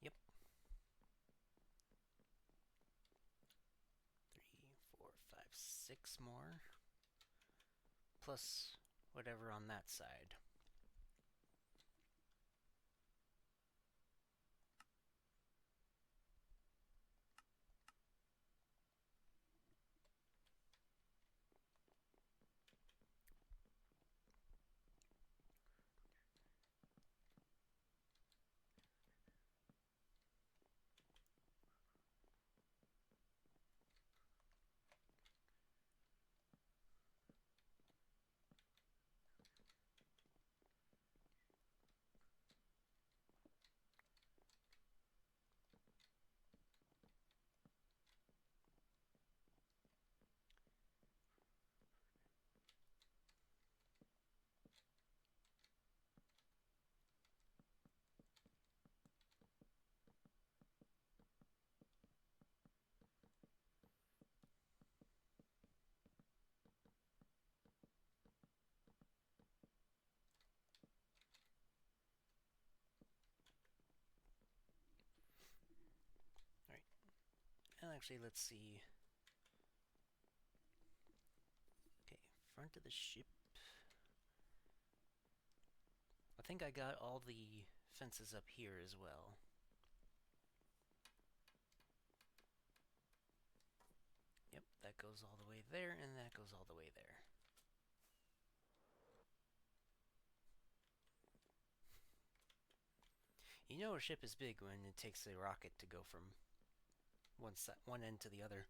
Yep. 6 more, plus whatever on that side. Alright, and actually let's see. Okay, front of the ship. I think I got all the fences up here as well. Yep, that goes all the way there, and that goes all the way there. You know a ship is big when it takes a rocket to go from one end to the other.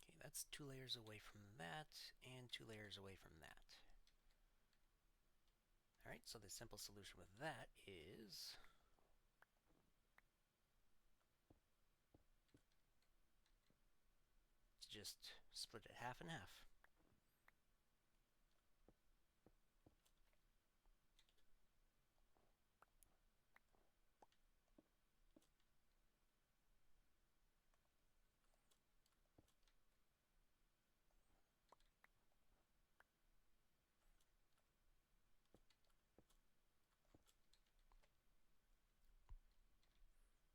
Okay, that's 2 layers away from that, and 2 layers away from that. Alright, so the simple solution with that is to just split it half and half.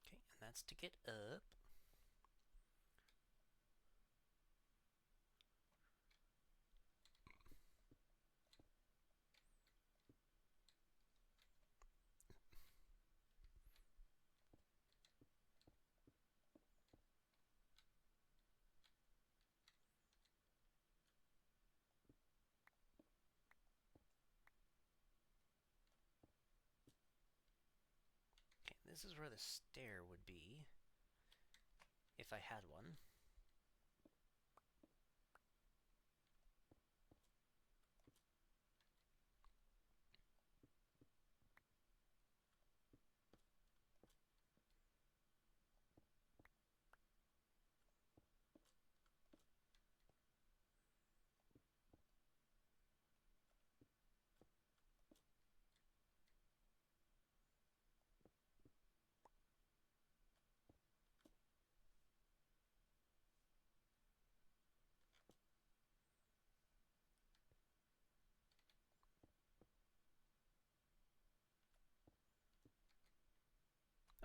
Okay, and that's to get up. Okay, this is where the stair would be, if I had one.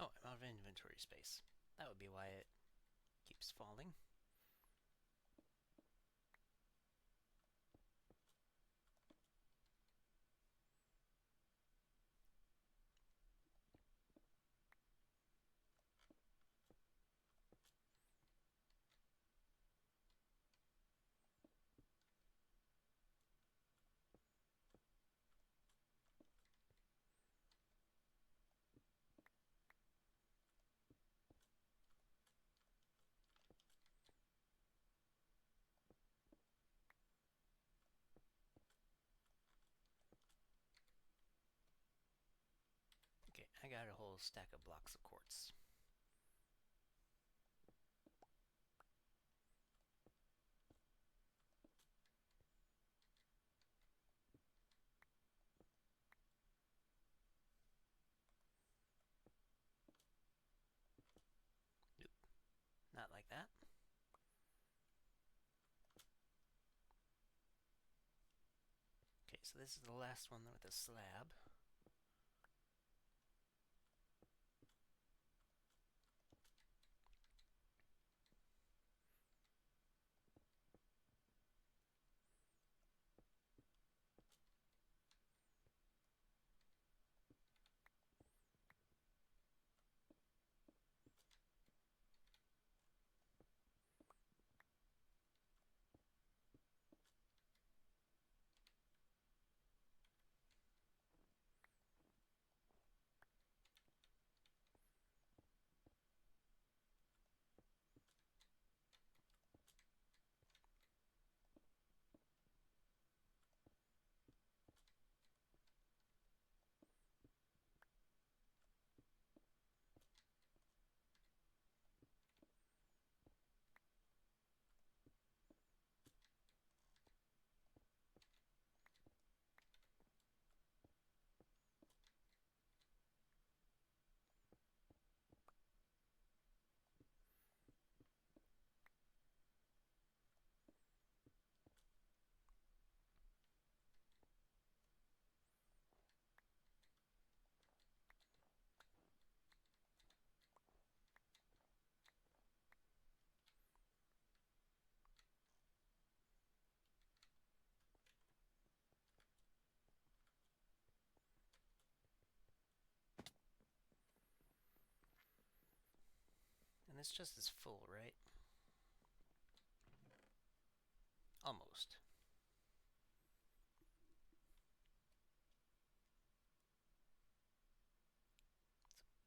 Oh, I'm out of inventory space. That would be why it keeps falling. got a whole stack of blocks of quartz. Nope, not like that. Okay, so this is the last one with a slab. And this chest is full, right? Almost.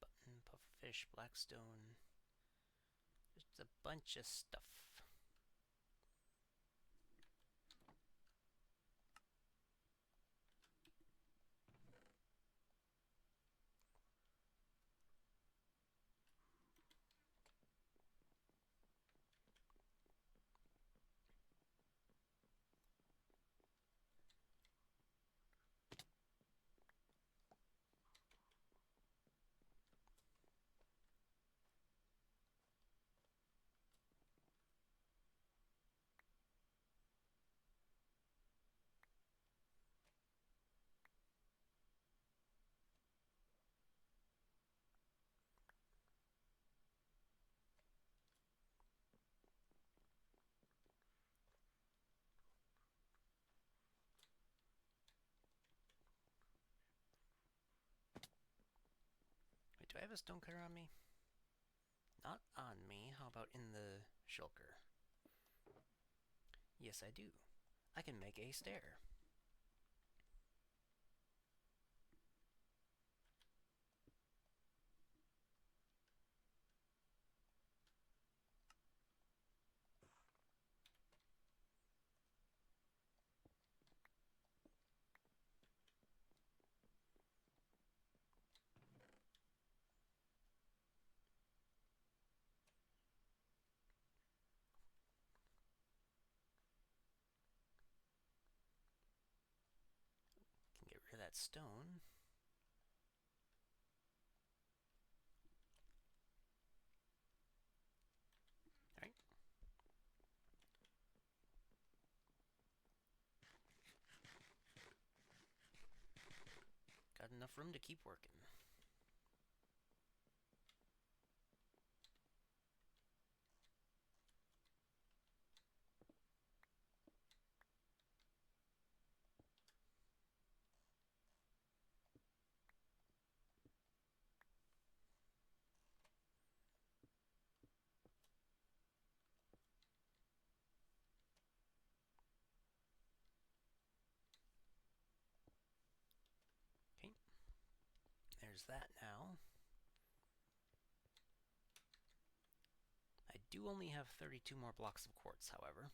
Button, pufferfish, blackstone. Just a bunch of stuff. Wait, do I have a stonecutter on me? Not on me. How about in the shulker? Yes, I do. I can make a stair. Can get rid of that stone. Alright. Got enough room to keep working. Okay. There's that now. I do only have 32 more blocks of quartz, however.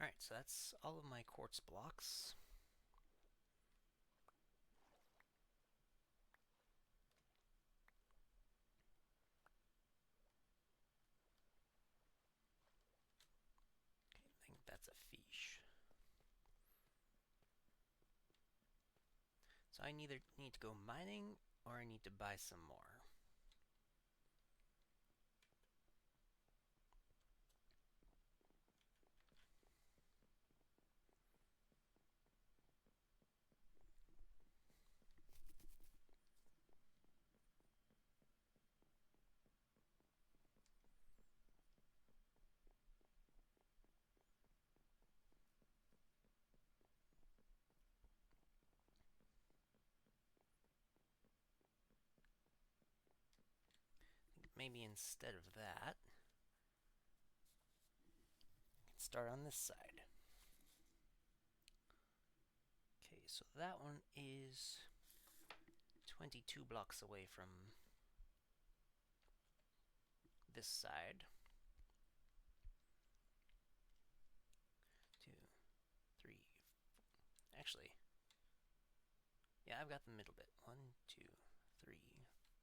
Alright, so that's all of my quartz blocks. Okay, I think that's a fish. So I either need to go mining or I need to buy some more. Maybe instead of that, I can start on this side. Okay, so that one is 22 blocks away from this side. 2, 3, 4. Actually, yeah, I've got the middle bit. 1, 2, 3,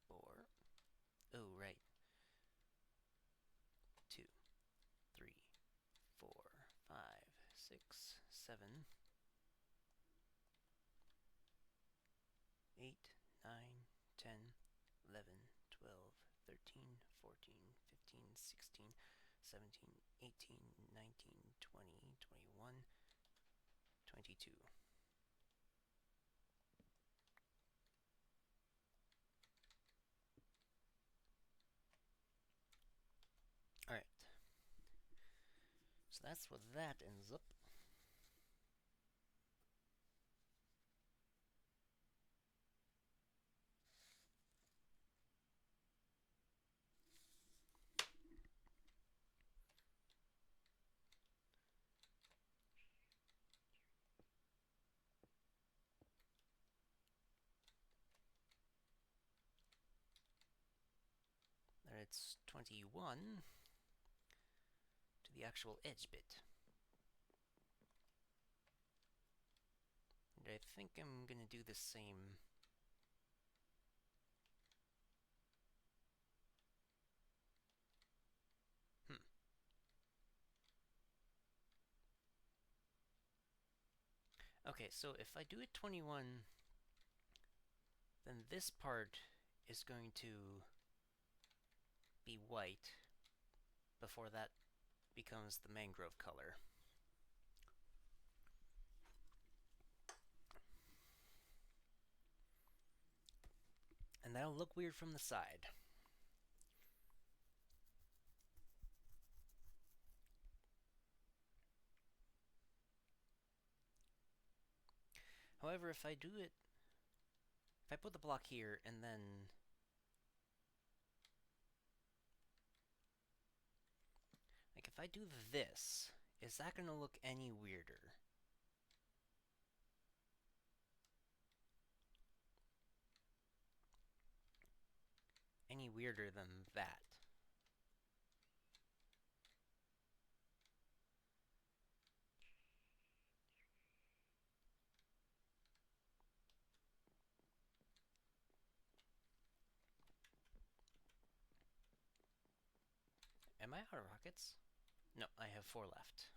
4. Oh, right. 2, 3, 4, 5, 6, 7, 8, 9, 10, 11, 12, 13, 14, 15, 16, 17, 18, 19, 20, 21, 22. Alright. So that's what that ends up. There it's 21 to the actual edge bit. And I think I'm gonna do the same. Okay, so if I do it 21, then this part is going to be white before that becomes the mangrove color. And that'll look weird from the side. However, if I put the block here and then like if I do this, is that gonna look any weirder? Any weirder than that? Am I out of rockets? No, I have 4 left.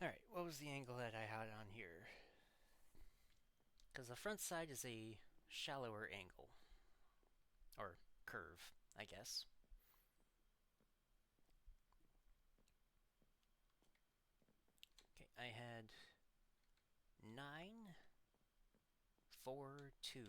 Alright, what was the angle that I had on here? Because the front side is a shallower angle. Or curve, I guess. Okay, I had 9, 4, 2.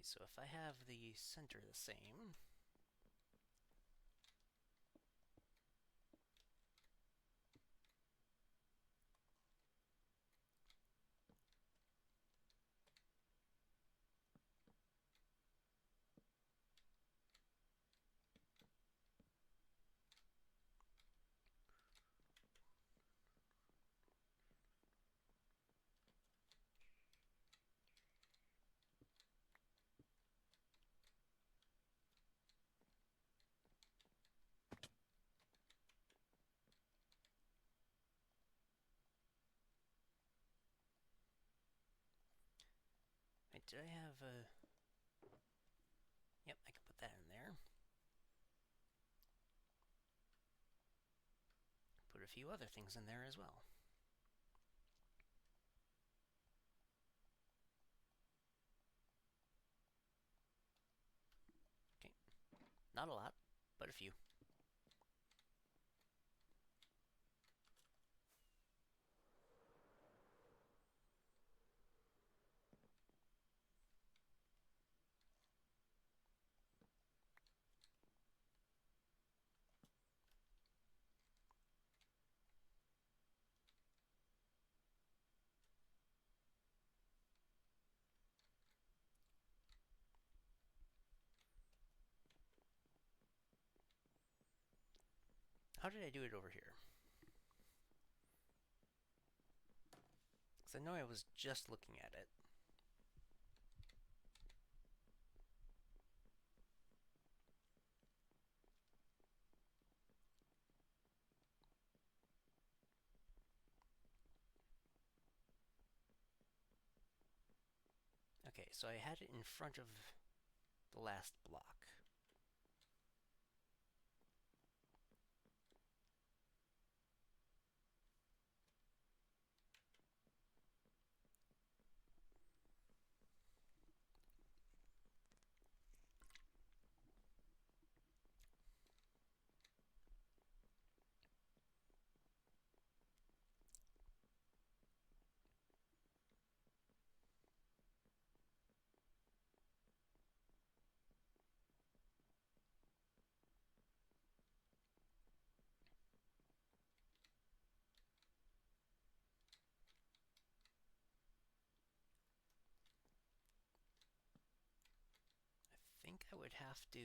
so if I have the center the same, wait, did I have a... Yep, I can put that in there. Put a few other things in there as well. Okay, not a lot, but a few. How did I do it over here? Because I know I was just looking at it. Okay, so I had it in front of the last block. I think I would have to...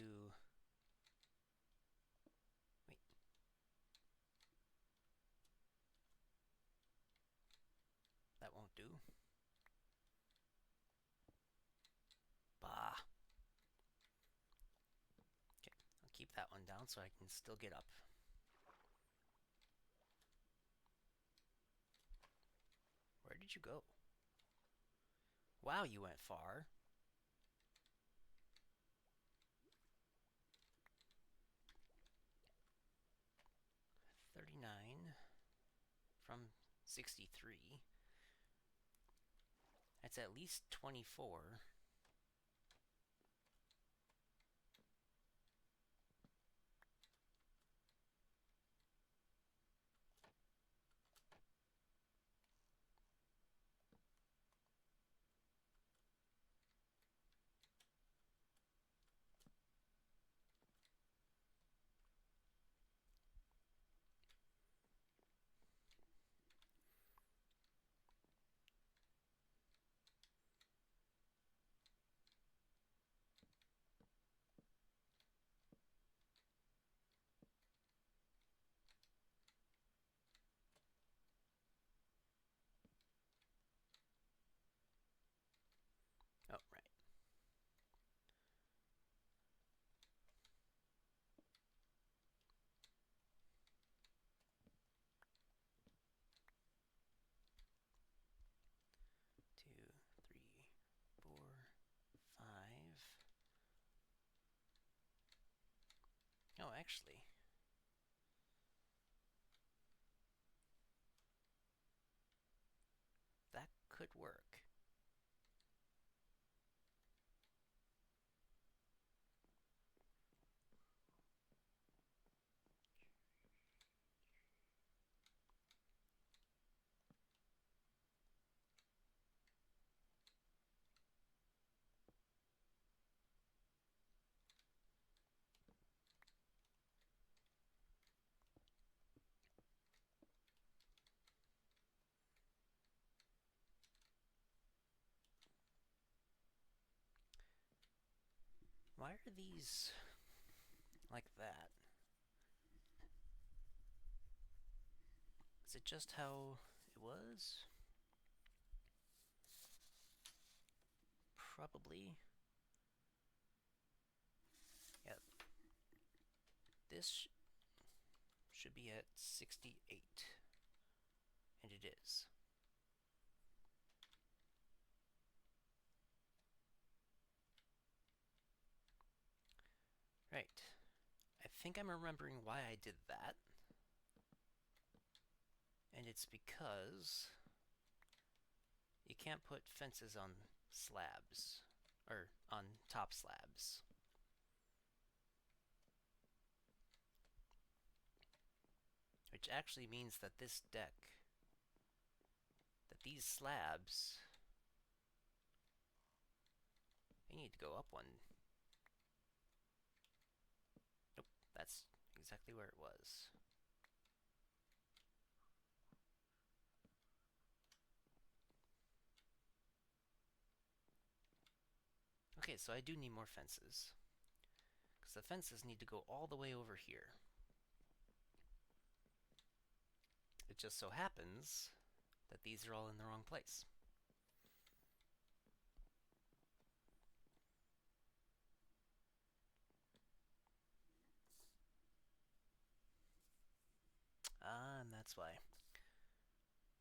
Wait. That won't do. Bah. Okay, I'll keep that one down so I can still get up. Where did you go? Wow, you went far. $39 from 63. That's at least 24. Oh, right. Two, three, 4, 5. Oh, actually, that could work. Why are these like that? Is it just how it was? Probably. Yeah. This should be at 68. And it is. Right. I think I'm remembering why I did that. And it's because you can't put fences on slabs. Or on top slabs. Which actually means that this deck, that these slabs, they need to go up one. Nope, that's exactly where it was. Okay, so I do need more fences. Because the fences need to go all the way over here. It just so happens that these are all in the wrong place. And that's why.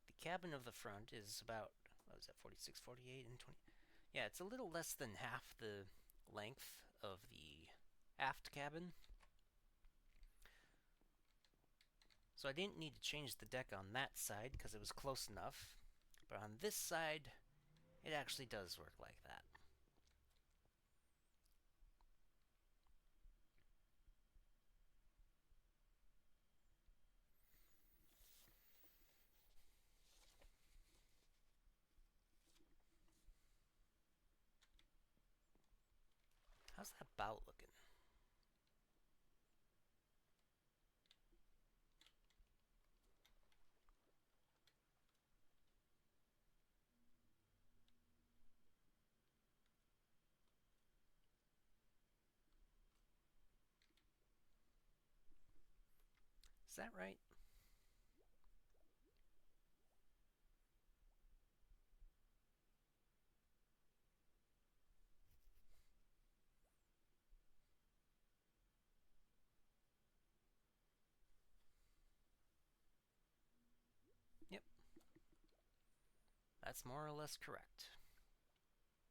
The cabin of the front is about, what was that, 46, 48, and 20? Yeah, it's a little less than half the length of the aft cabin. So I didn't need to change the deck on that side because it was close enough. But on this side, it actually does work like that. How's that bout looking? Is that right? Yep. That's more or less correct. Yep.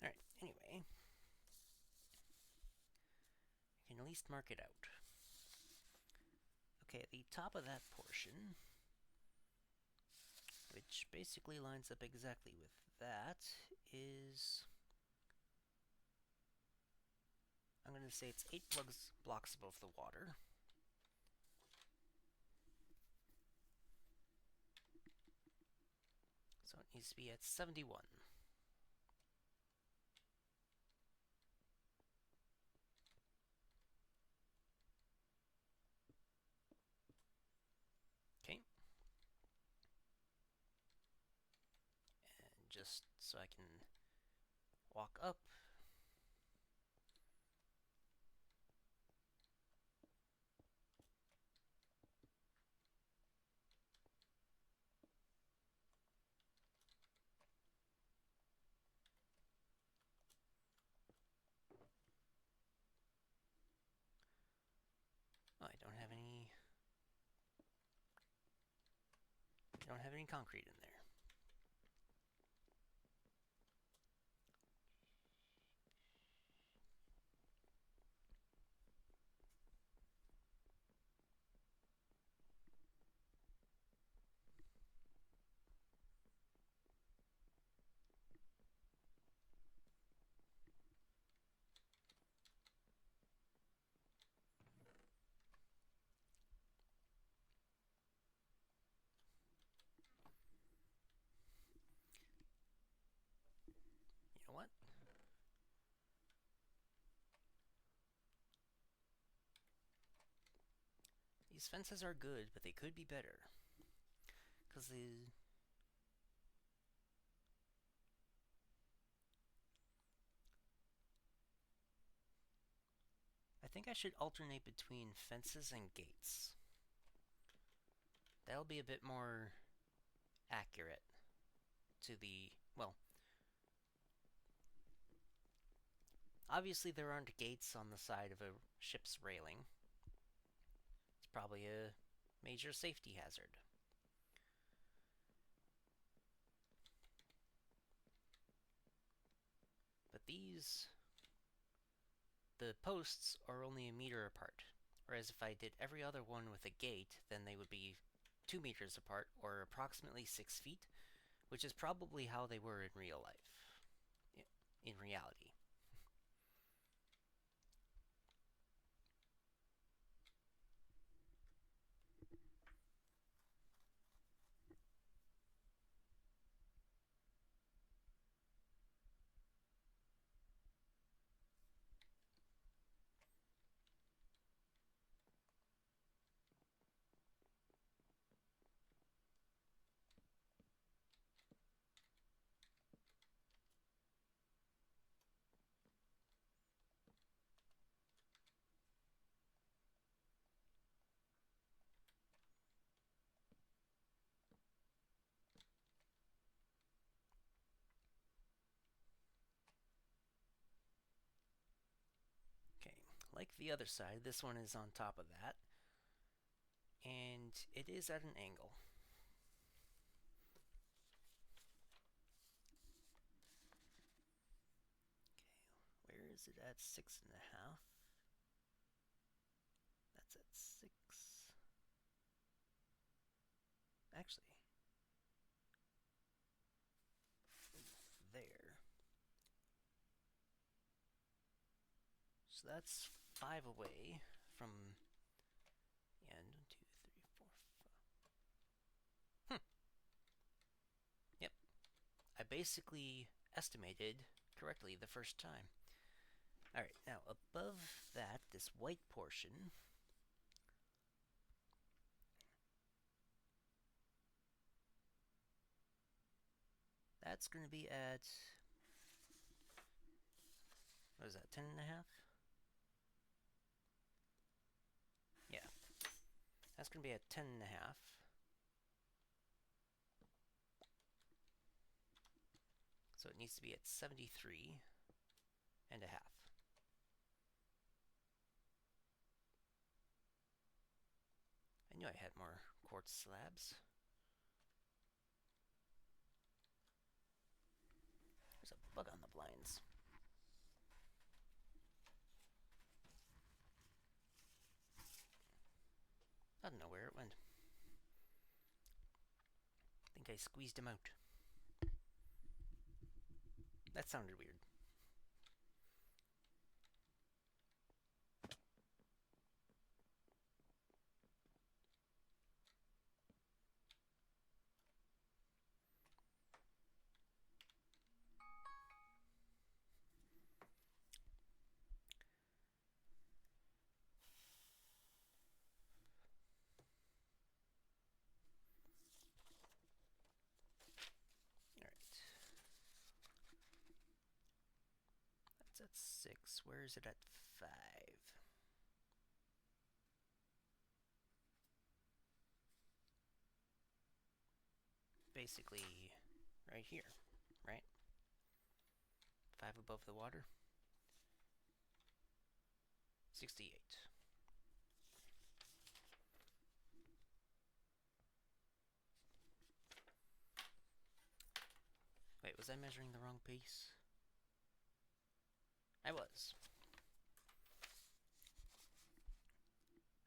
Alright, anyway. I can at least mark it out. Okay, the top of that portion, which basically lines up exactly with that, is... I'm going to say it's 8 blocks above the water. So it needs to be at 71. Okay. And just so I can walk up. Oh, I don't have any concrete in there. These fences are good, but they could be better. Because I think I should alternate between fences and gates. That'll be a bit more accurate to the, well, obviously there aren't gates on the side of a ship's railing. It's probably a major safety hazard. But the posts are only a meter apart. Whereas if I did every other one with a gate, then they would be 2 meters apart, or approximately 6 feet, which is probably how they were in real life. In reality. Okay, like the other side, this one is on top of that. And it is at an angle. Okay, where is it at? 6.5. That's at 6. Actually, there. So that's 5 away from the end. 1, 2, 3, 4, 5. Yep. I basically estimated correctly the first time. Alright, now above that, this white portion, that's going to be at, what is that, 10.5? Yeah. That's going to be at 10.5. So it needs to be at 73 and a half. I knew I had more quartz slabs. There's a bug on the blinds. I don't know where it went. I think I squeezed him out. That sounded weird. That's at 6. Where is it at 5? Basically, right here, right? 5 above the water. 68. Wait, was I measuring the wrong piece? I was.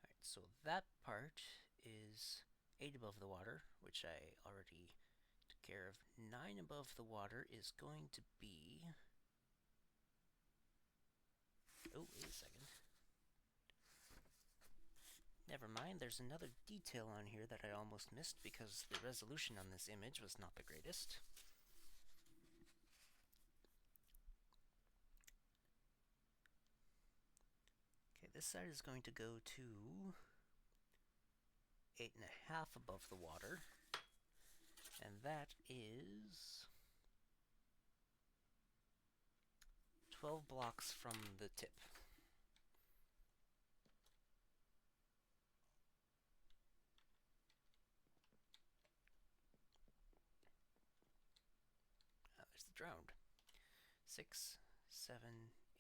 Alright, so that part is 8 above the water, which I already took care of. 9 above the water is going to be... Oh, wait a second. Never mind, there's another detail on here that I almost missed because the resolution on this image was not the greatest. Okay, this side is going to go to 8.5 above the water, and that is 12 blocks from the tip. There's the drowned. 6, 7,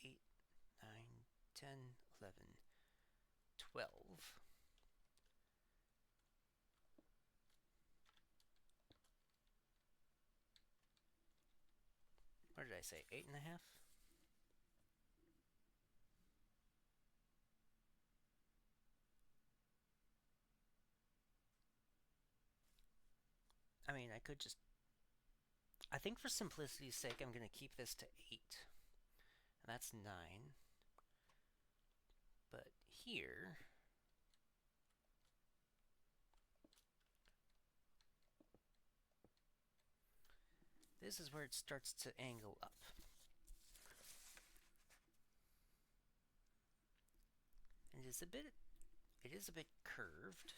8, 9, 10, 11, 12. What did I say? 8.5? I mean, I could just... I think for simplicity's sake, I'm going to keep this to 8. And that's 9. But here... this is where it starts to angle up. And it is a bit curved.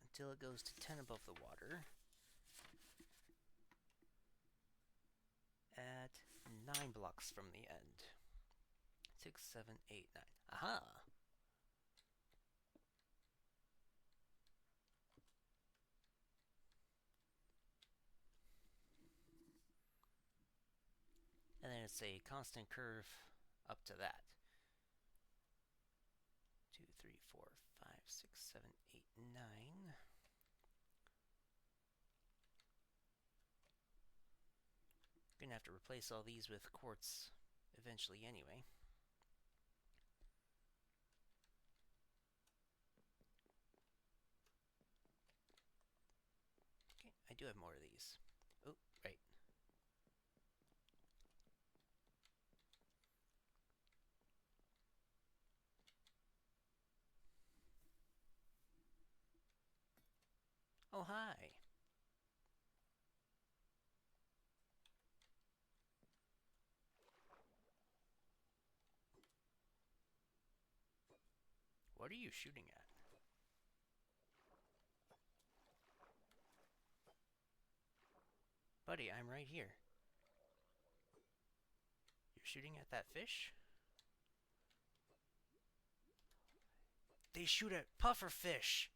Until it goes to 10 above the water. At 9 blocks from the end. 6, 7, 8, 9. Aha! And then it's a constant curve up to that. 2, 3, 4, 5, 6, 7, 8, 9. Gonna have to replace all these with quartz eventually anyway. Okay, I do have more of these. Oh, right. Oh, hi. What are you shooting at? Buddy, I'm right here. You're shooting at that fish? They shoot at puffer fish!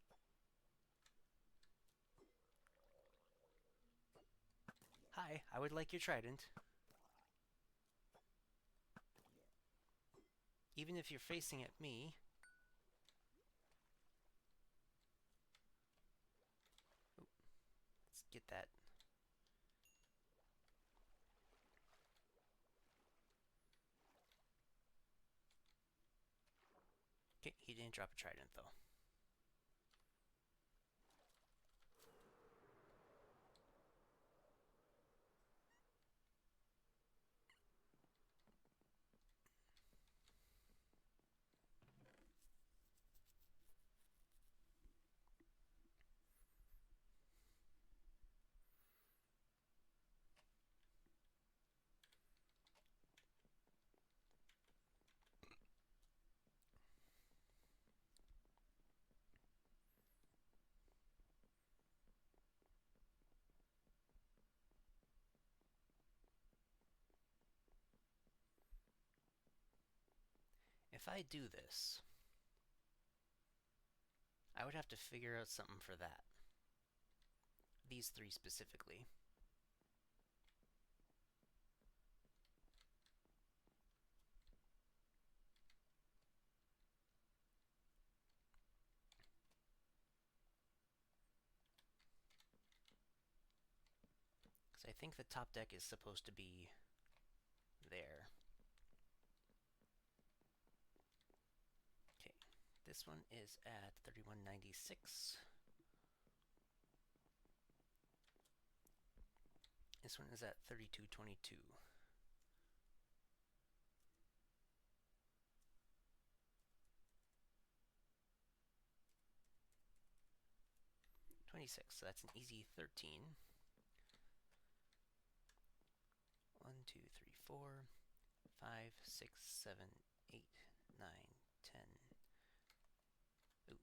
Hi, I would like your trident. Even if you're facing at me. Oh, let's get that. Okay, he didn't drop a trident though. If I do this, I would have to figure out something for that. These three specifically. Because I think the top deck is supposed to be there. Okay, this one is at 3196. This one is at 3222. 26, so that's an easy 13. 1, 2, 3, 4, 5, 6, 7, 8, 9, 10. Ooh.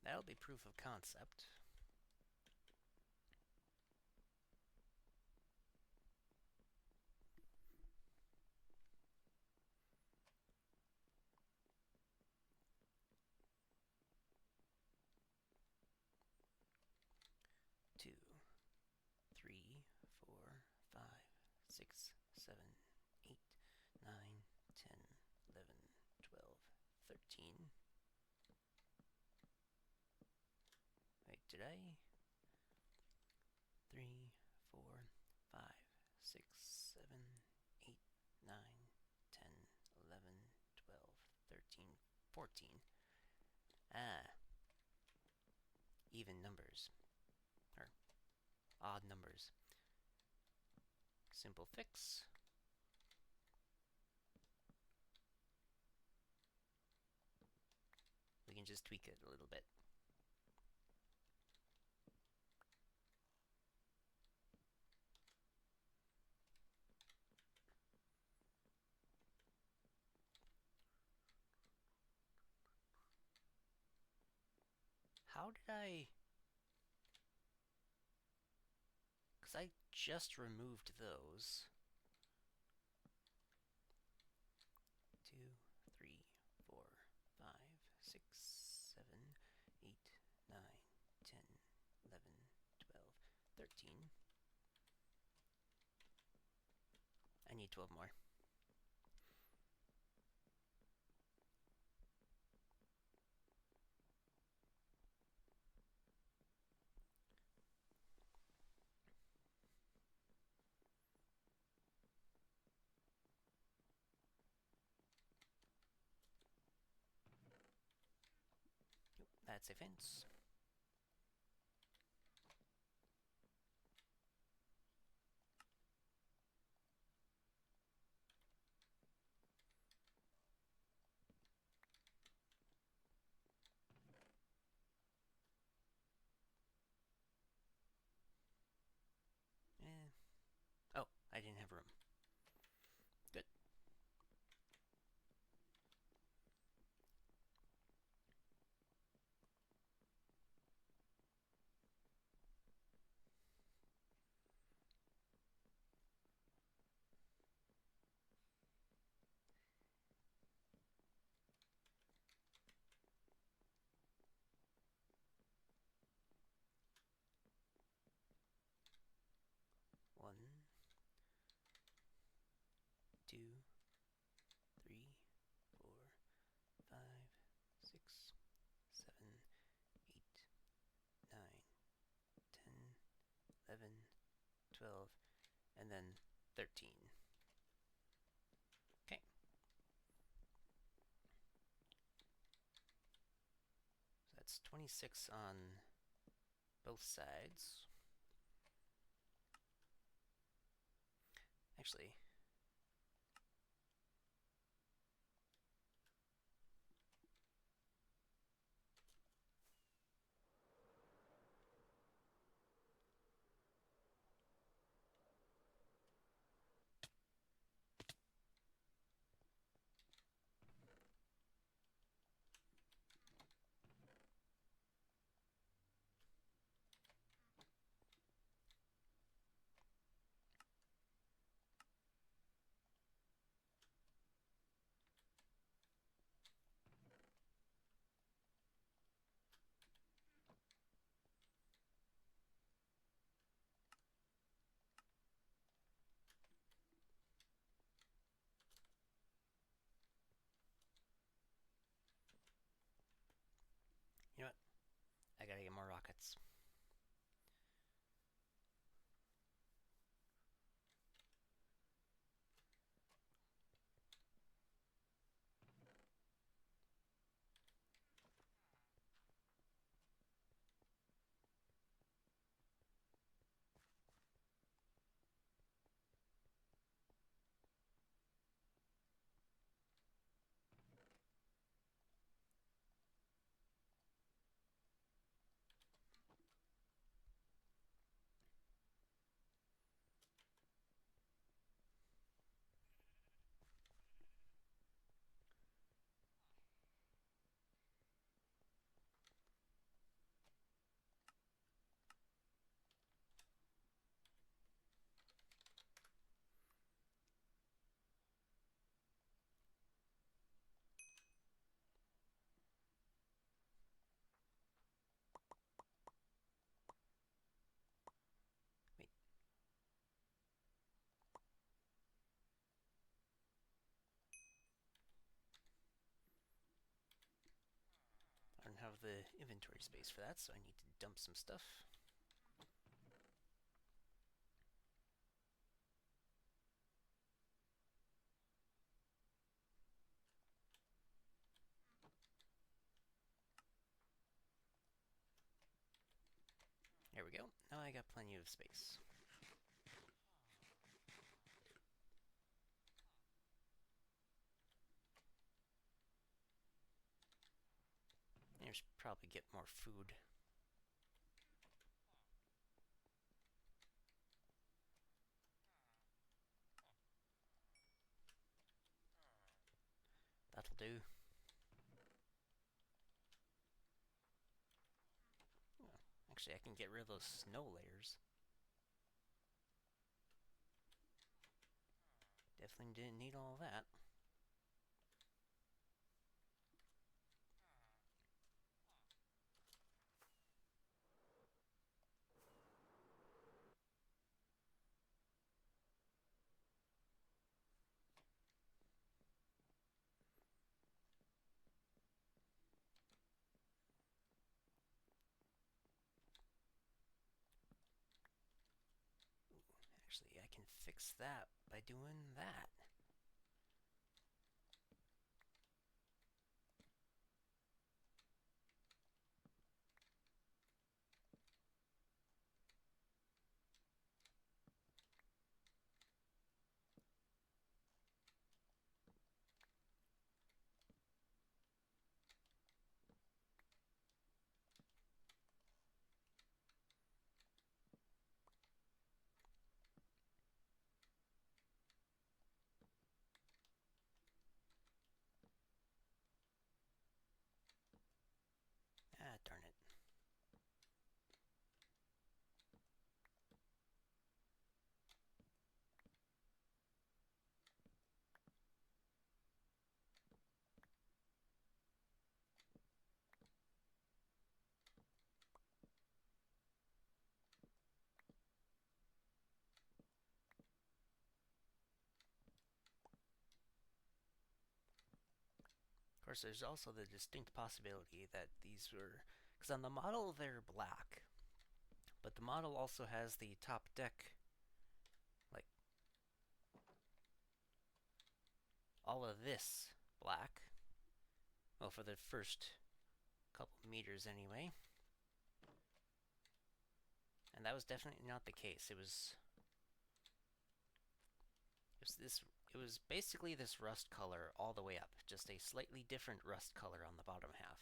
That'll be proof of concept. Two, 3, 4, 5, 6, 7, 8, 9, 10, 11, 12, 13. Wait, did I? 3, 4, 5, 6, 7, 8, 9, 10, 11, 12, 13, 14. Ah. Even numbers. Or odd numbers. Simple fix. We can just tweak it a little bit. How did I... Because I just removed those. 2, 3, 4, 5, 6, 7, 8, 9, 10, 11, 12, 13. I need 12 more. That's a fence. Oh, I didn't have room. Good. One, 2, 3, 4, 5, 6, 7, 8, 9, 10, 11, 12, and then 13. Okay. So that's 26 on both sides. Actually, you know what? I gotta get more rockets. have the inventory space for that, so I need to dump some stuff. There we go. Now I got plenty of space. I should probably get more food. That'll do. Oh, actually, I can get rid of those snow layers. Definitely didn't need all that. Actually, I can fix that by doing that. Ah, darn it. Of course, there's also the distinct possibility that these were... Because on the model, they're black. But the model also has the top deck, like, all of this black. Well, for the first couple meters anyway. And that was definitely not the case. It was basically this rust color all the way up, just a slightly different rust color on the bottom half.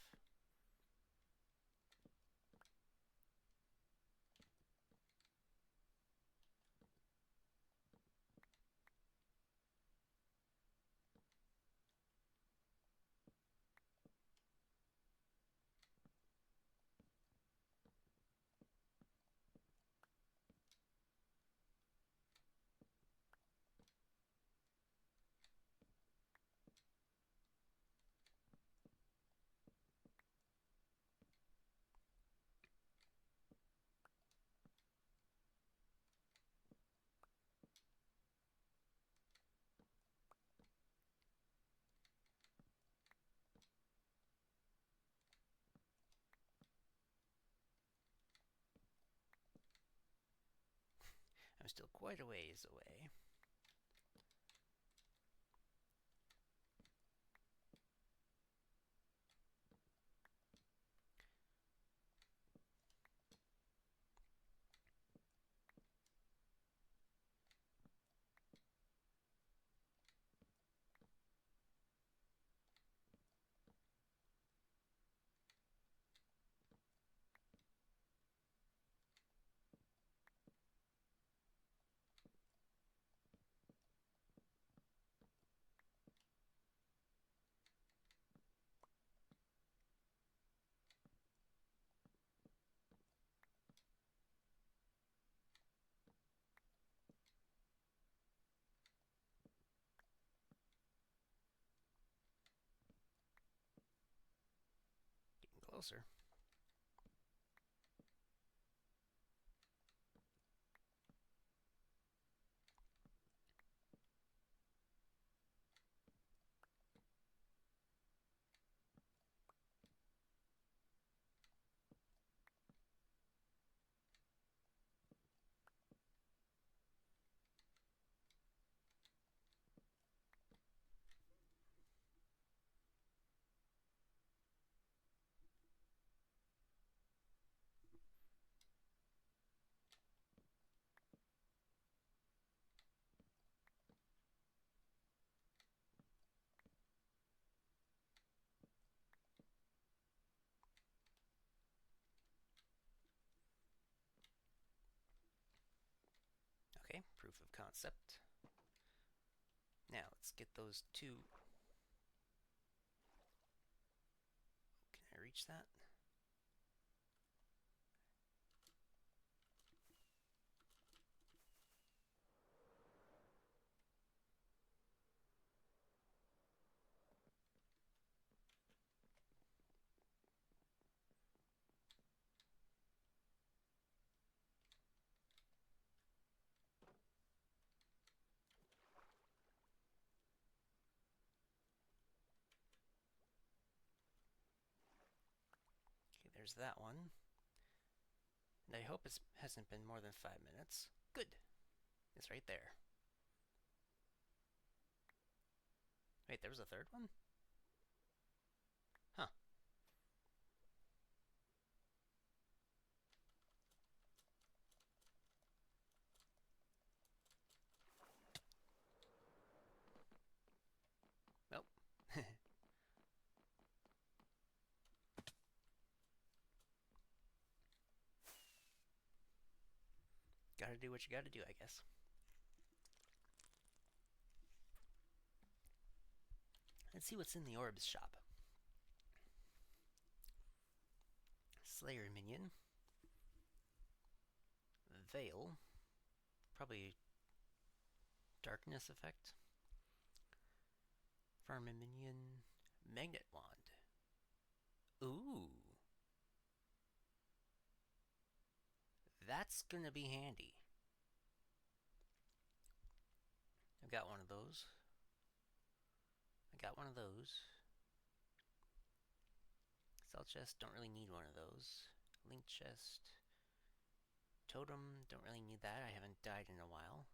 I'm still quite a ways away. Getting closer. Okay, proof of concept. Now let's get those two. Can I reach that? Okay, there's that one. And I hope it hasn't been more than 5 minutes. Good. It's right there. Wait, there was a third one? Huh. Nope. Gotta do what you gotta do, I guess. Let's see what's in the orbs shop. Slayer minion. Veil. Probably darkness effect. Farmer minion. Magnet wand. Ooh. That's gonna be handy. I've got one of those. I got one of those. Cell chest, don't really need one of those. Link chest. Totem, don't really need that. I haven't died in a while.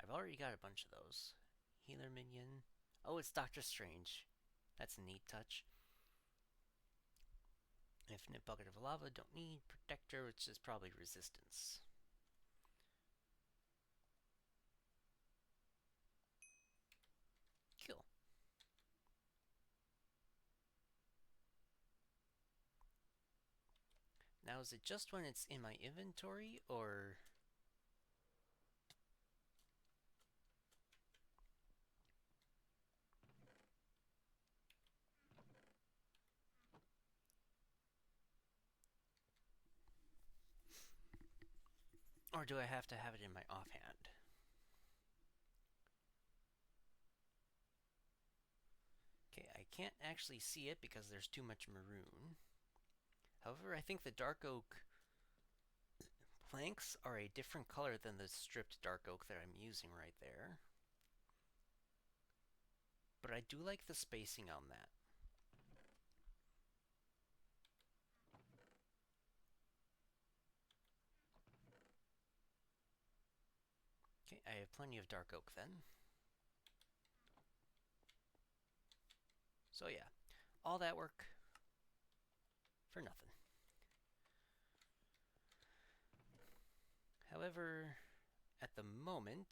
I've already got a bunch of those. Healer minion. Oh, it's Doctor Strange. That's a neat touch. Infinite bucket of lava, don't need. Protector, which is probably resistance. Cool. Now, is it just when it's in my inventory, or... or do I have to have it in my offhand? Okay, I can't actually see it because there's too much maroon. However, I think the dark oak planks are a different color than the stripped dark oak that I'm using right there. But I do like the spacing on that. Okay, I have plenty of dark oak then. So yeah, all that work for nothing. However, at the moment,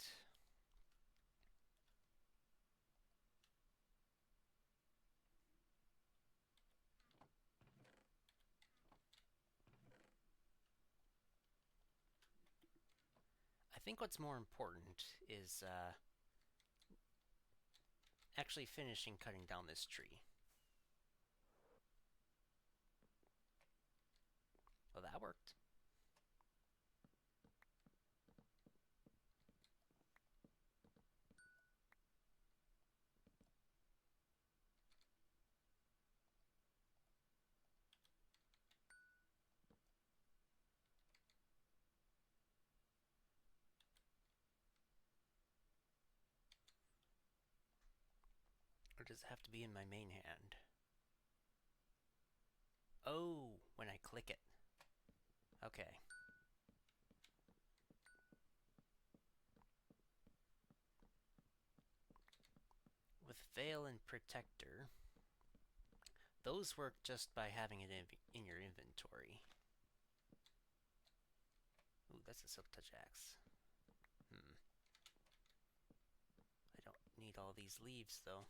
I think what's more important is actually finishing cutting down this tree. Well, that worked. Or does it have to be in my main hand? Oh, when I click it. Okay. With Veil and Protector, those work just by having it in your inventory. Ooh, that's a Silk Touch Axe. I don't need all these leaves, though.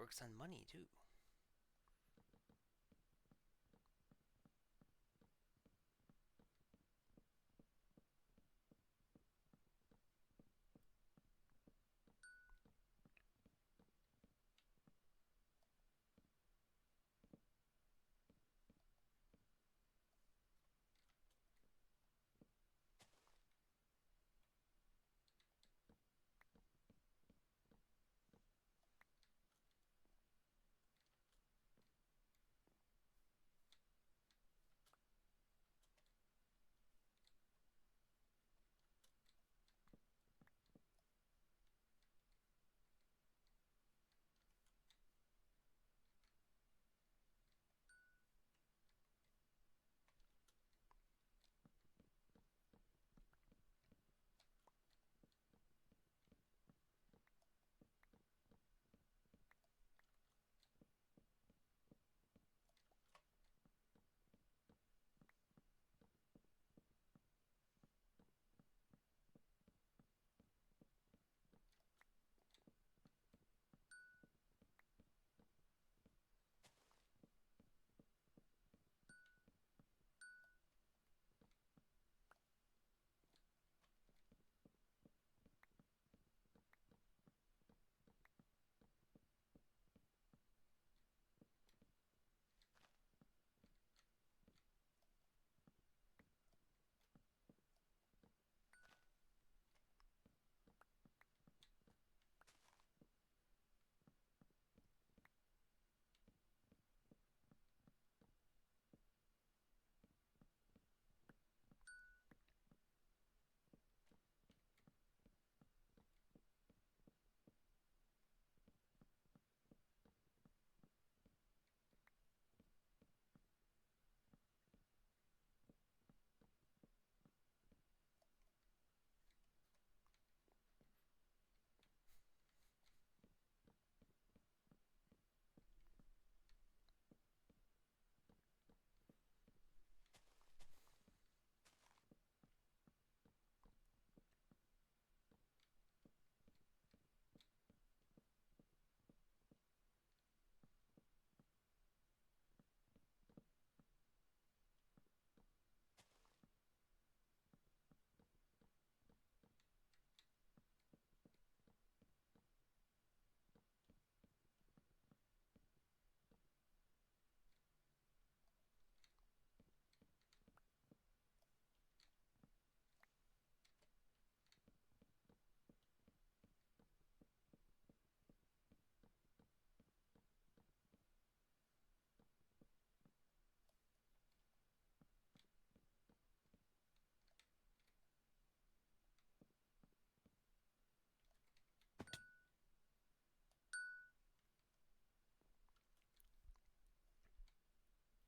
works on money too.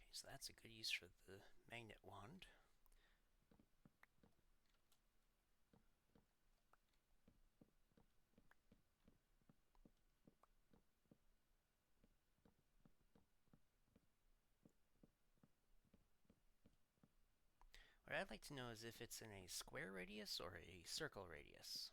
Okay, so that's a good use for the magnet wand. What I'd like to know is if it's in a square radius or a circle radius.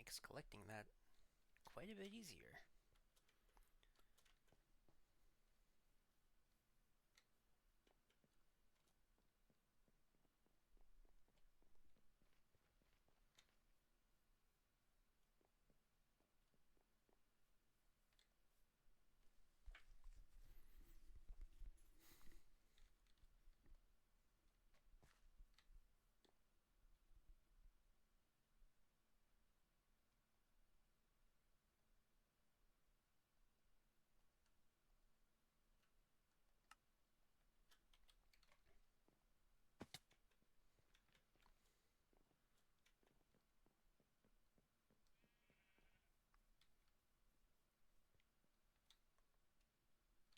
makes collecting that quite a bit easier.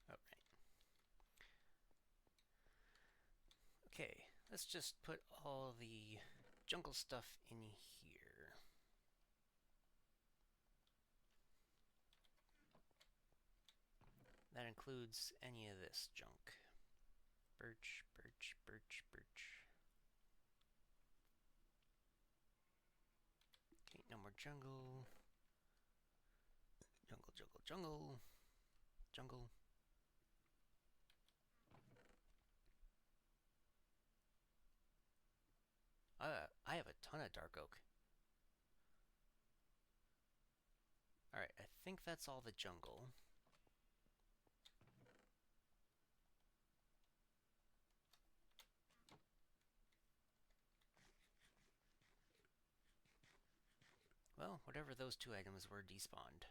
Alright. Okay, let's just put all the jungle stuff in here. That includes any of this junk. Birch, birch, birch, birch. Okay, no more jungle. Jungle, jungle, jungle. Jungle. I have a ton of dark oak. Alright, I think that's all the jungle. Well, whatever those two items were despawned.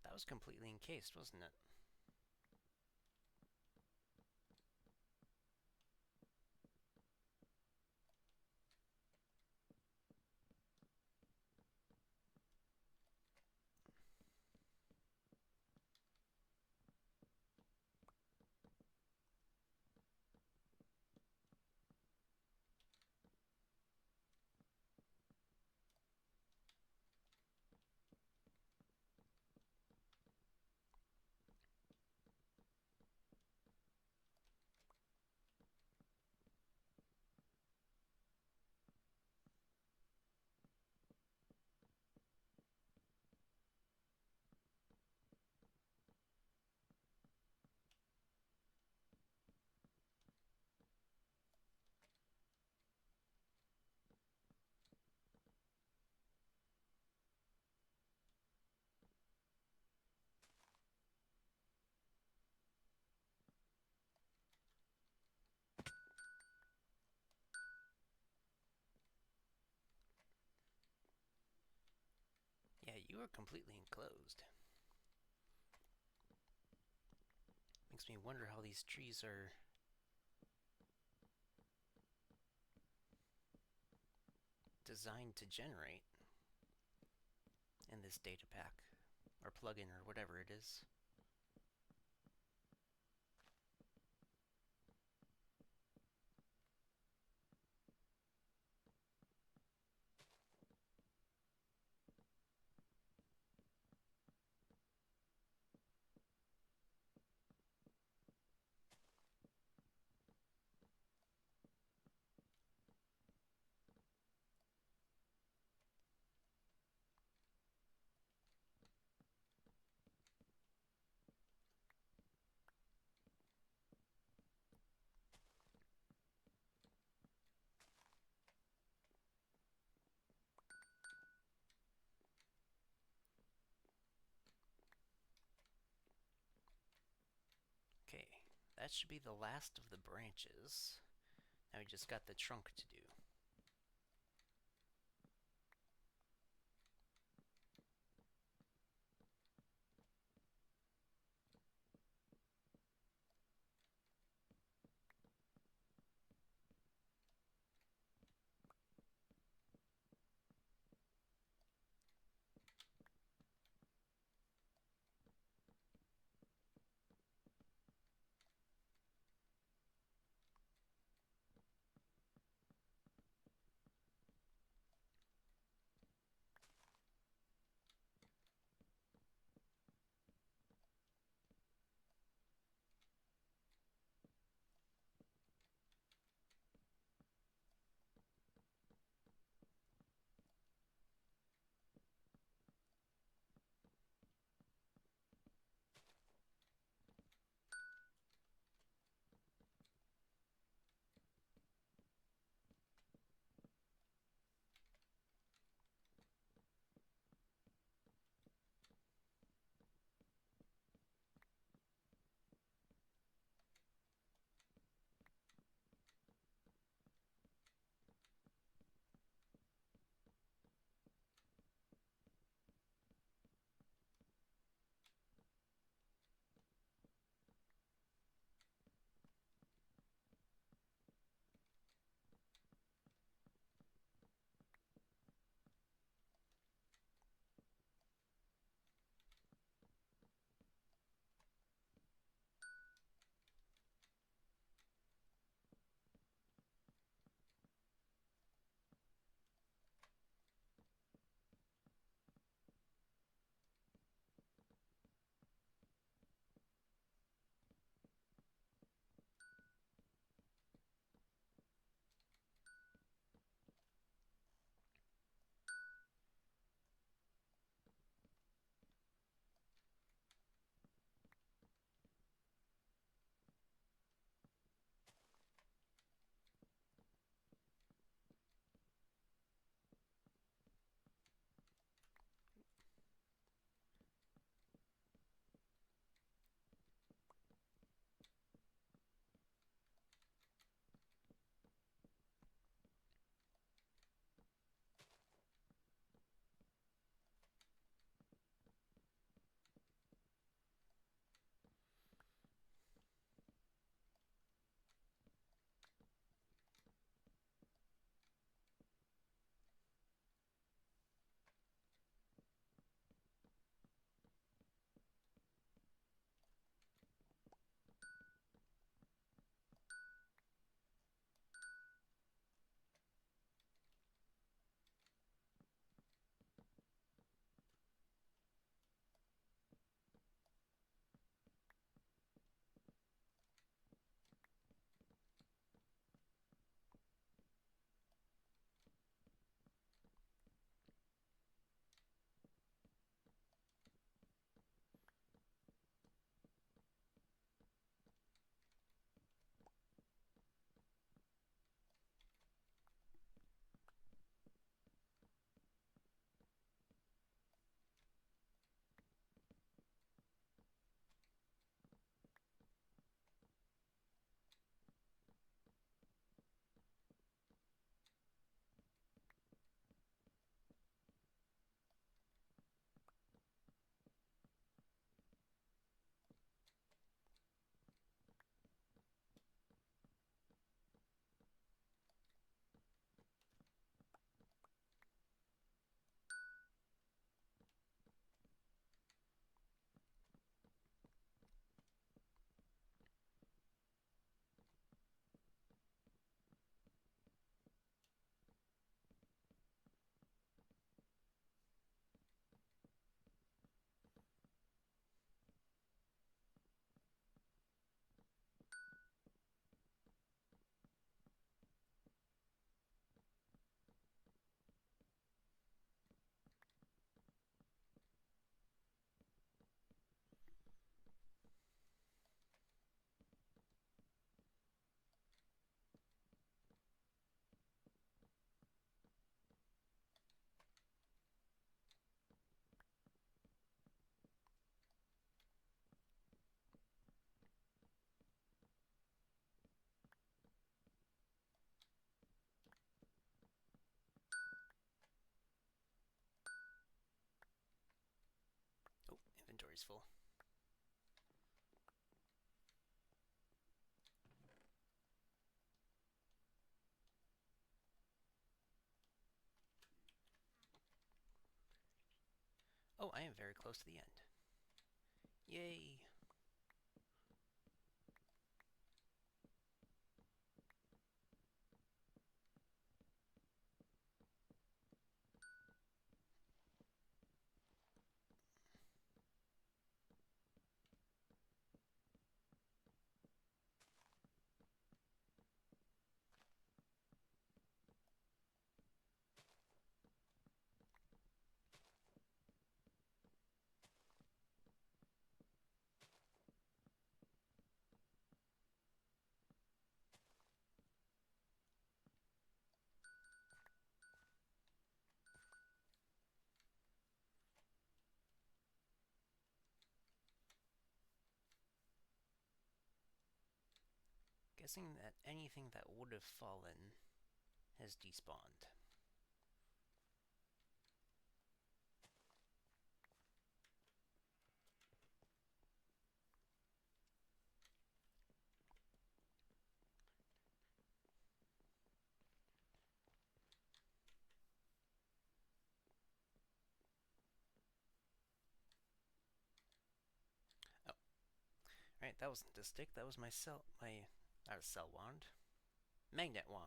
That was completely encased, wasn't it? Yeah, you are completely enclosed. Makes me wonder how these trees are designed to generate in this data pack, or plugin, or whatever it is. Okay, that should be the last of the branches. Now we just got the trunk to do. inventory's full. Oh, I am very close to the end. Yay! Guessing that anything that would have fallen has despawned. Oh, right. That wasn't a stick. That was my cell. Not a cell wand. Magnet wand.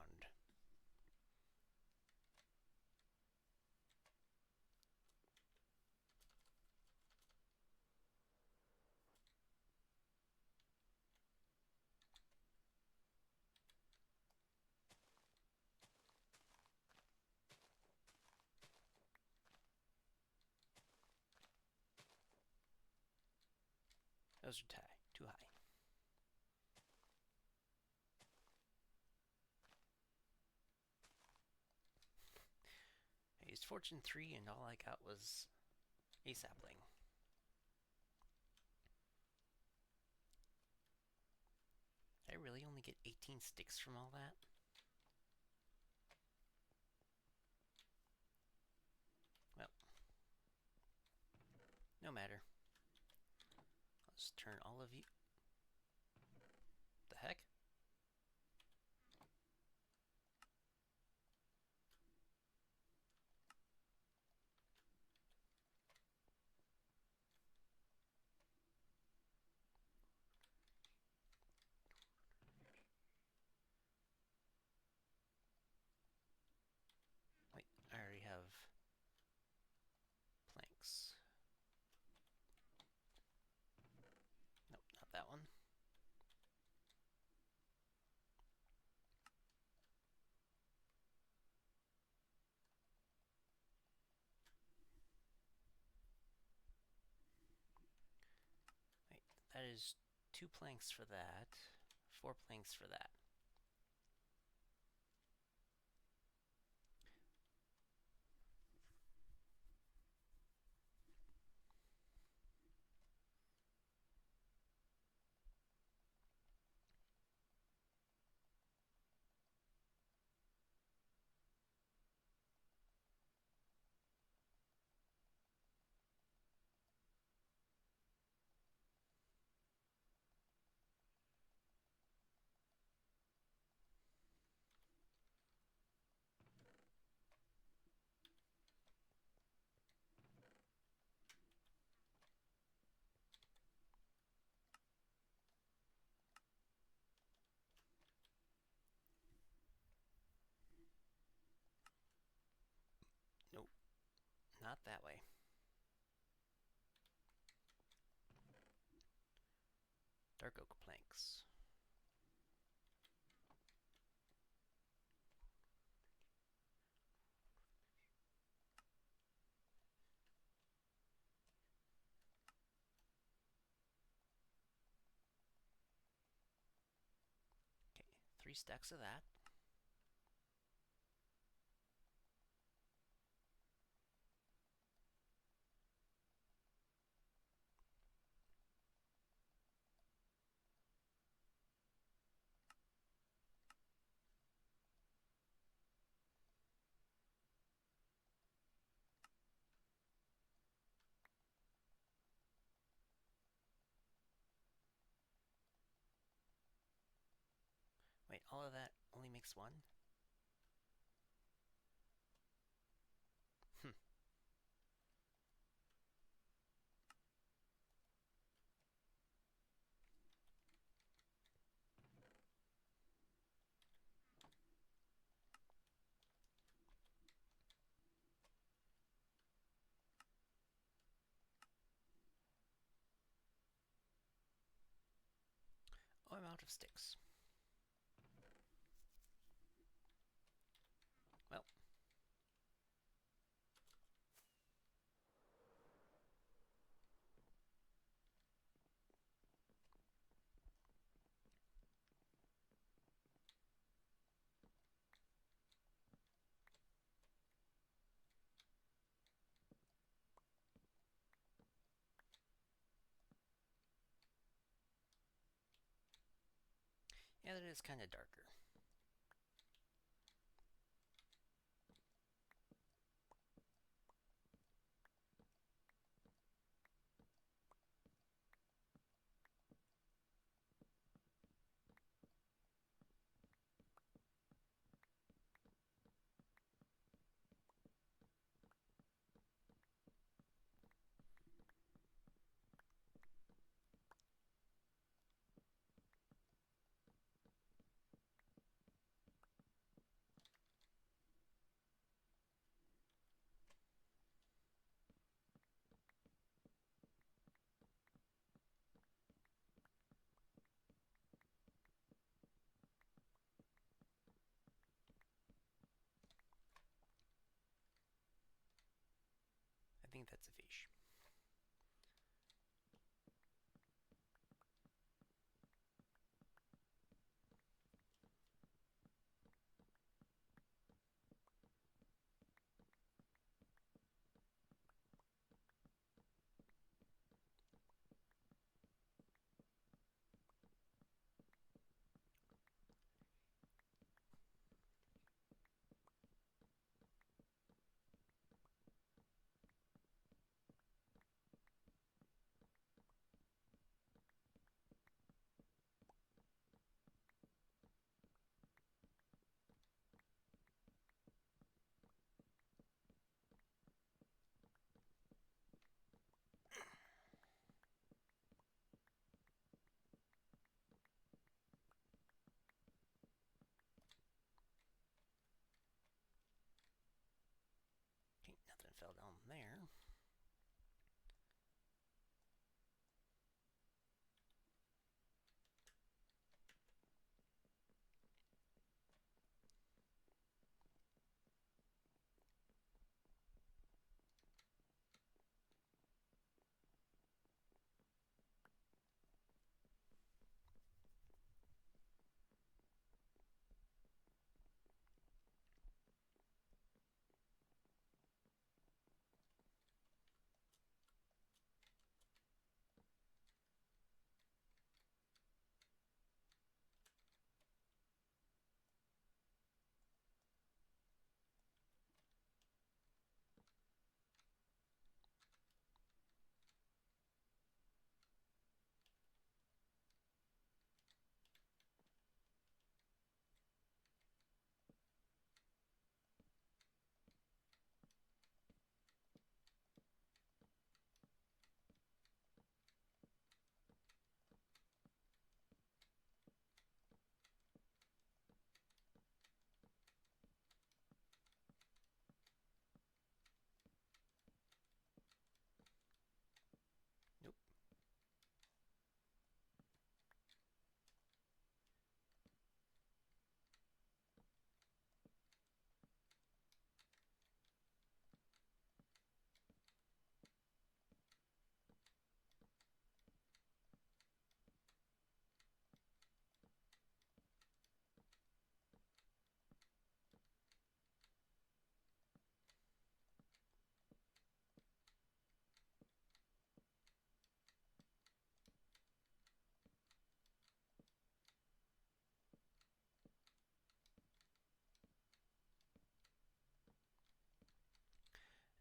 Those are too high. I used Fortune 3 and all I got was a sapling. Did I really only get 18 sticks from all that? Well, no matter. Let's turn all of you... The heck? Wait, I already have planks. Nope, not that one. Wait, that is 2 planks for that, 4 planks for that. Nope, not that way. Dark oak planks. Okay, 3 stacks of that. Wait, all of that only makes one? Hmm. Oh, I'm out of sticks. Well, yeah, that is kind of darker. I think that's a fish. Okay, nothing fell down there. Nope.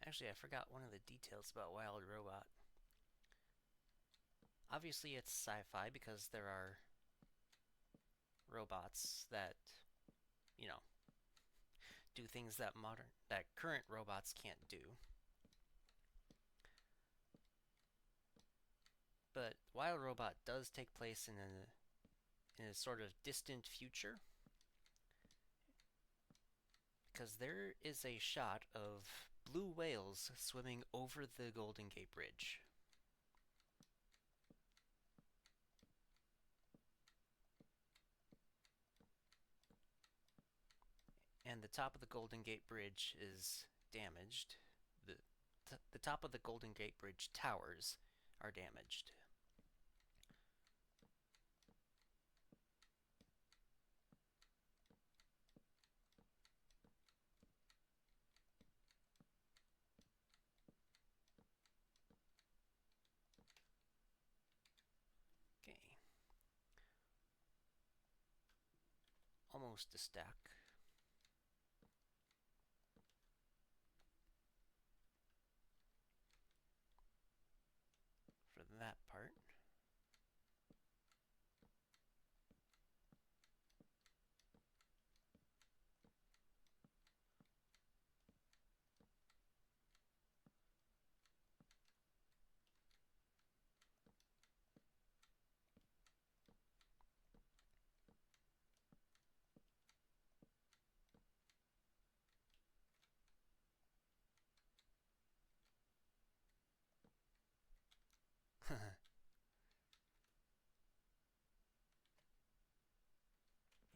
Actually, I forgot one of the details about Wild Robot. Obviously, it's sci-fi because there are robots that, you know, do things that current robots can't do. But Wild Robot does take place in a sort of distant future, because there is a shot of blue whales swimming over the Golden Gate Bridge. And the top of the Golden Gate Bridge is damaged. The top of the Golden Gate Bridge towers are damaged. Okay. Almost a stack. For that part.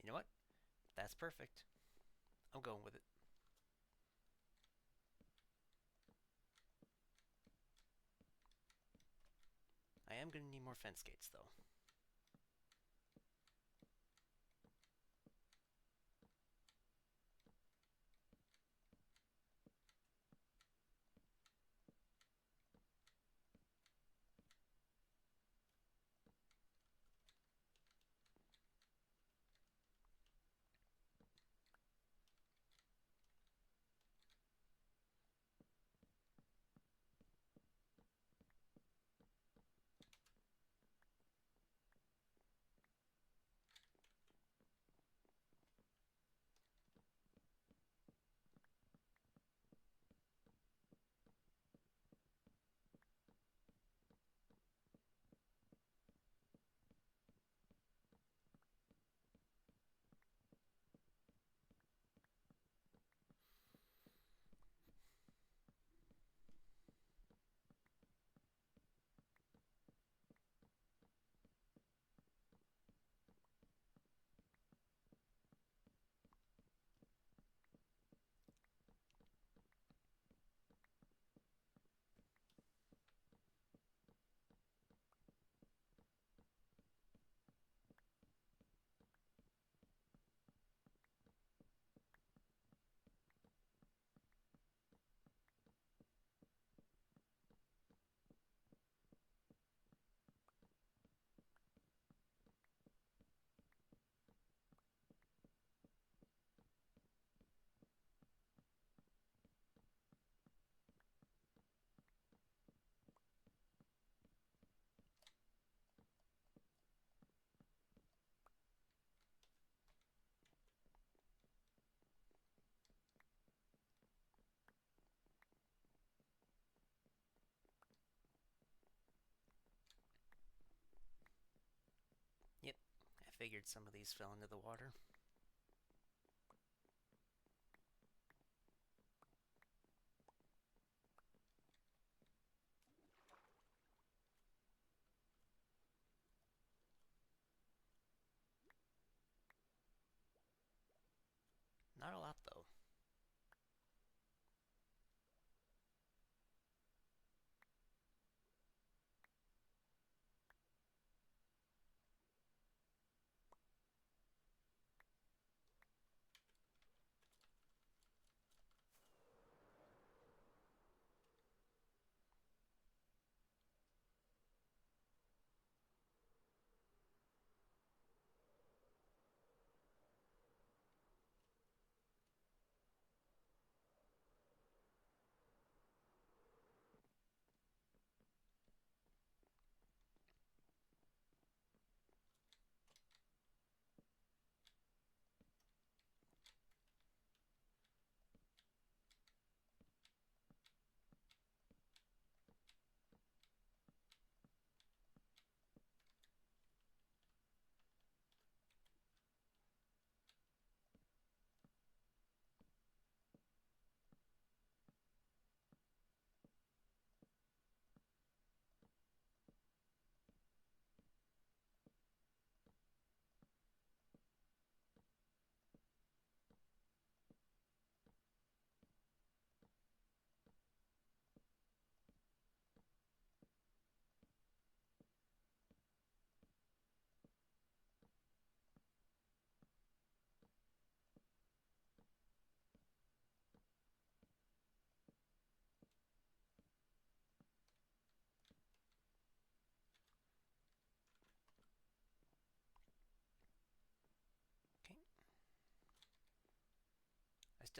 You know what? That's perfect. I'm going with it. I am going to need more fence gates, though. Yep, I figured some of these fell into the water. Not a lot, though.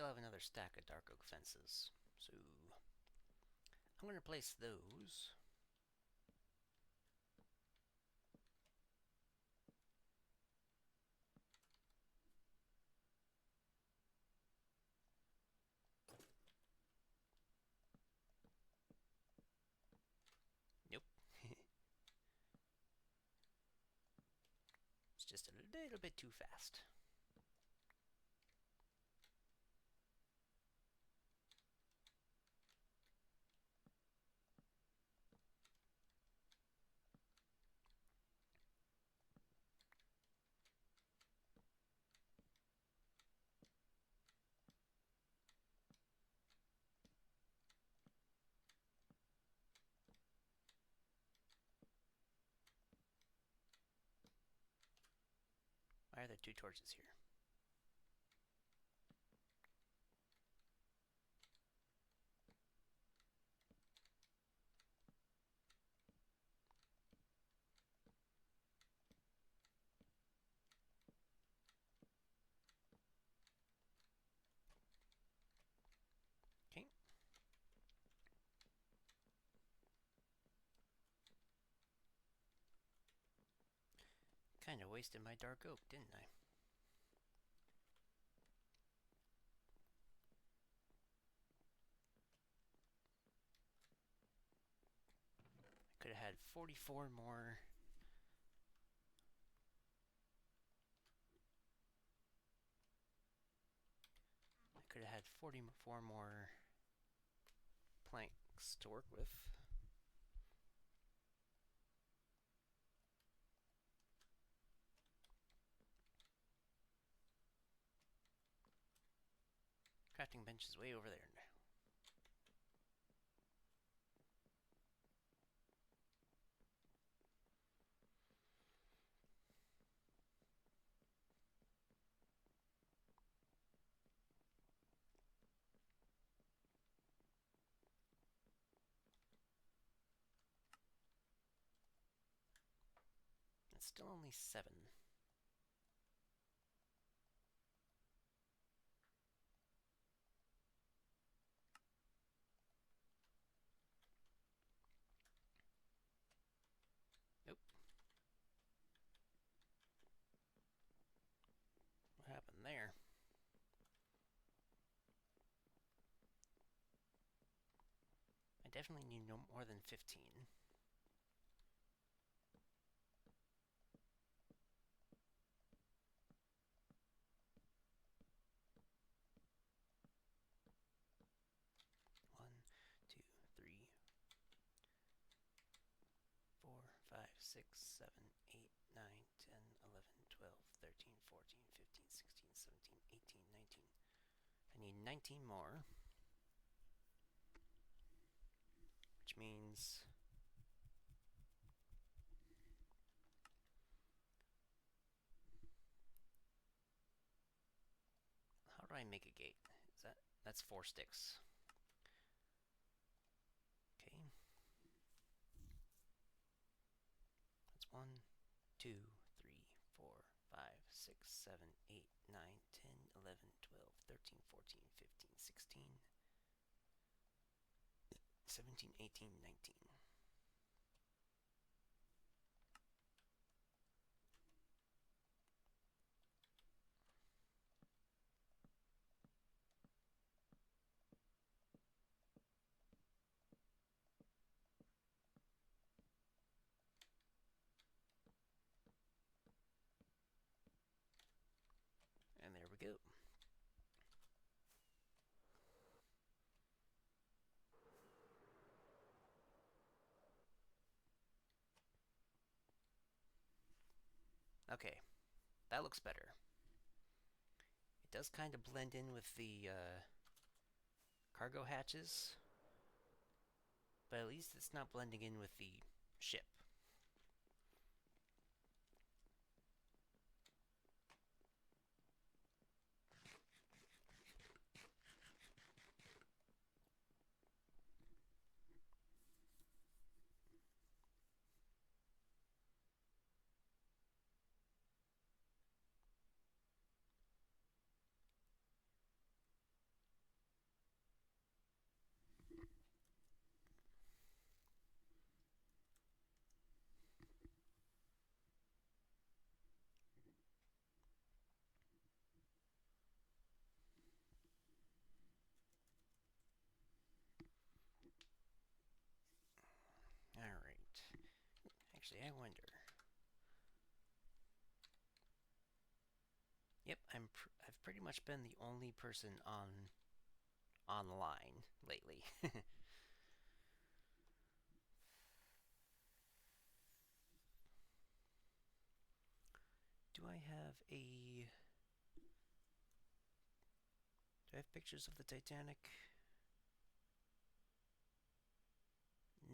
still have another stack of dark oak fences, so I'm going to place those. Nope. It's just a little bit too fast. Why are there two torches here? Okay. Kinda wasted my dark oak, didn't I? Could have had 44 more. I could have had 44 more planks to work with. Crafting bench is way over there now. It's still only 7. Nope. What happened there? I definitely need no more than 15. One, two, three, 4, 5, 6, 7, 8, 9, 10, 11, 12, 13, 14, 15, 16, 17, 18, 19. I need 19 more. Which means how do I make a gate? That's 4 sticks. Okay. That's 1, 2, 3, 4, 5, 6, 7, 8, 9, 10, 11, 12, 13, 14, 15, 16, 17, 18, 19. And there we go. Okay, that looks better. It does kind of blend in with the cargo hatches, but at least it's not blending in with the ship. Actually, I wonder. Yep, I've pretty much been the only person online lately. Do I have a... Do I have pictures of the Titanic?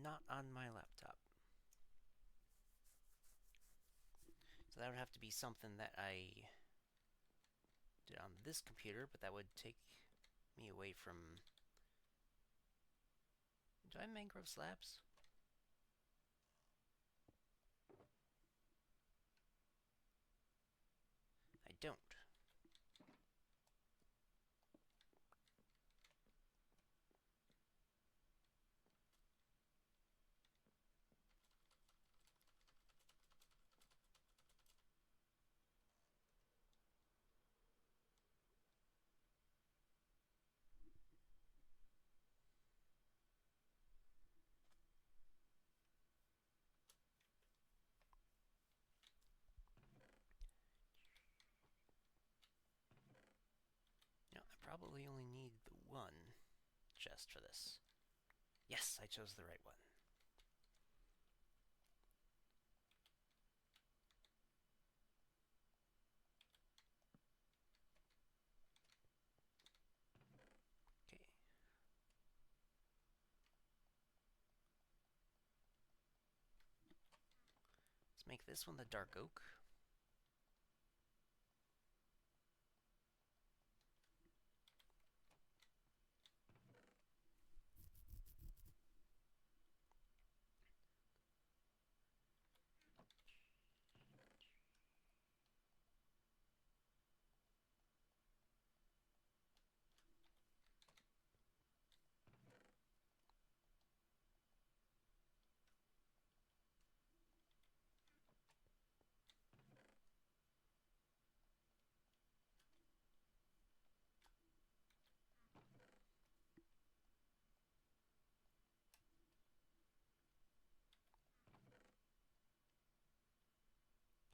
Not on my laptop. So that would have to be something that I did on this computer, but that would take me away from... Do I have mangrove slabs? I don't. No, I probably only need the one chest for this. Yes, I chose the right one. Okay. Let's make this one the dark oak.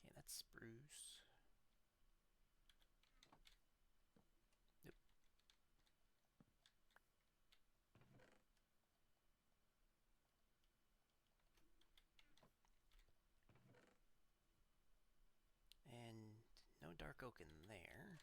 Okay, that's spruce. Nope. And no dark oak in there.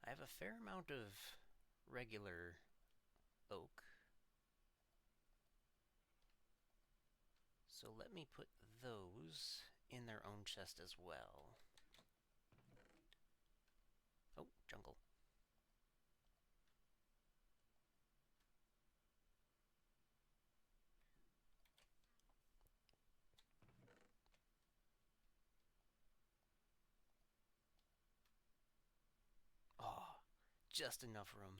I have a fair amount of regular oak. So let me put those in their own chest as well. Oh, jungle. Oh, just enough room.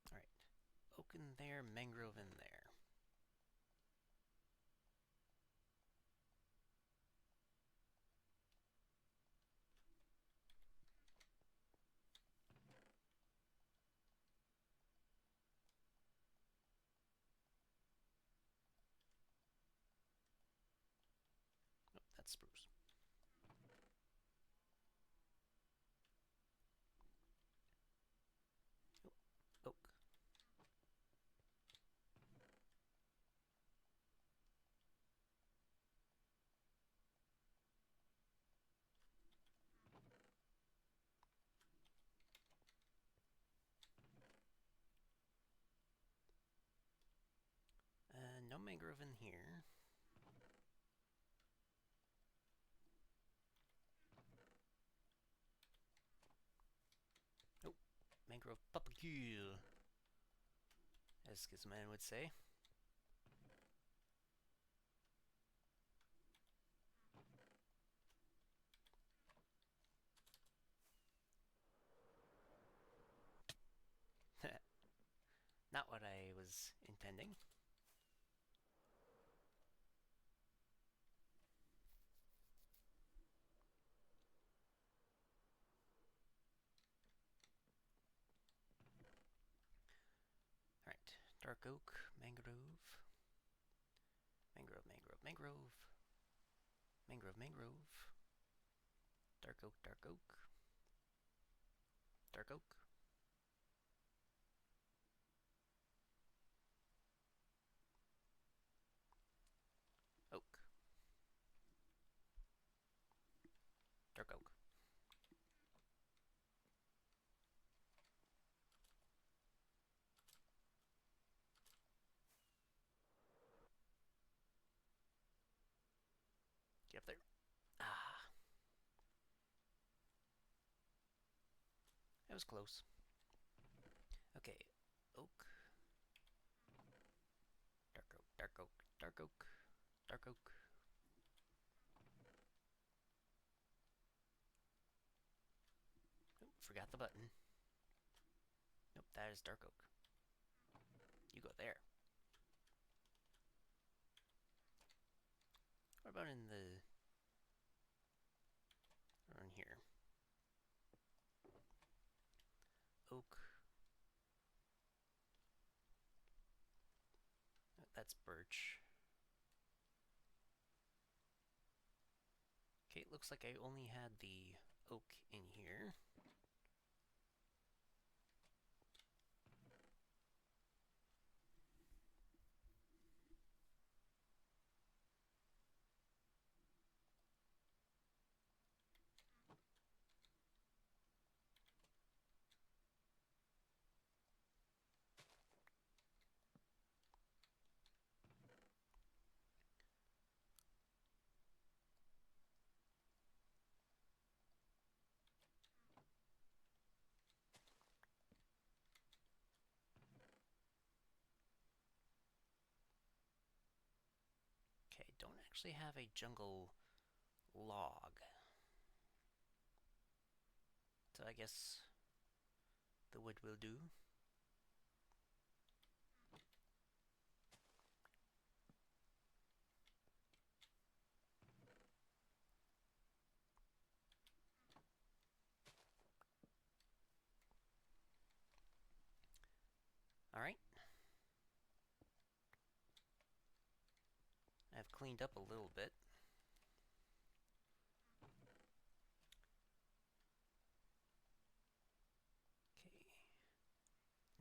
Alright. Oak in there, mangrove in there. Oh, that's spruce. Oh, oak. mangrove in here. Oh, mangrove papagule, as Gizman would say. Not what I was intending. Alright, dark oak, mangrove. Mangrove, mangrove, mangrove. Mangrove, mangrove. Dark oak, dark oak. Dark oak. Oak. Dark oak. Get up there. Ah. That was close. Okay. Oak. Dark oak, dark oak, dark oak, dark oak. Oh, forgot the button. Nope, that is dark oak. You go there. What about in the... or in here? Oak. That's birch. Okay, it looks like I only had the oak in here. Okay, don't actually have a jungle log. So I guess the wood will do. Alright. I've cleaned up a little bit. Okay.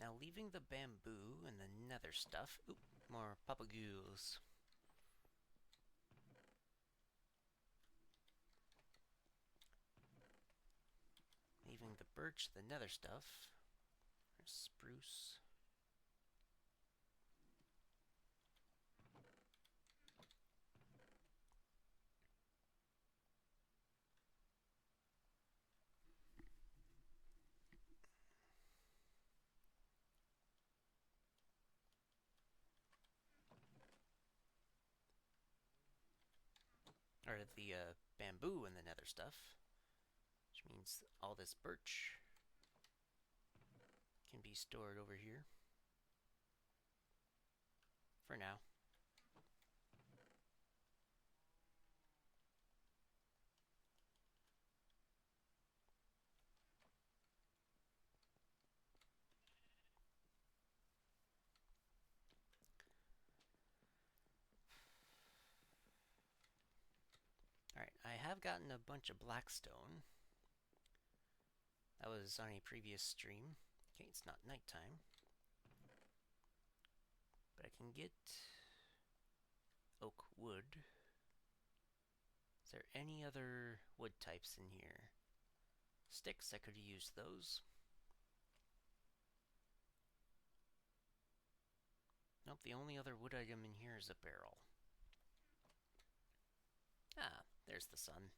Now leaving the bamboo and the nether stuff. Oop, more papagules. Leaving the birch, the nether stuff. There's spruce. Or the bamboo and the nether stuff. Which means all this birch can be stored over here. For now. Alright, I have gotten a bunch of blackstone. That was on a previous stream. Okay, it's not nighttime. But I can get oak wood. Is there any other wood types in here? Sticks, I could use those. Nope, the only other wood item in here is a barrel. Ah, there's the sun.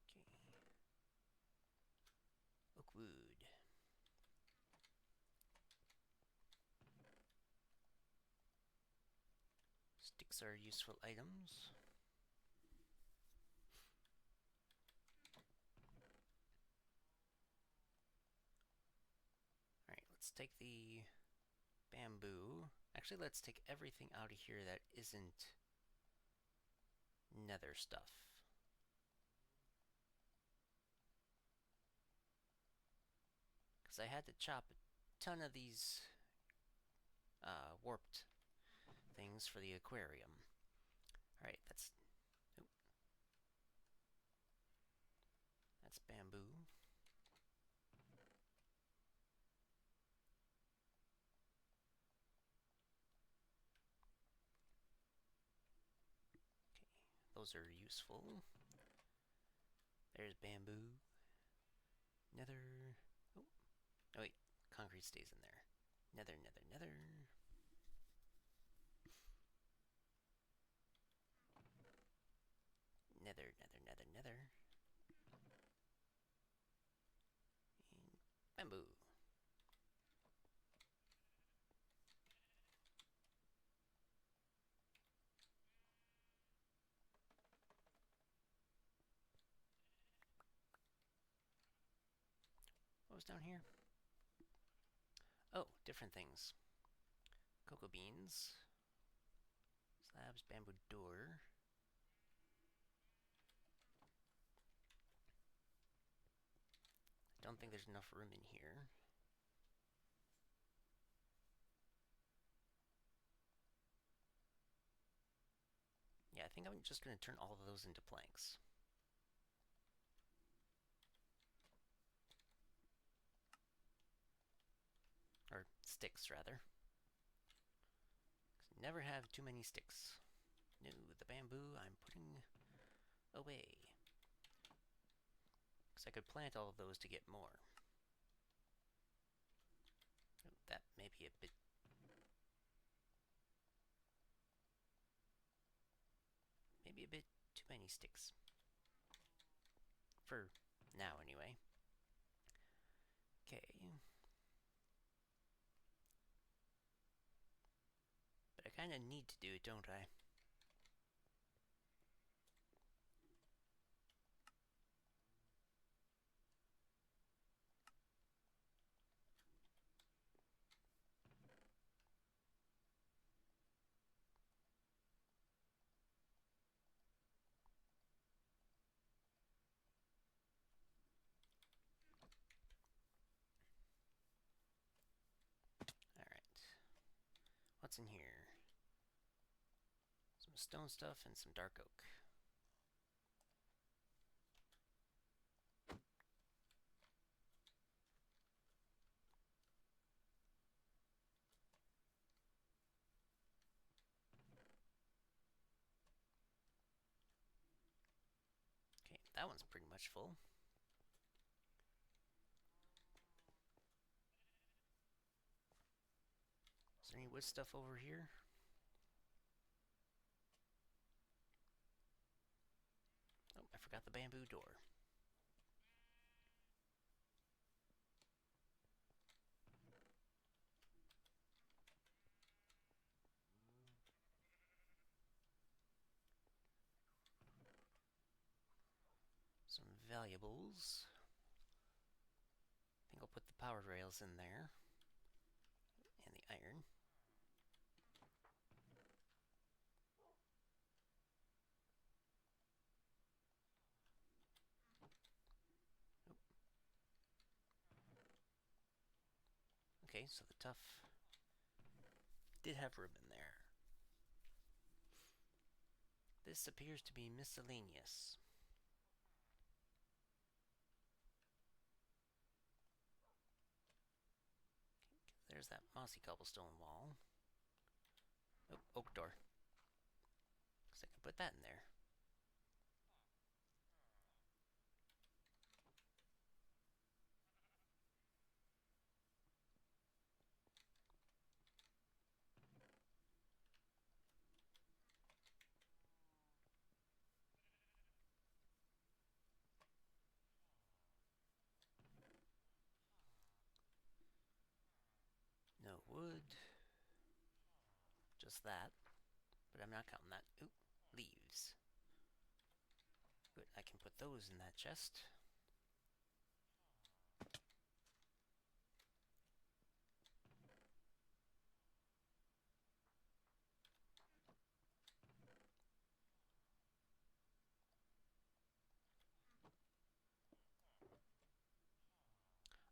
Okay. Oak wood. Sticks are useful items. Alright, let's take the bamboo. Actually, let's take everything out of here that isn't nether stuff. Because I had to chop a ton of these warped things for the aquarium. Alright, that's bamboo. Okay, those are useful. There's bamboo. Nether. Oh, oh wait, concrete stays in there. Nether, nether, nether. Nether, nether, nether, nether. And bamboo. What was down here? Oh, different things. Cocoa beans. Slabs, bamboo door. I don't think there's enough room in here. Yeah, I think I'm just going to turn all of those into planks. Or sticks, rather. Never have too many sticks. No, the bamboo I'm putting away. Because I could plant all of those to get more. Oh, that may be a bit... maybe a bit too many sticks. For now, anyway. Okay. But I kind of need to do it, don't I? Alright. What's in here? Some stone stuff and some dark oak. Okay, that one's pretty much full. Is there any wood stuff over here? Oh, I forgot the bamboo door. Some valuables. I think I'll put the power rails in there. And the iron. Okay, so the tuff did have room in there. This appears to be miscellaneous. There's that mossy cobblestone wall. Oh, oak door. Guess I can put that in there. No wood. Just that. But I'm not counting that. Ooh, leaves. Good, I can put those in that chest.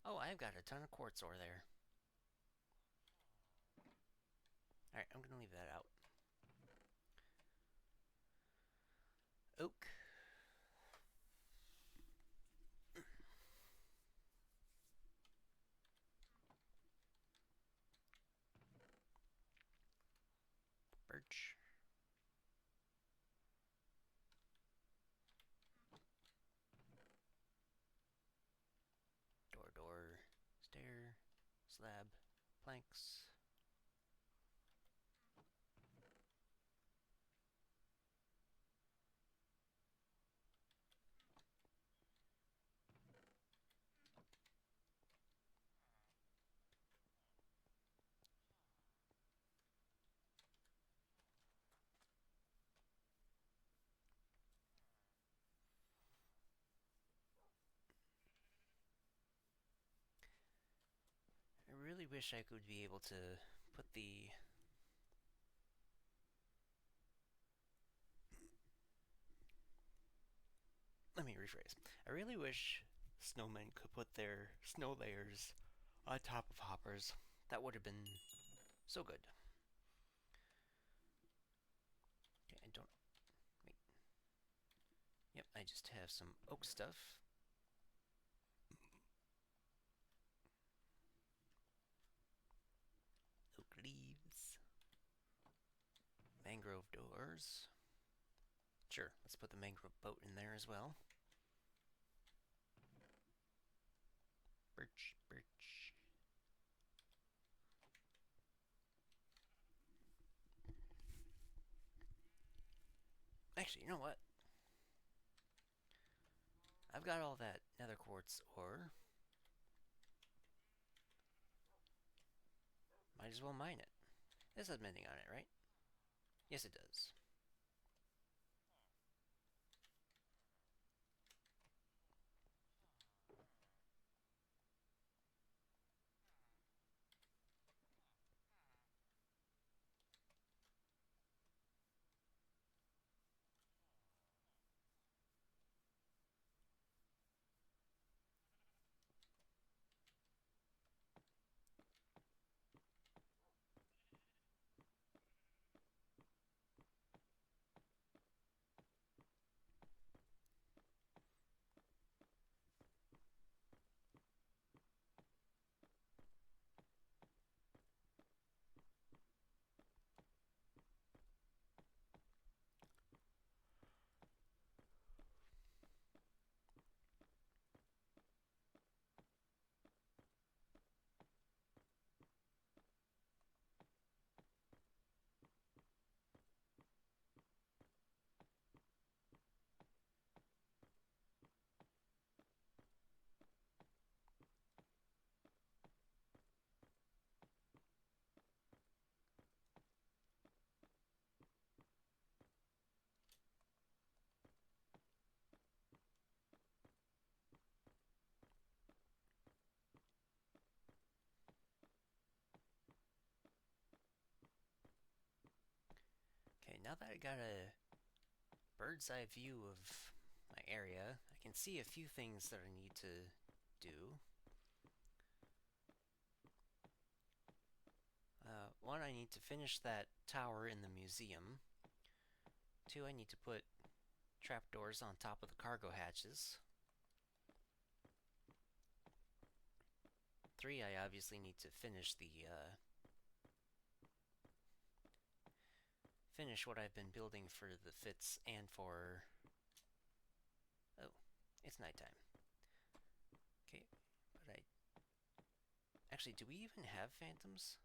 Oh, I've got a ton of quartz ore there. Alright, I'm gonna leave that out. Oak. Birch. Door, stair, slab, planks. I really wish I could be able to put the... Let me rephrase. I really wish snowmen could put their snow layers on top of hoppers. That would have been so good. Okay, I don't... Wait. Yep, I just have some oak stuff. Oak leaves. Mangrove doors. Sure, let's put the mangrove boat in there as well. Birch, birch. Actually, you know what? I've got all that nether quartz ore. Might as well mine it. This has mending on it, right? Yes, it does. Okay, now that I got a bird's eye view of my area, I can see a few things that I need to do. One, I need to finish that tower in the museum. 2, I need to put trapdoors on top of the cargo hatches. 3, I obviously need to finish finish what I've been building for the Fitz and for... Oh, it's nighttime. Okay, but I... Actually, do we even have phantoms?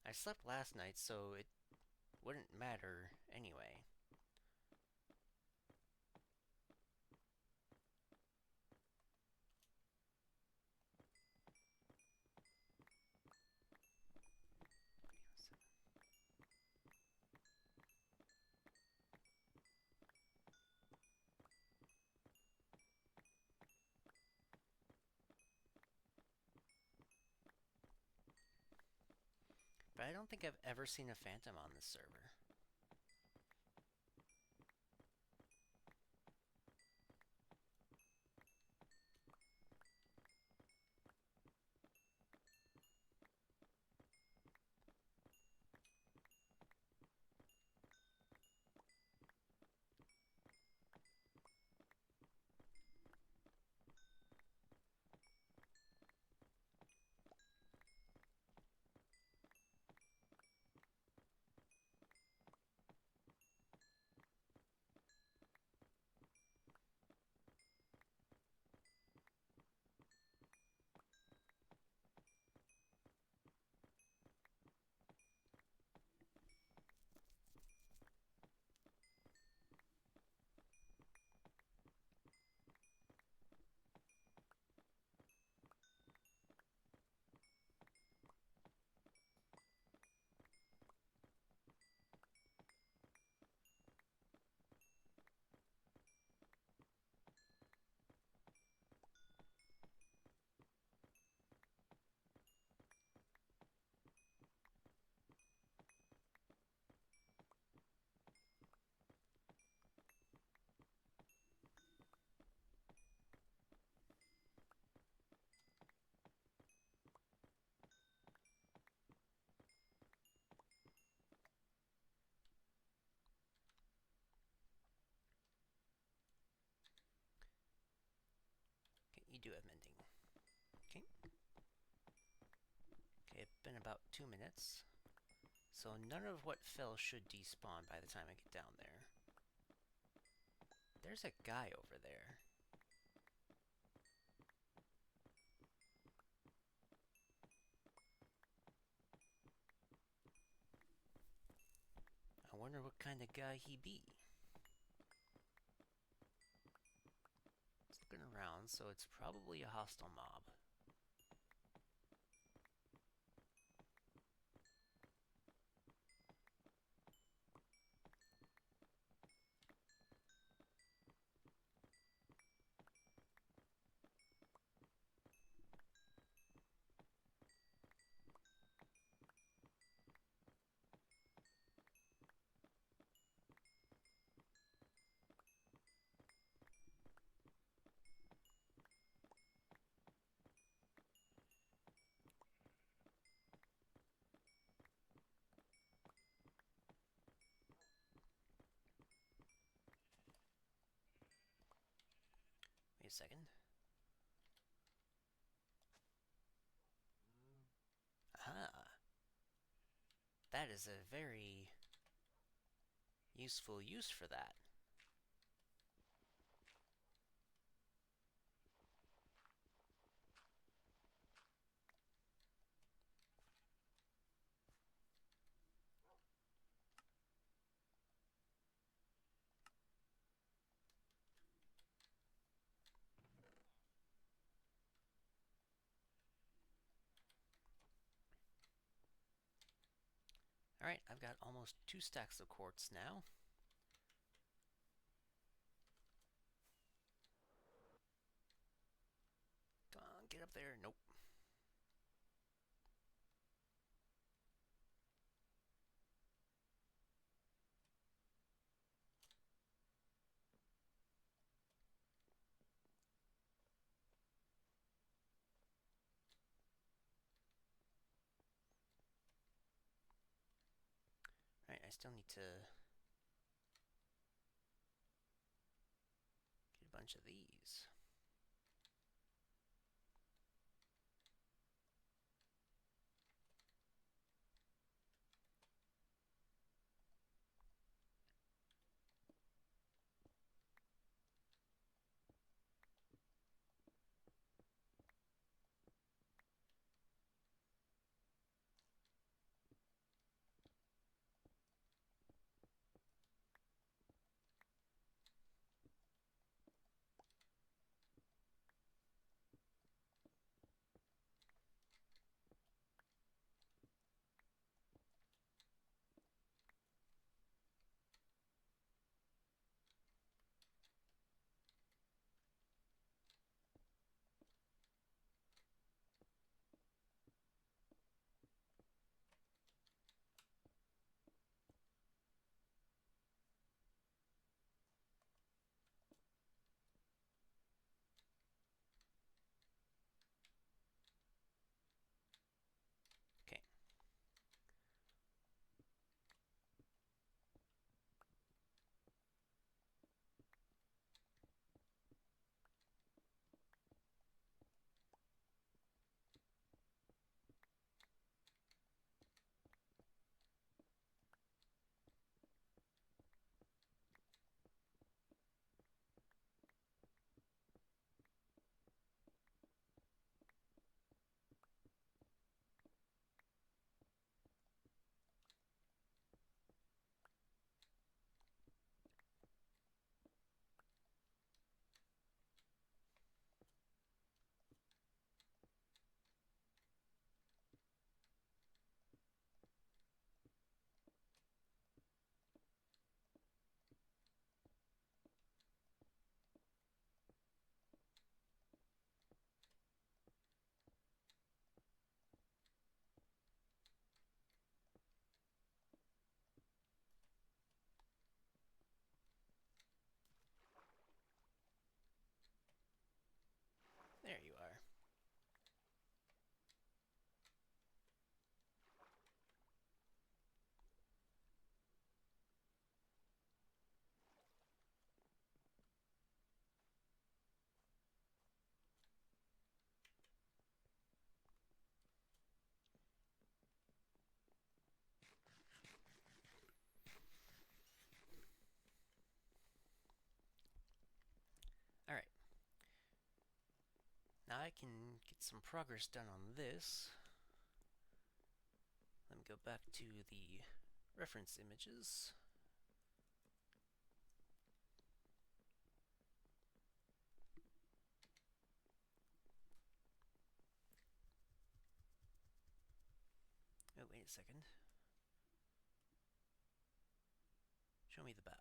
I slept last night, so it wouldn't matter anyway. But I don't think I've ever seen a phantom on this server. Okay, you do have mending. Okay. Okay, it's been about 2 minutes. So none of what fell should despawn by the time I get down there. There's a guy over there. I wonder what kind of guy he be. It's looking around, so it's probably a hostile mob. Wait a second. Ah, that is a very useful use for that. Alright, I've got almost 2 stacks of quartz now. Come on, get up there. Nope. still need to get a bunch of these. Okay. There you are. Alright. Now I can get some progress done on this. Let me go back to the reference images. Oh, wait a second. Show me the bow.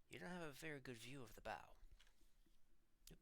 You don't have a very good view of the bow. Yep.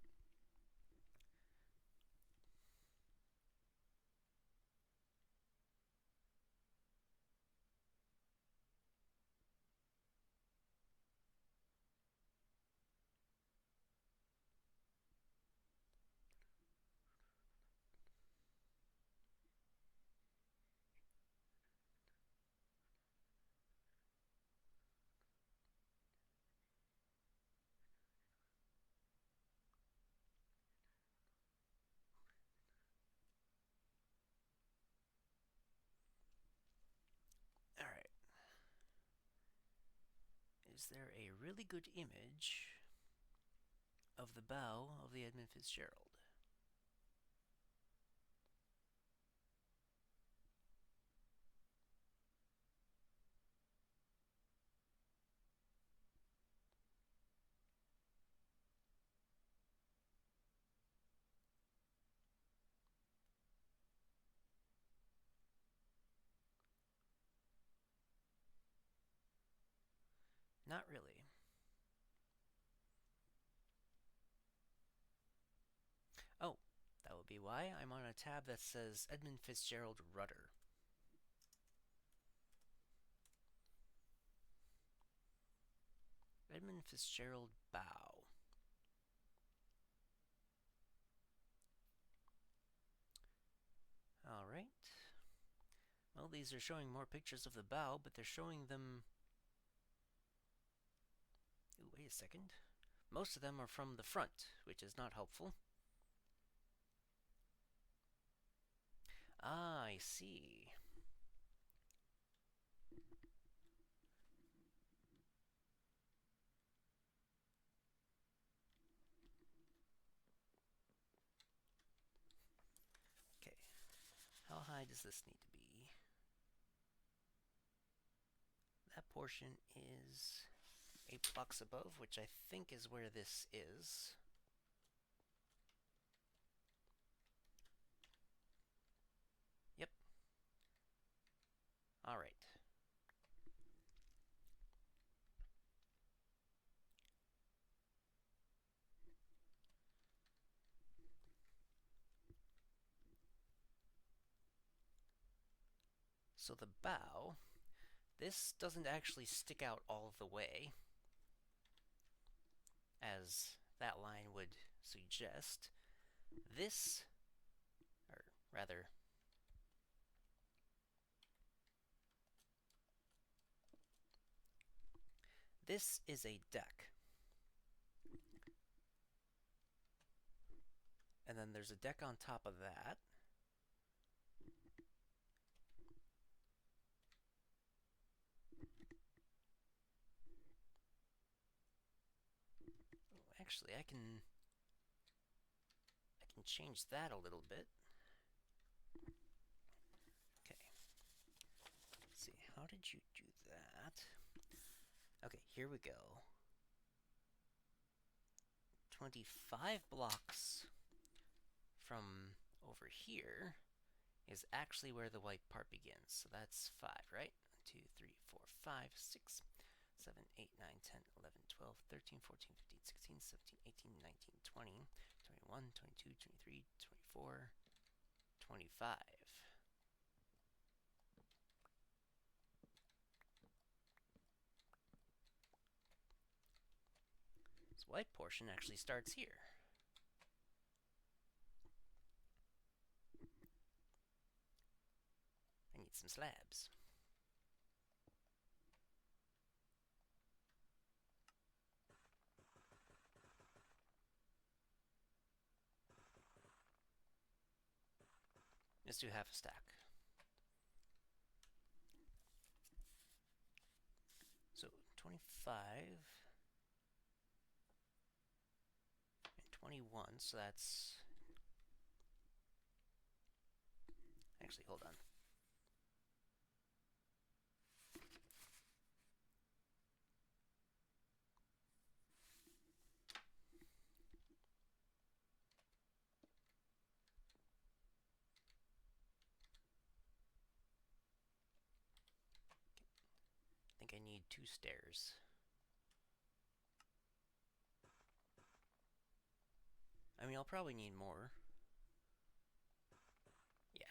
Alright. Is there a really good image of the bow of the Edmund Fitzgerald? Not really. Oh, that would be why I'm on a tab that says Edmund Fitzgerald Rudder. Edmund Fitzgerald bow. Well, these are showing more pictures of the bow, but they're showing them... Ooh, wait a second. Most of them are from the front, which is not helpful. Ah, I see. Okay. How high does this need to be? That portion is 8 blocks above, which I think is where this is. Yep. Alright. So the bow, this doesn't actually stick out all the way, as that line would suggest. This, or rather, this is a deck. And then there's a deck on top of that. Actually, I can change that a little bit. Okay. Let's see, how did you do that? Okay, here we go. 25 blocks from over here is actually where the white part begins. So that's 5, right? 1, 2, 3, 4, 5, 6, 7, 8, 9, 10, 11, 12, 13, 14, 15, 16, 17, 18, 19, 20, 21, 22, 23, 24, 25. This white portion actually starts here. I need some slabs. Let's do half a stack. So 25 and 21, so that's... Actually, hold on. I think I need 2 stairs. I mean, I'll probably need more. Yeah.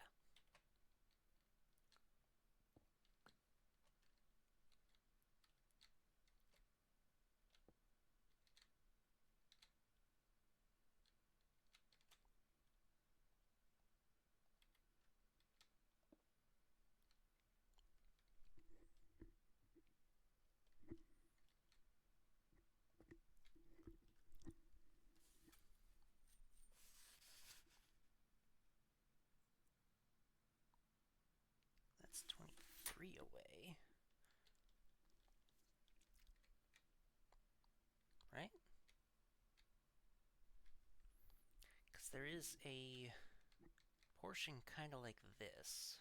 That's 23 away. Right? Because there is a portion kind of like this.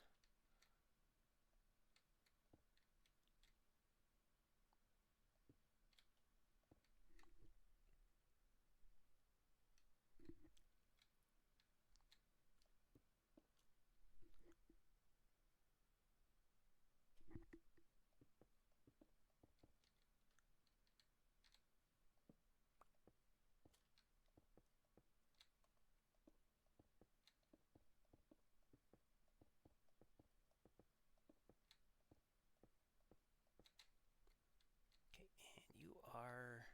Okay, and you are...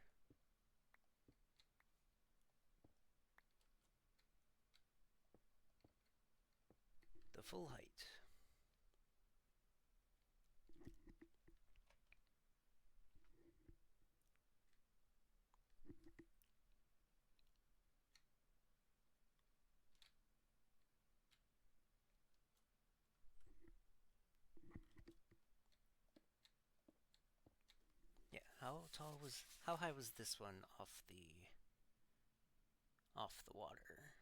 the full height. how high was this one off the water?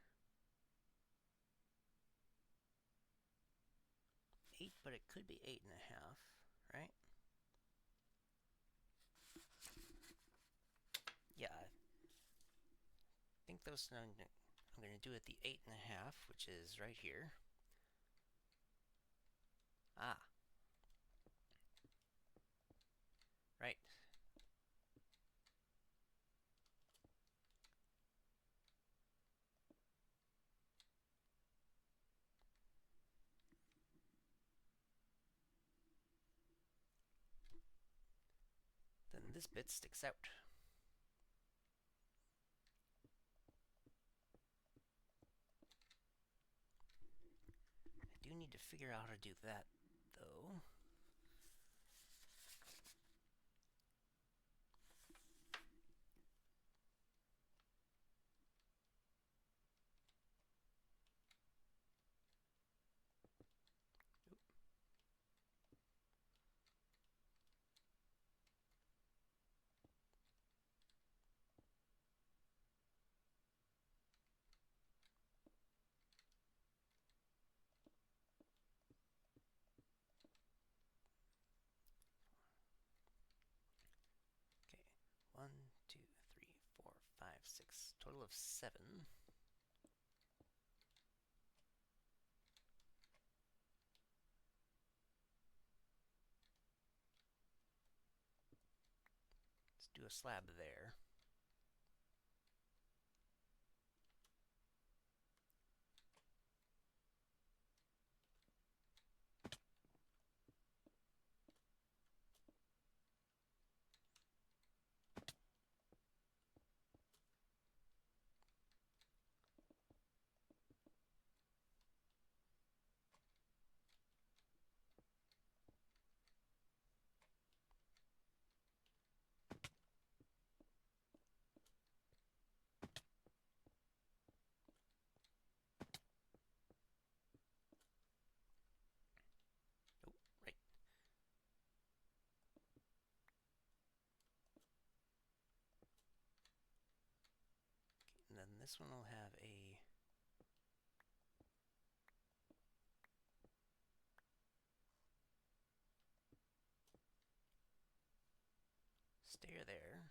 8, but it could be 8.5, right? Yeah, I think those. I'm going to do it the 8.5, which is right here. Ah, right. Then this bit sticks out. I do need to figure out how to do that, though. Okay, 1, 2, 3, 4, 5, 6. Total of 7. Let's do a slab there. Oh, right. Okay, and then this one will have a stair there.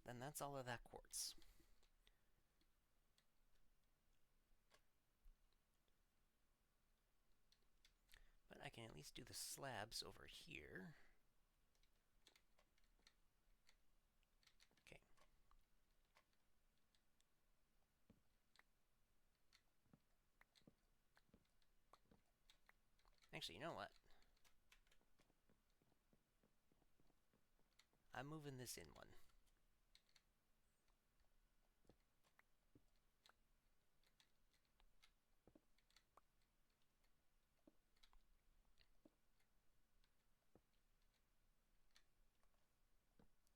Then that's all of that quartz. But I can at least do the slabs over here. Okay. Actually, you know what? I'm moving this in one.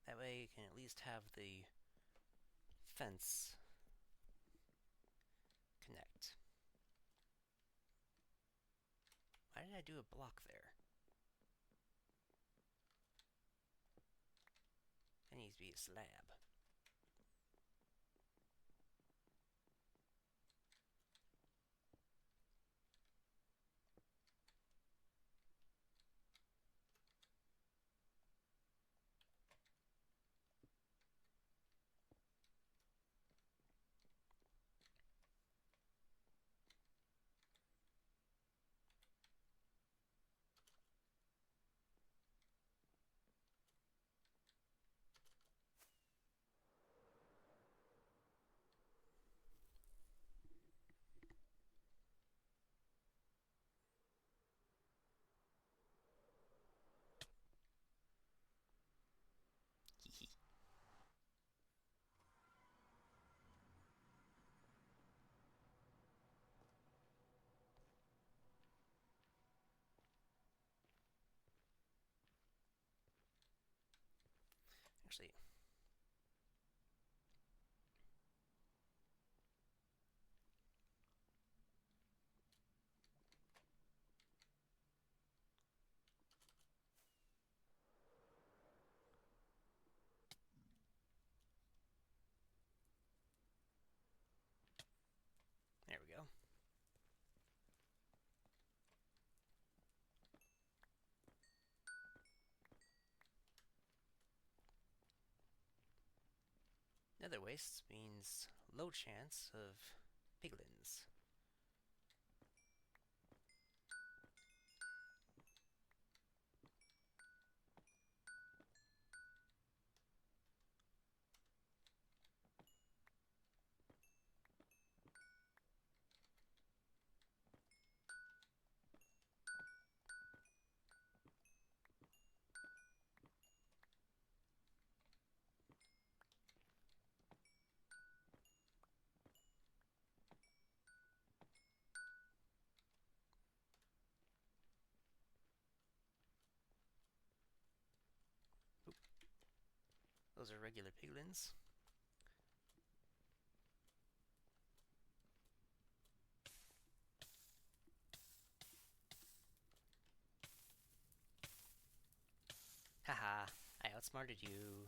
That way you can at least have the fence connect. Why did I do a block there? That needs to be a slab. Actually, Nether wastes means low chance of piglins. Oop. Those are regular piglins. Haha, I outsmarted you.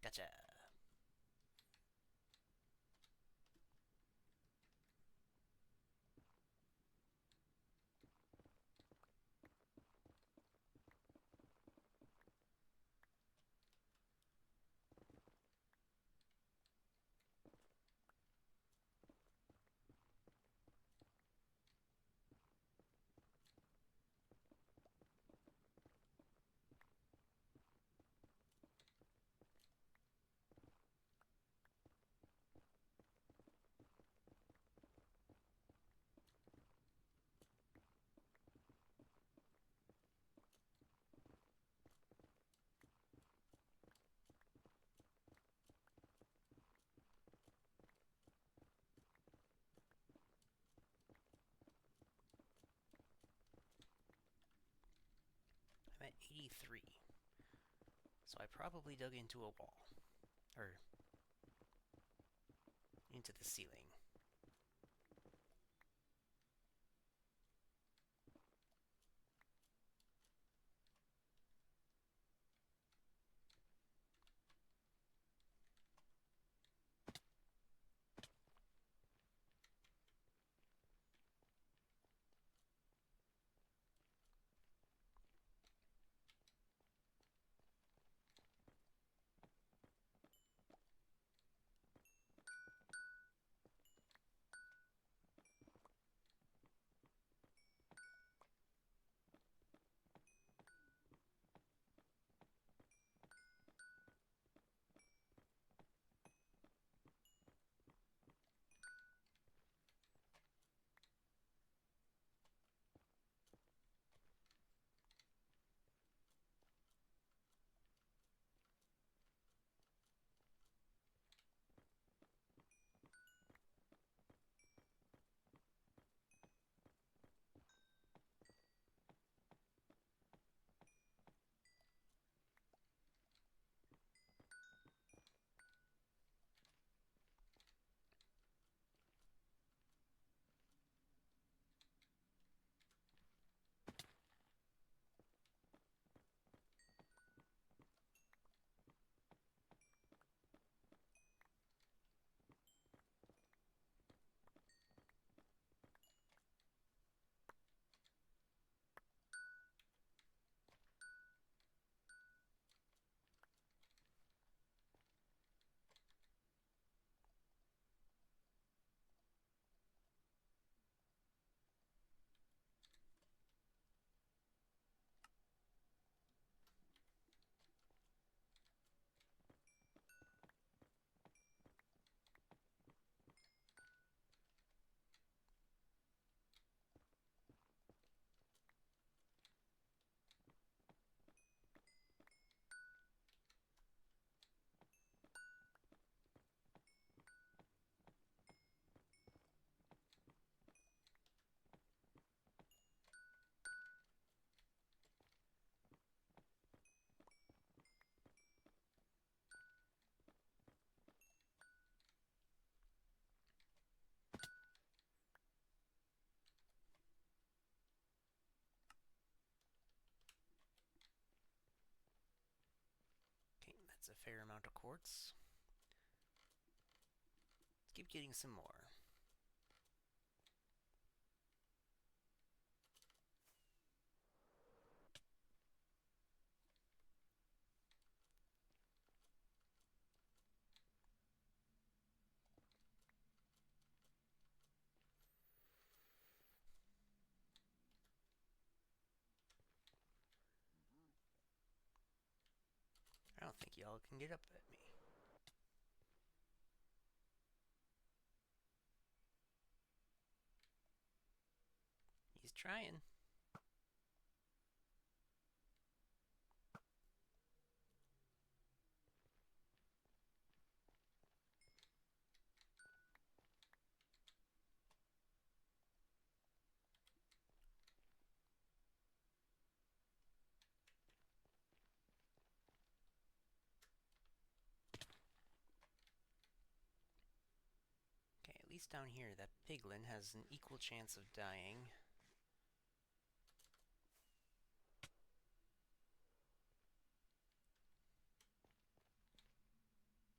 Gotcha. I'm at 83. So I probably dug into a wall. Or into the ceiling. fair amount of quartz. Let's keep getting some more. I don't think y'all can get up at me. He's trying. Okay, at least down here, that piglin has an equal chance of dying.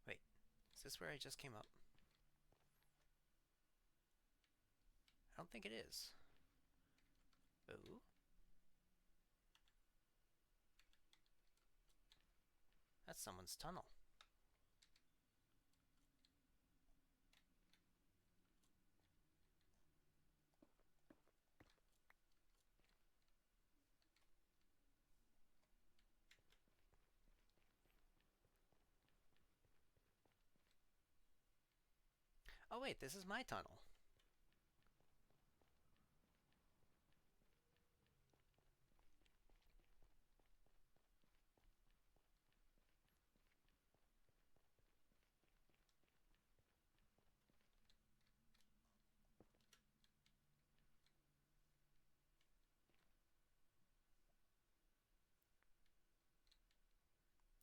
Wait, is this where I just came up? I don't think it is. Ooh. That's someone's tunnel. Oh wait, this is my tunnel.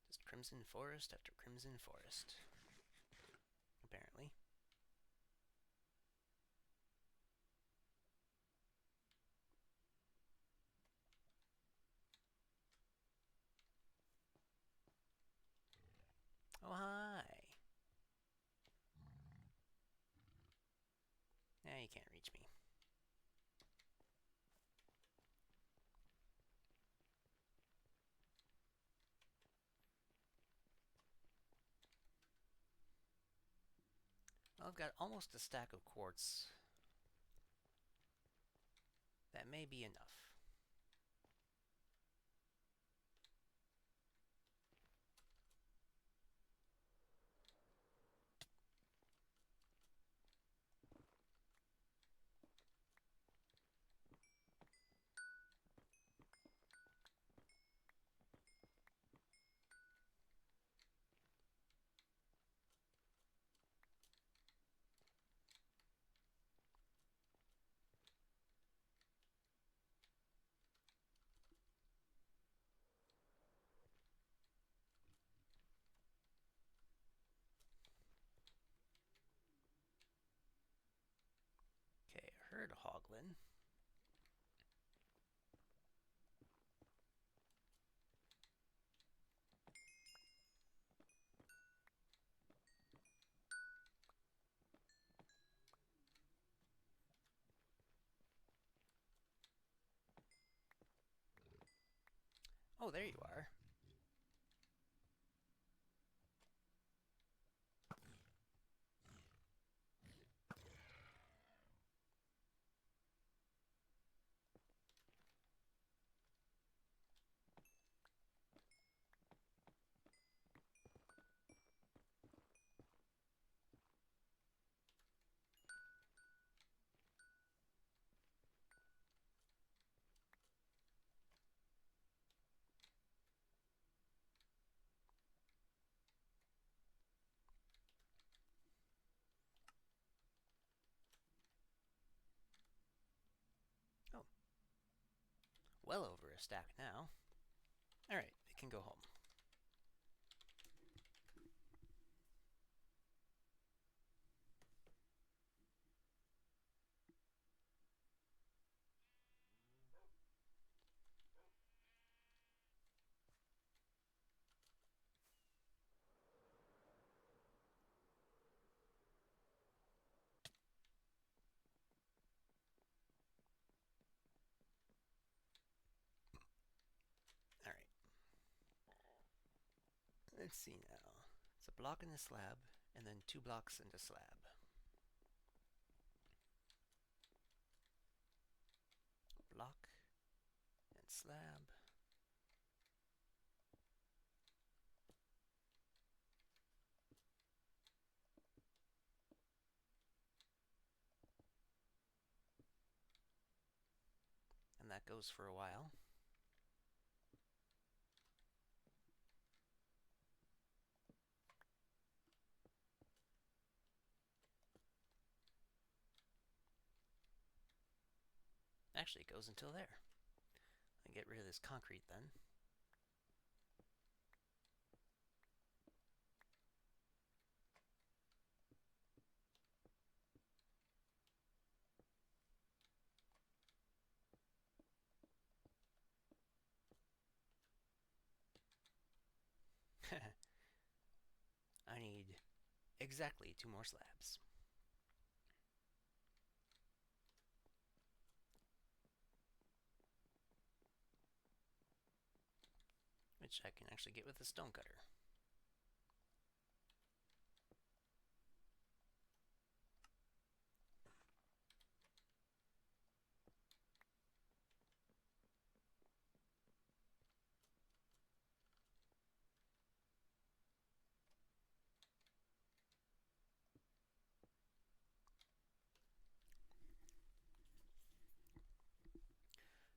Just crimson forest after crimson forest. Apparently. Oh, hi. Nah, you can't reach me. Well, I've got almost a stack of quartz. That may be enough. Okay, I heard a hoglin. Oh, there you are. Oh. Well over a stack now. Alright, we can go home. Let's see now. It's a block in the slab, and then 2 blocks in the slab. Block and slab. And that goes for a while. Actually, it goes until there. I get rid of this concrete then. I need exactly 2 more slabs. Which I can actually get with a stone cutter.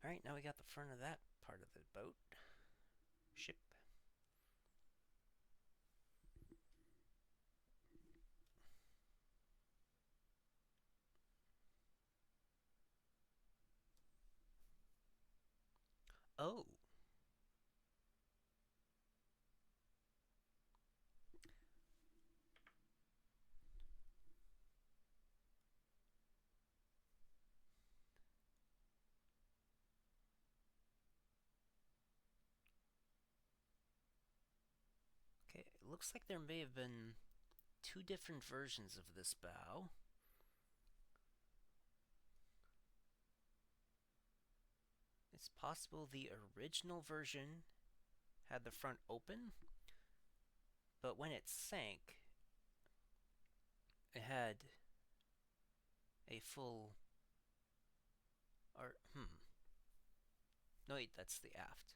Alright, now we got the front of that part of the boat. Ship. Oh! Okay, it looks like there may have been 2 different versions of this bow. It's possible the original version had the front open, but when it sank, it had a full... No, wait, that's the aft.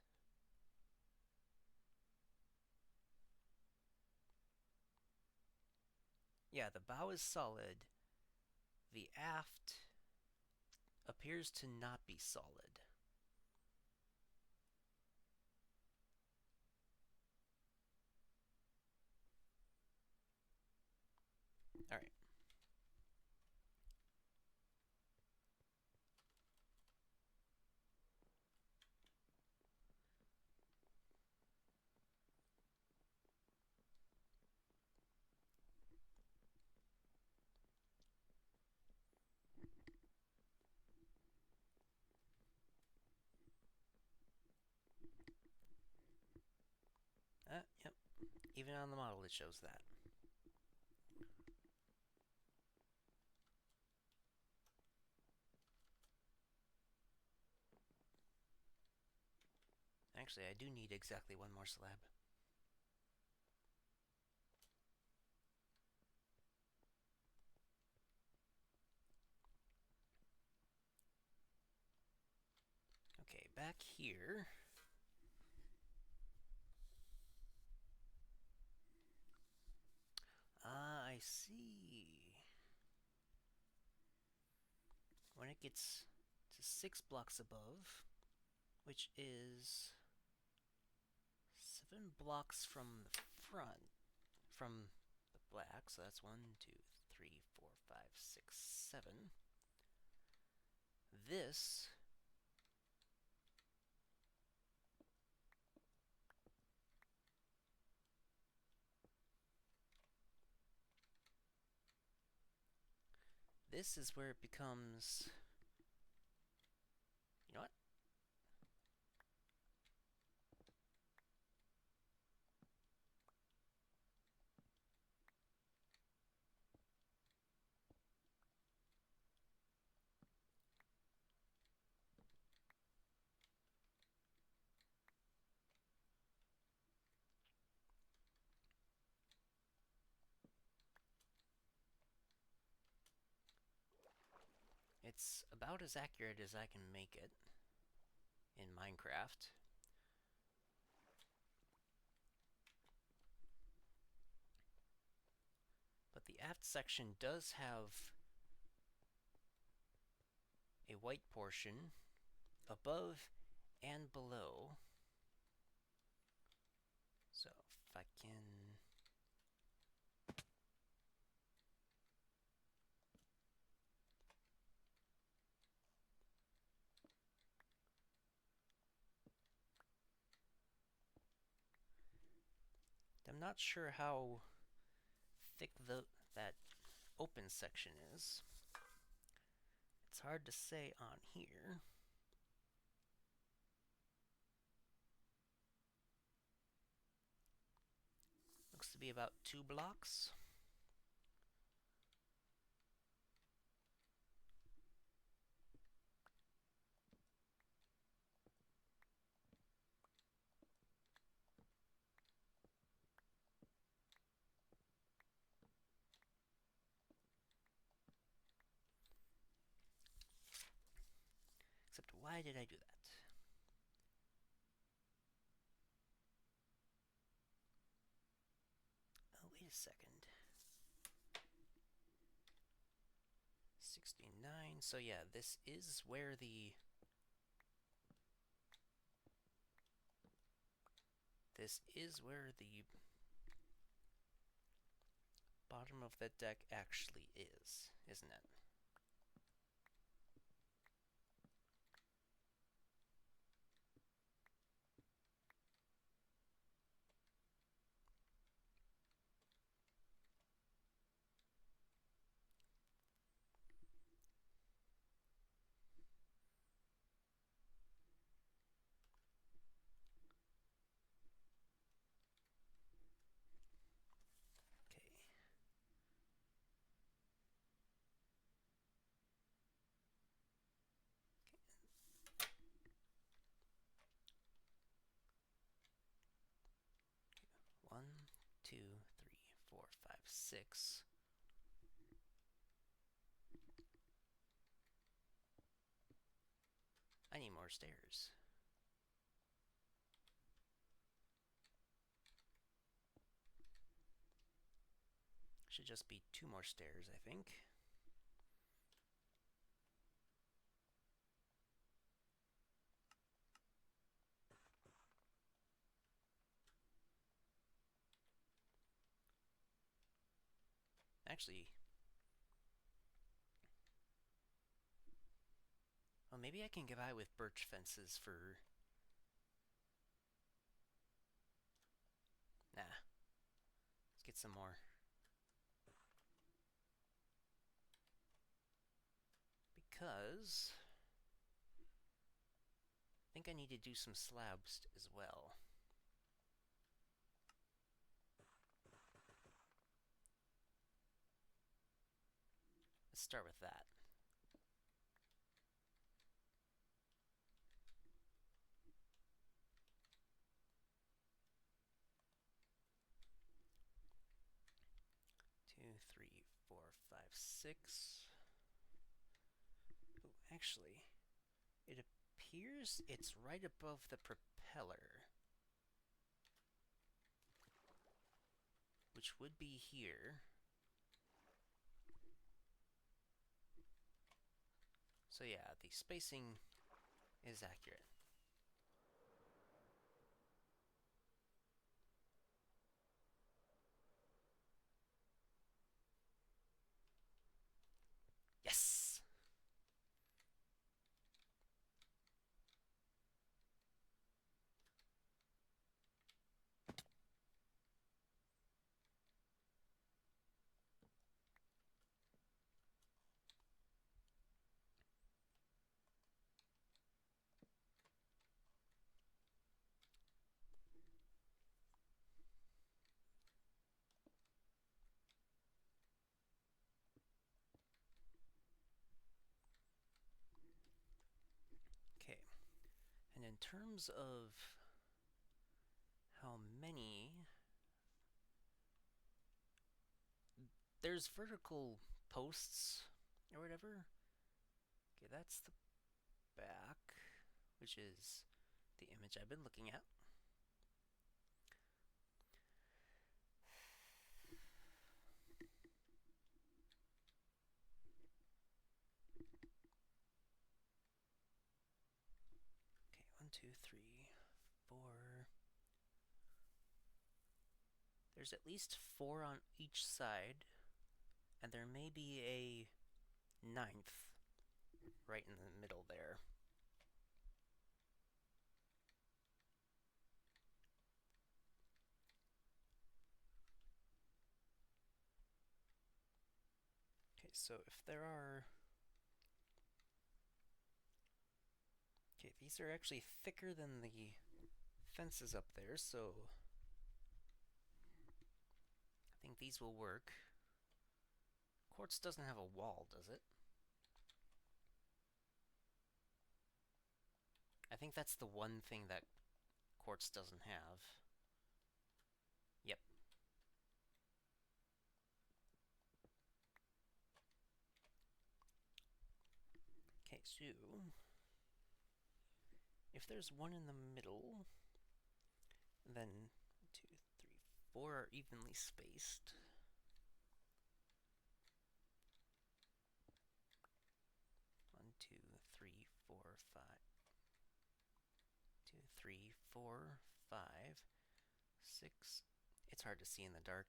Yeah, the bow is solid. The aft appears to not be solid. Alright. Yep. Even on the model it shows that. Actually, I do need exactly 1 more slab. Okay, back here. I see. When it gets to 6 blocks above, which is 7 blocks from the front, from the black, so that's 1, 2, 3, 4, 5, 6, 7. This is where it becomes... You know what? It's about as accurate as I can make it in Minecraft. But the aft section does have a white portion above and below. So if I can... I'm not sure how thick that open section is. It's hard to say on here. Looks to be about 2 blocks. Except why did I do that? Oh, wait a second. 69, so yeah, this is where the... This is where the bottom of the deck actually is, isn't it? Okay. One, two, three, four, five, six. I need more stairs. Should just be 2 more stairs, I think. Actually, well, maybe I can get by with birch fences for... Nah. Let's get some more. Because... I think I need to do some slabs as well. Let's start with that. Two, three, four, five, six. Ooh, actually, it appears it's right above the propeller, which would be here. So yeah, the spacing is accurate. Yes! Okay. And in terms of how many... There's vertical posts or whatever, Okay, that's the back, which is the image I've been looking at. Okay, 1, 2, 3, 4. There's at least 4 on each side, and there may be a 9th right in the middle there. Okay, so if there are... Okay, these are actually thicker than the fences up there, so I think these will work. Quartz doesn't have a wall, does it? I think that's the one thing that quartz doesn't have. Yep. Okay, so if there's one in the middle, then 2, 3, 4 are evenly spaced. 1, 2, 3, 4, 5. 2, 3, 4, 5, 6. It's hard to see in the dark.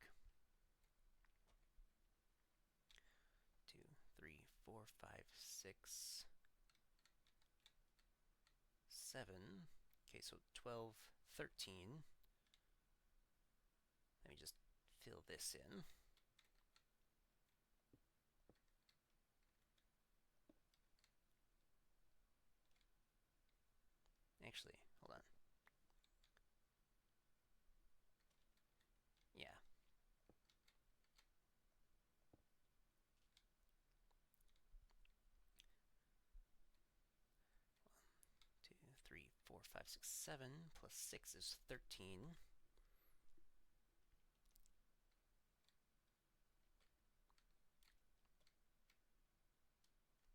2, 3, 4, 5, 6, 7. Okay, so 12, 13. Let me just fill this in. Actually, hold on. Yeah. 1, 2, 3, 4, 5, 6, 7 plus 6 is 13.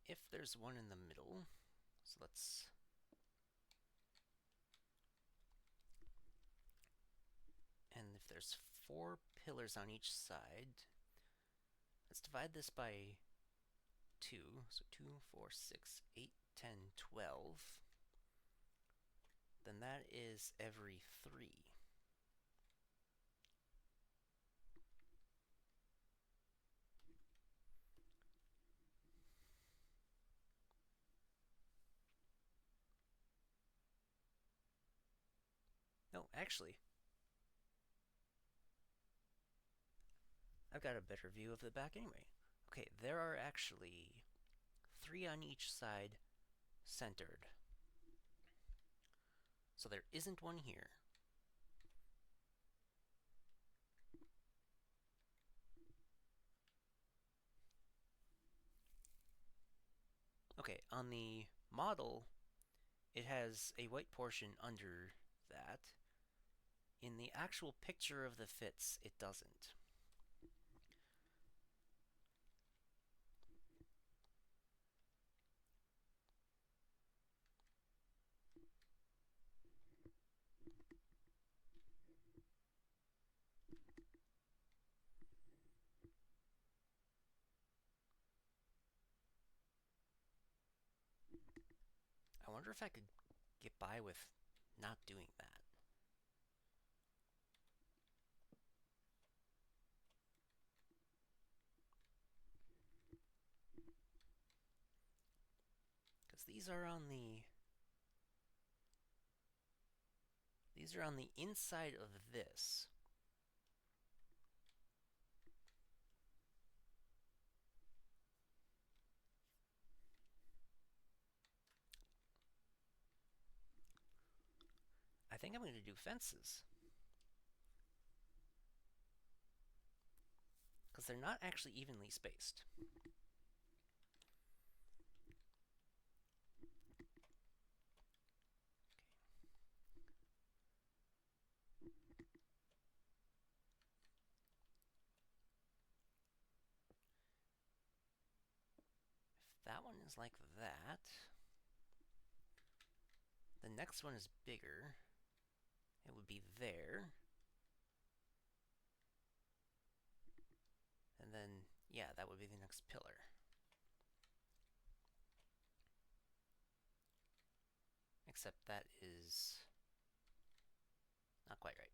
If there's one in the middle, so let's... And if there's 4 pillars on each side, let's divide this by 2. So 2, 4, 6, 8, 10, 12. Then that is every 3. No, actually, I've got a better view of the back anyway. Okay, there are actually 3 on each side centered. So there isn't one here. Okay, on the model, it has a white portion under that. In the actual picture of the fits, it doesn't. I wonder if I could get by with not doing that. Because these are on the inside of this. I think I'm going to do fences. Because they're not actually evenly spaced. If that one is like that. The next one is bigger. It would be there. And then, yeah, that would be the next pillar. Except that is not quite right.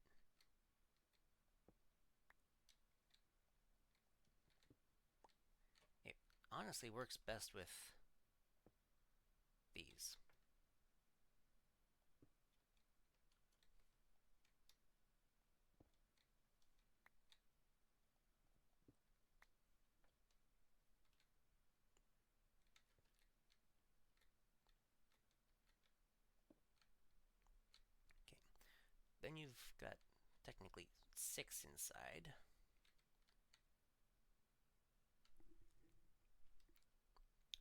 It honestly works best with these. Okay. Then you've got technically 6 inside.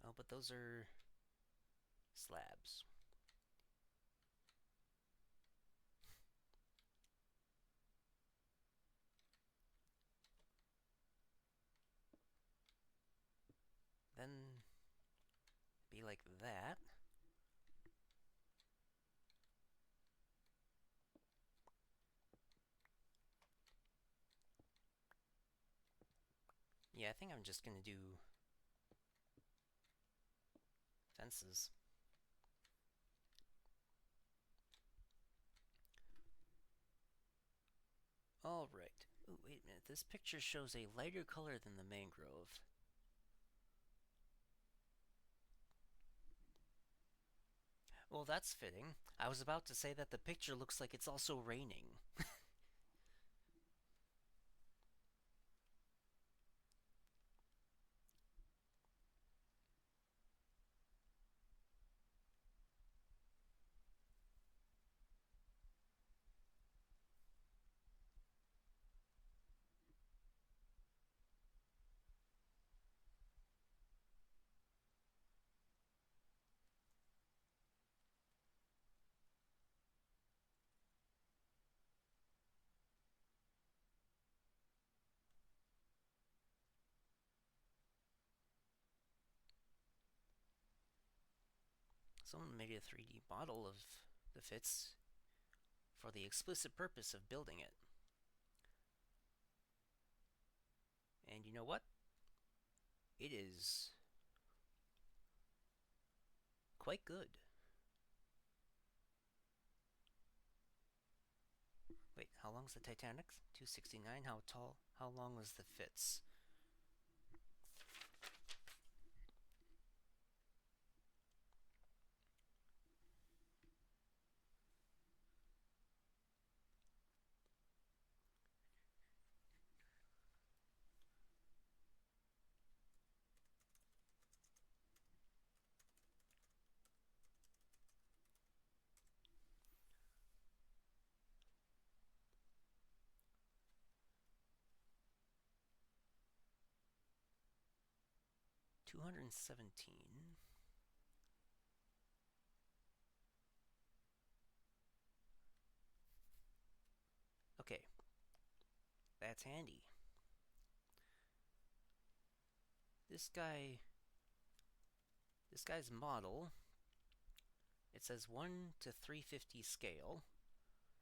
Oh, but those are slabs. Then be like that. Yeah, I think I'm just gonna do fences. Alright. Ooh, wait a minute. This picture shows a lighter color than the mangrove. Well, that's fitting. I was about to say that the picture looks like it's also raining. Someone made a 3D model of the fits for the explicit purpose of building it. And you know what? It is quite good. Wait, how long is the Titanic? 269. How tall? How long was the fits? $217. Okay, that's handy. This guy's model, it says 1 to 350 scale,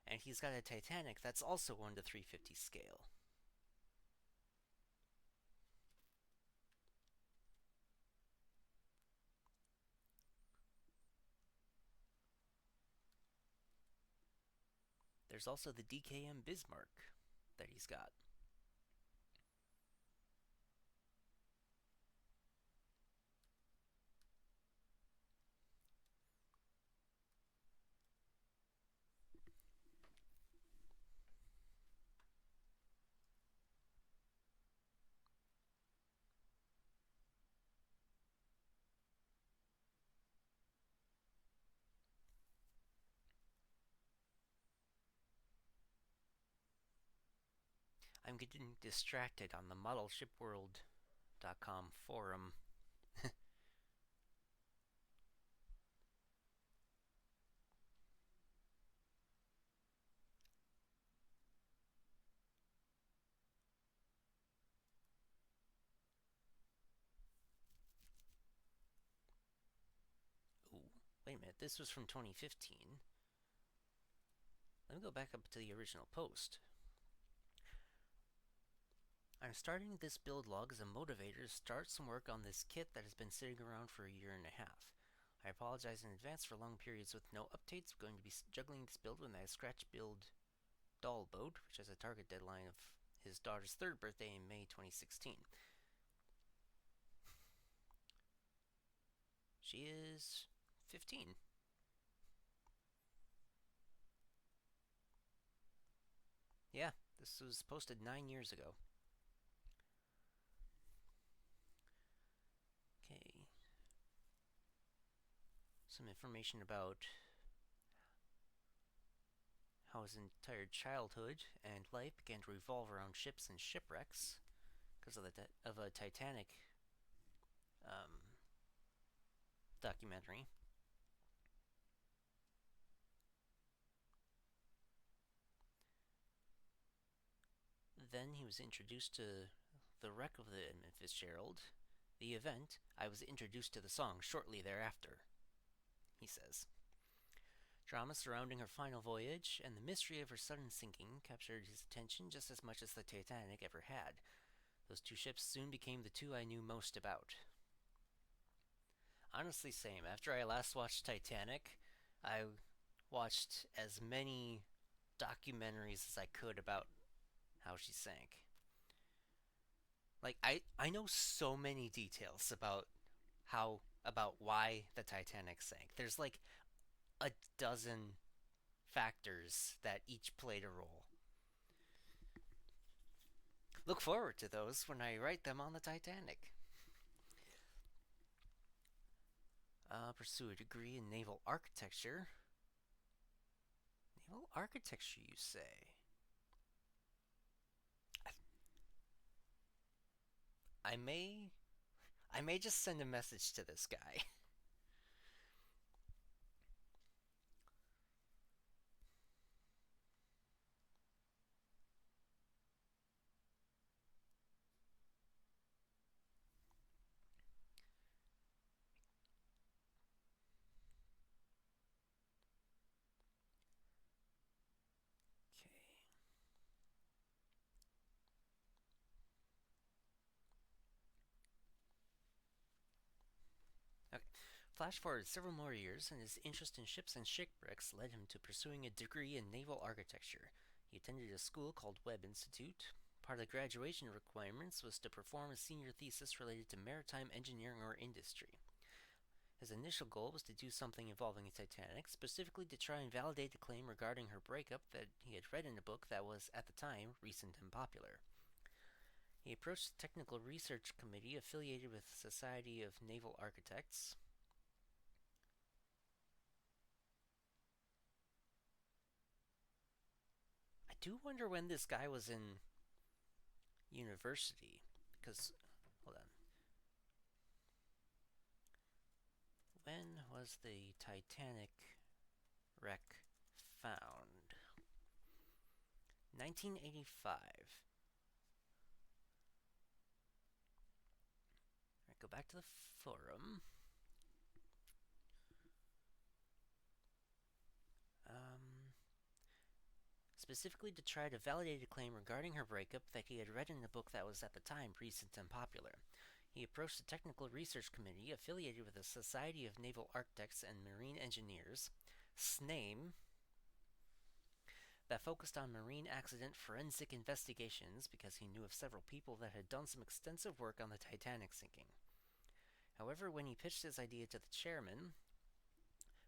and he's got a Titanic that's also 1 to 350 scale. There's also the DKM Bismarck that he's got. I'm getting distracted on the modelshipworld.com forum. Wait a minute, this was from 2015. Let me go back up to the original post. I'm starting this build log as a motivator to start some work on this kit that has been sitting around for a year and a half. I apologize in advance for long periods with no updates. I'm going to be juggling this build with my scratch build doll boat, which has a target deadline of his daughter's 3rd birthday in May 2016. She is 15. Yeah, this was posted 9 years ago. Okay. Some information about how his entire childhood and life began to revolve around ships and shipwrecks because of a Titanic documentary. Then he was introduced to the wreck of the Edmund Fitzgerald. The event, I was introduced to the song shortly thereafter, he says. Drama surrounding her final voyage and the mystery of her sudden sinking captured his attention just as much as the Titanic ever had. Those two ships soon became the two I knew most about. Honestly, same. After I last watched Titanic, I watched as many documentaries as I could about how she sank. Like, I know so many details about why the Titanic sank. There's like a dozen factors that each played a role. Look forward to those when I write them on the Titanic. Pursue a degree in naval architecture. Naval architecture, you say? I may just send a message to this guy. Okay. Flash forward several more years, and his interest in ships and shipwrecks led him to pursuing a degree in naval architecture. He attended a school called Webb Institute. Part of the graduation requirements was to perform a senior thesis related to maritime engineering or industry. His initial goal was to do something involving the Titanic, specifically to try and validate a claim regarding her breakup that he had read in a book that was, at the time, recent and popular. He approached the Technical Research Committee affiliated with the Society of Naval Architects. I do wonder when this guy was in university, because, hold on. When was the Titanic wreck found? 1985. Alright, go back to the forum. Specifically to try to validate a claim regarding her breakup that he had read in a book that was at the time recent and popular. He approached the Technical Research Committee affiliated with the Society of Naval Architects and Marine Engineers, SNAME, that focused on marine accident forensic investigations because he knew of several people that had done some extensive work on the Titanic sinking. However, when he pitched his idea to the chairman,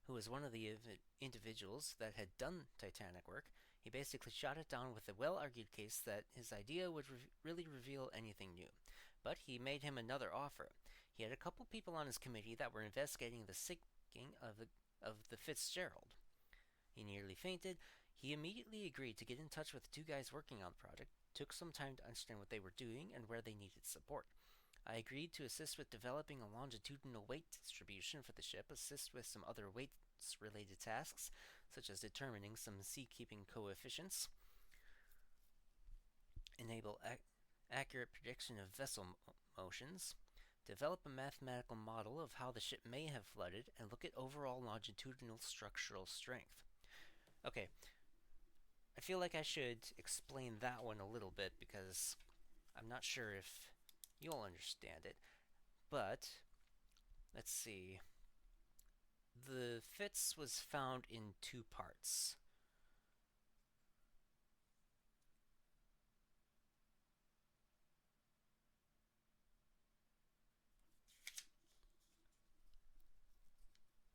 who was one of the individuals that had done Titanic work, he basically shot it down with a well-argued case that his idea would really reveal anything new. But he made him another offer. He had a couple people on his committee that were investigating the sinking of the Fitzgerald. He nearly fainted. He immediately agreed to get in touch with the two guys working on the project, took some time to understand what they were doing and where they needed support. I agreed to assist with developing a longitudinal weight distribution for the ship, assist with some other weights-related tasks, such as determining some sea-keeping coefficients, enable accurate prediction of vessel motions, Develop a mathematical model of how the ship may have flooded and look at overall longitudinal structural strength. Okay, I feel like I should explain that one a little bit because I'm not sure if you'll understand it. But, let's see. The Fitz was found in two parts.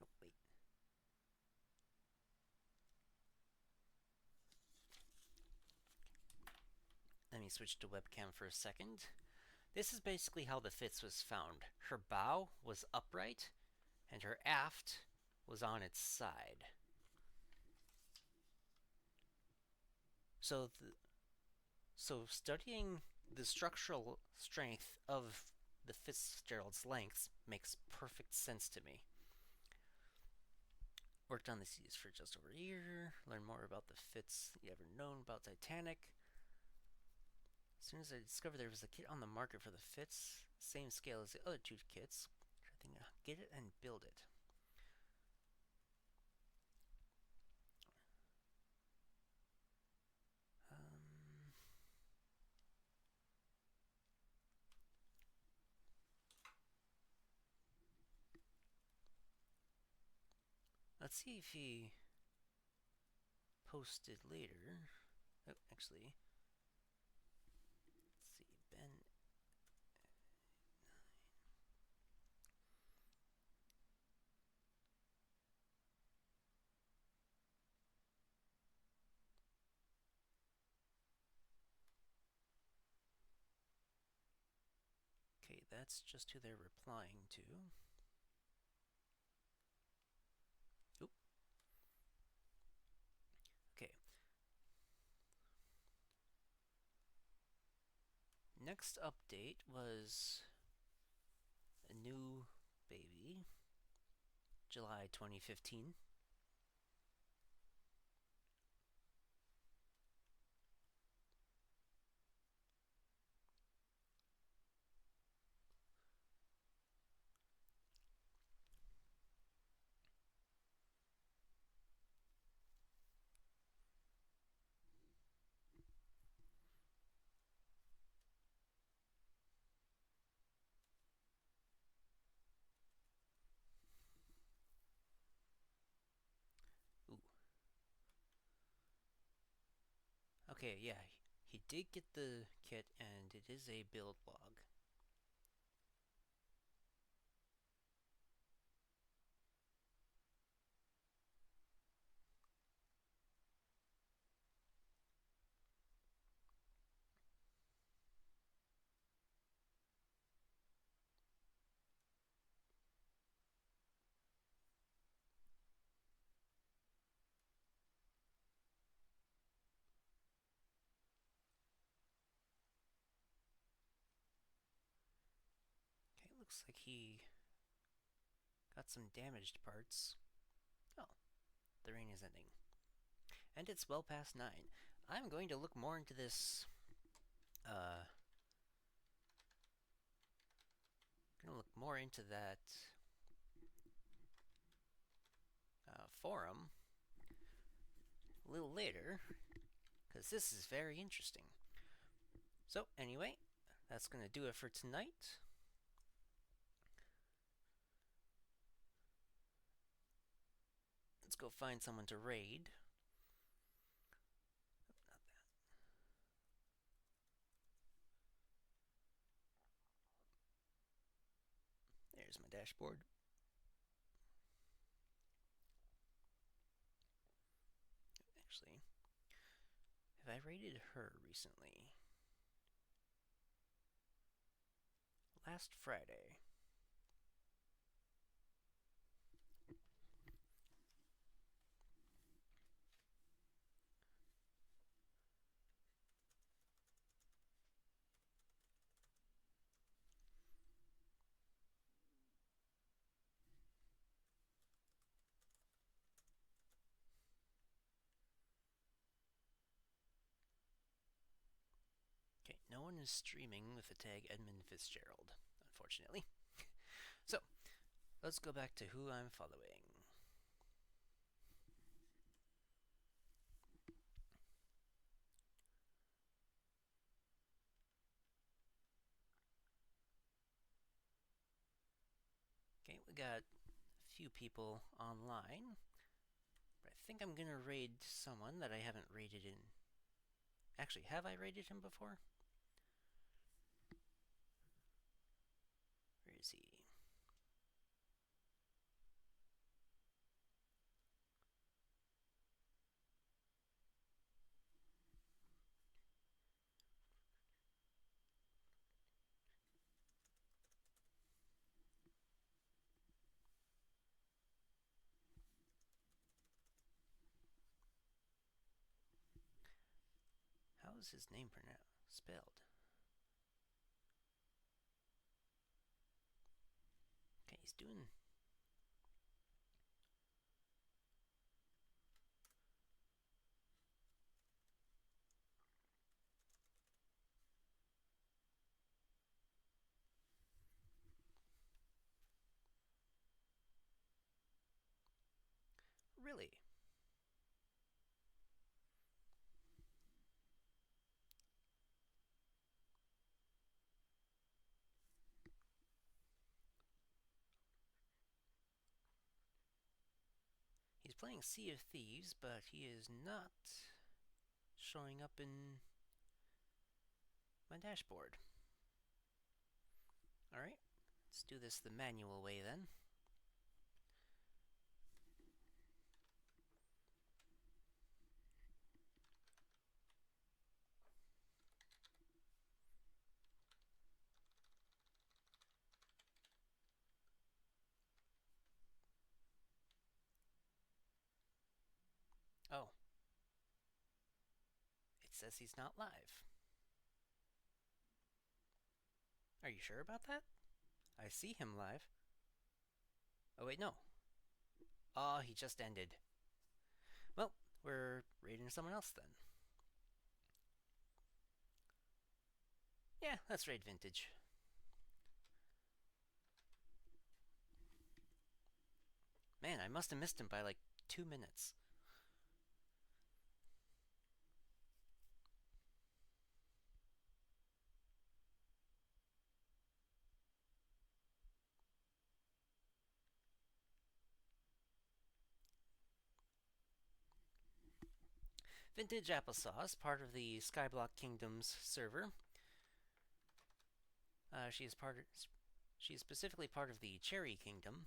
Oh, wait. Let me switch to webcam for a second. This is basically how the Fitz was found. Her bow was upright, and her aft was on its side. So, studying the structural strength of the Fitzgerald's lengths makes perfect sense to me. Worked on the seas for just over a year. Learn more about the Fitz you ever known about Titanic. As soon as I discovered there was a kit on the market for the Fitz, same scale as the other two kits, I think I'll get it and build it. Let's see if he posted later. Oh, actually, let's see, Ben. Okay, that's just who they're replying to. Oop. Okay. Next update was a new baby, July 2015. Ooh. Okay, yeah, he did get the kit, and it is a build log. Okay, looks like he got some damaged parts. Oh, the rain is ending. And it's well past 9. I'm going to look more into this, gonna look more into that forum a little later, because this is very interesting. So, anyway, that's gonna do it for tonight. Let's go find someone to raid. Not that. There's my dashboard. Actually, have I raided her recently? Last Friday. Okay, no one is streaming with the tag Edmund Fitzgerald, unfortunately. Let's go back to who I'm following. Okay, we got a few people online, but I think I'm gonna raid someone that I haven't raided in. Actually, have I raided him before? Where is he? How is his name spelled? Okay, he's doing... Really? He's playing Sea of Thieves, but he is not showing up in my dashboard. Alright, let's do this the manual way then. Oh. It says he's not live. Are you sure about that? I see him live. Oh wait, no. Oh, he just ended. Well, we're raiding someone else then. Yeah, let's raid Vintage. Man, I must have missed him by like 2 minutes. Vintage Applesauce, part of the Skyblock Kingdoms server. She is specifically part of the Cherry Kingdom.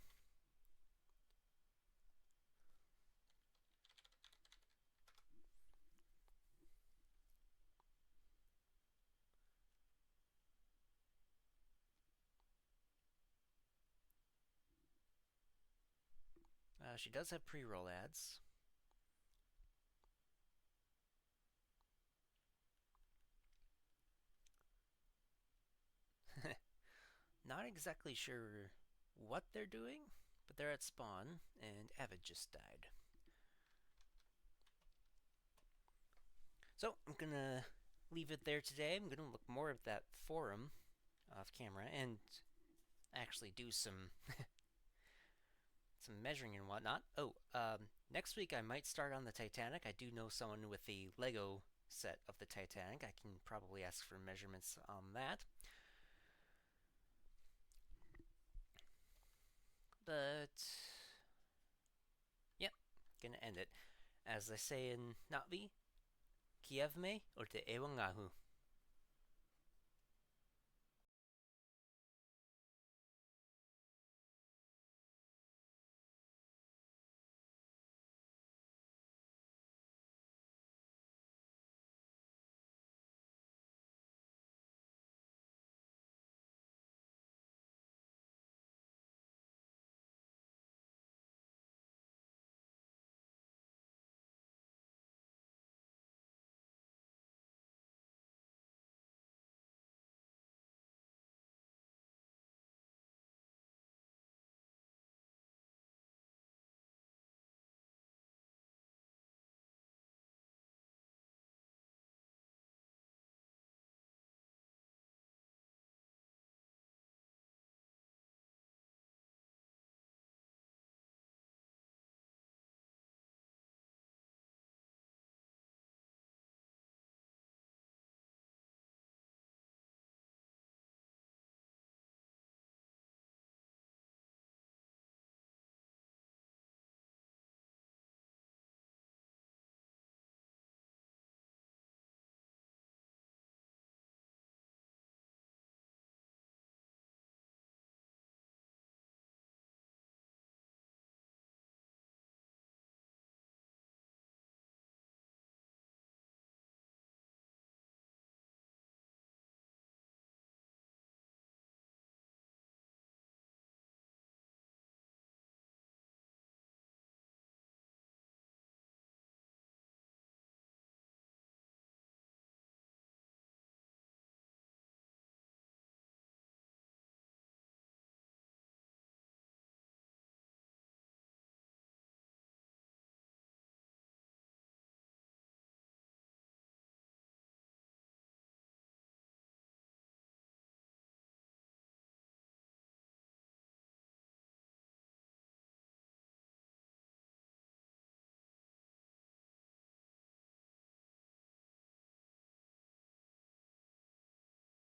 She does have pre-roll ads. Not exactly sure what they're doing, but they're at spawn, and Avid just died. So, I'm gonna leave it there today. I'm gonna look more at that forum off camera and actually do some measuring and whatnot. Oh, next week I might start on the Titanic. I do know someone with the Lego set of the Titanic. I can probably ask for measurements on that. But, yep, gonna end it. As they say in Navi, Kiev me or te ewangahu.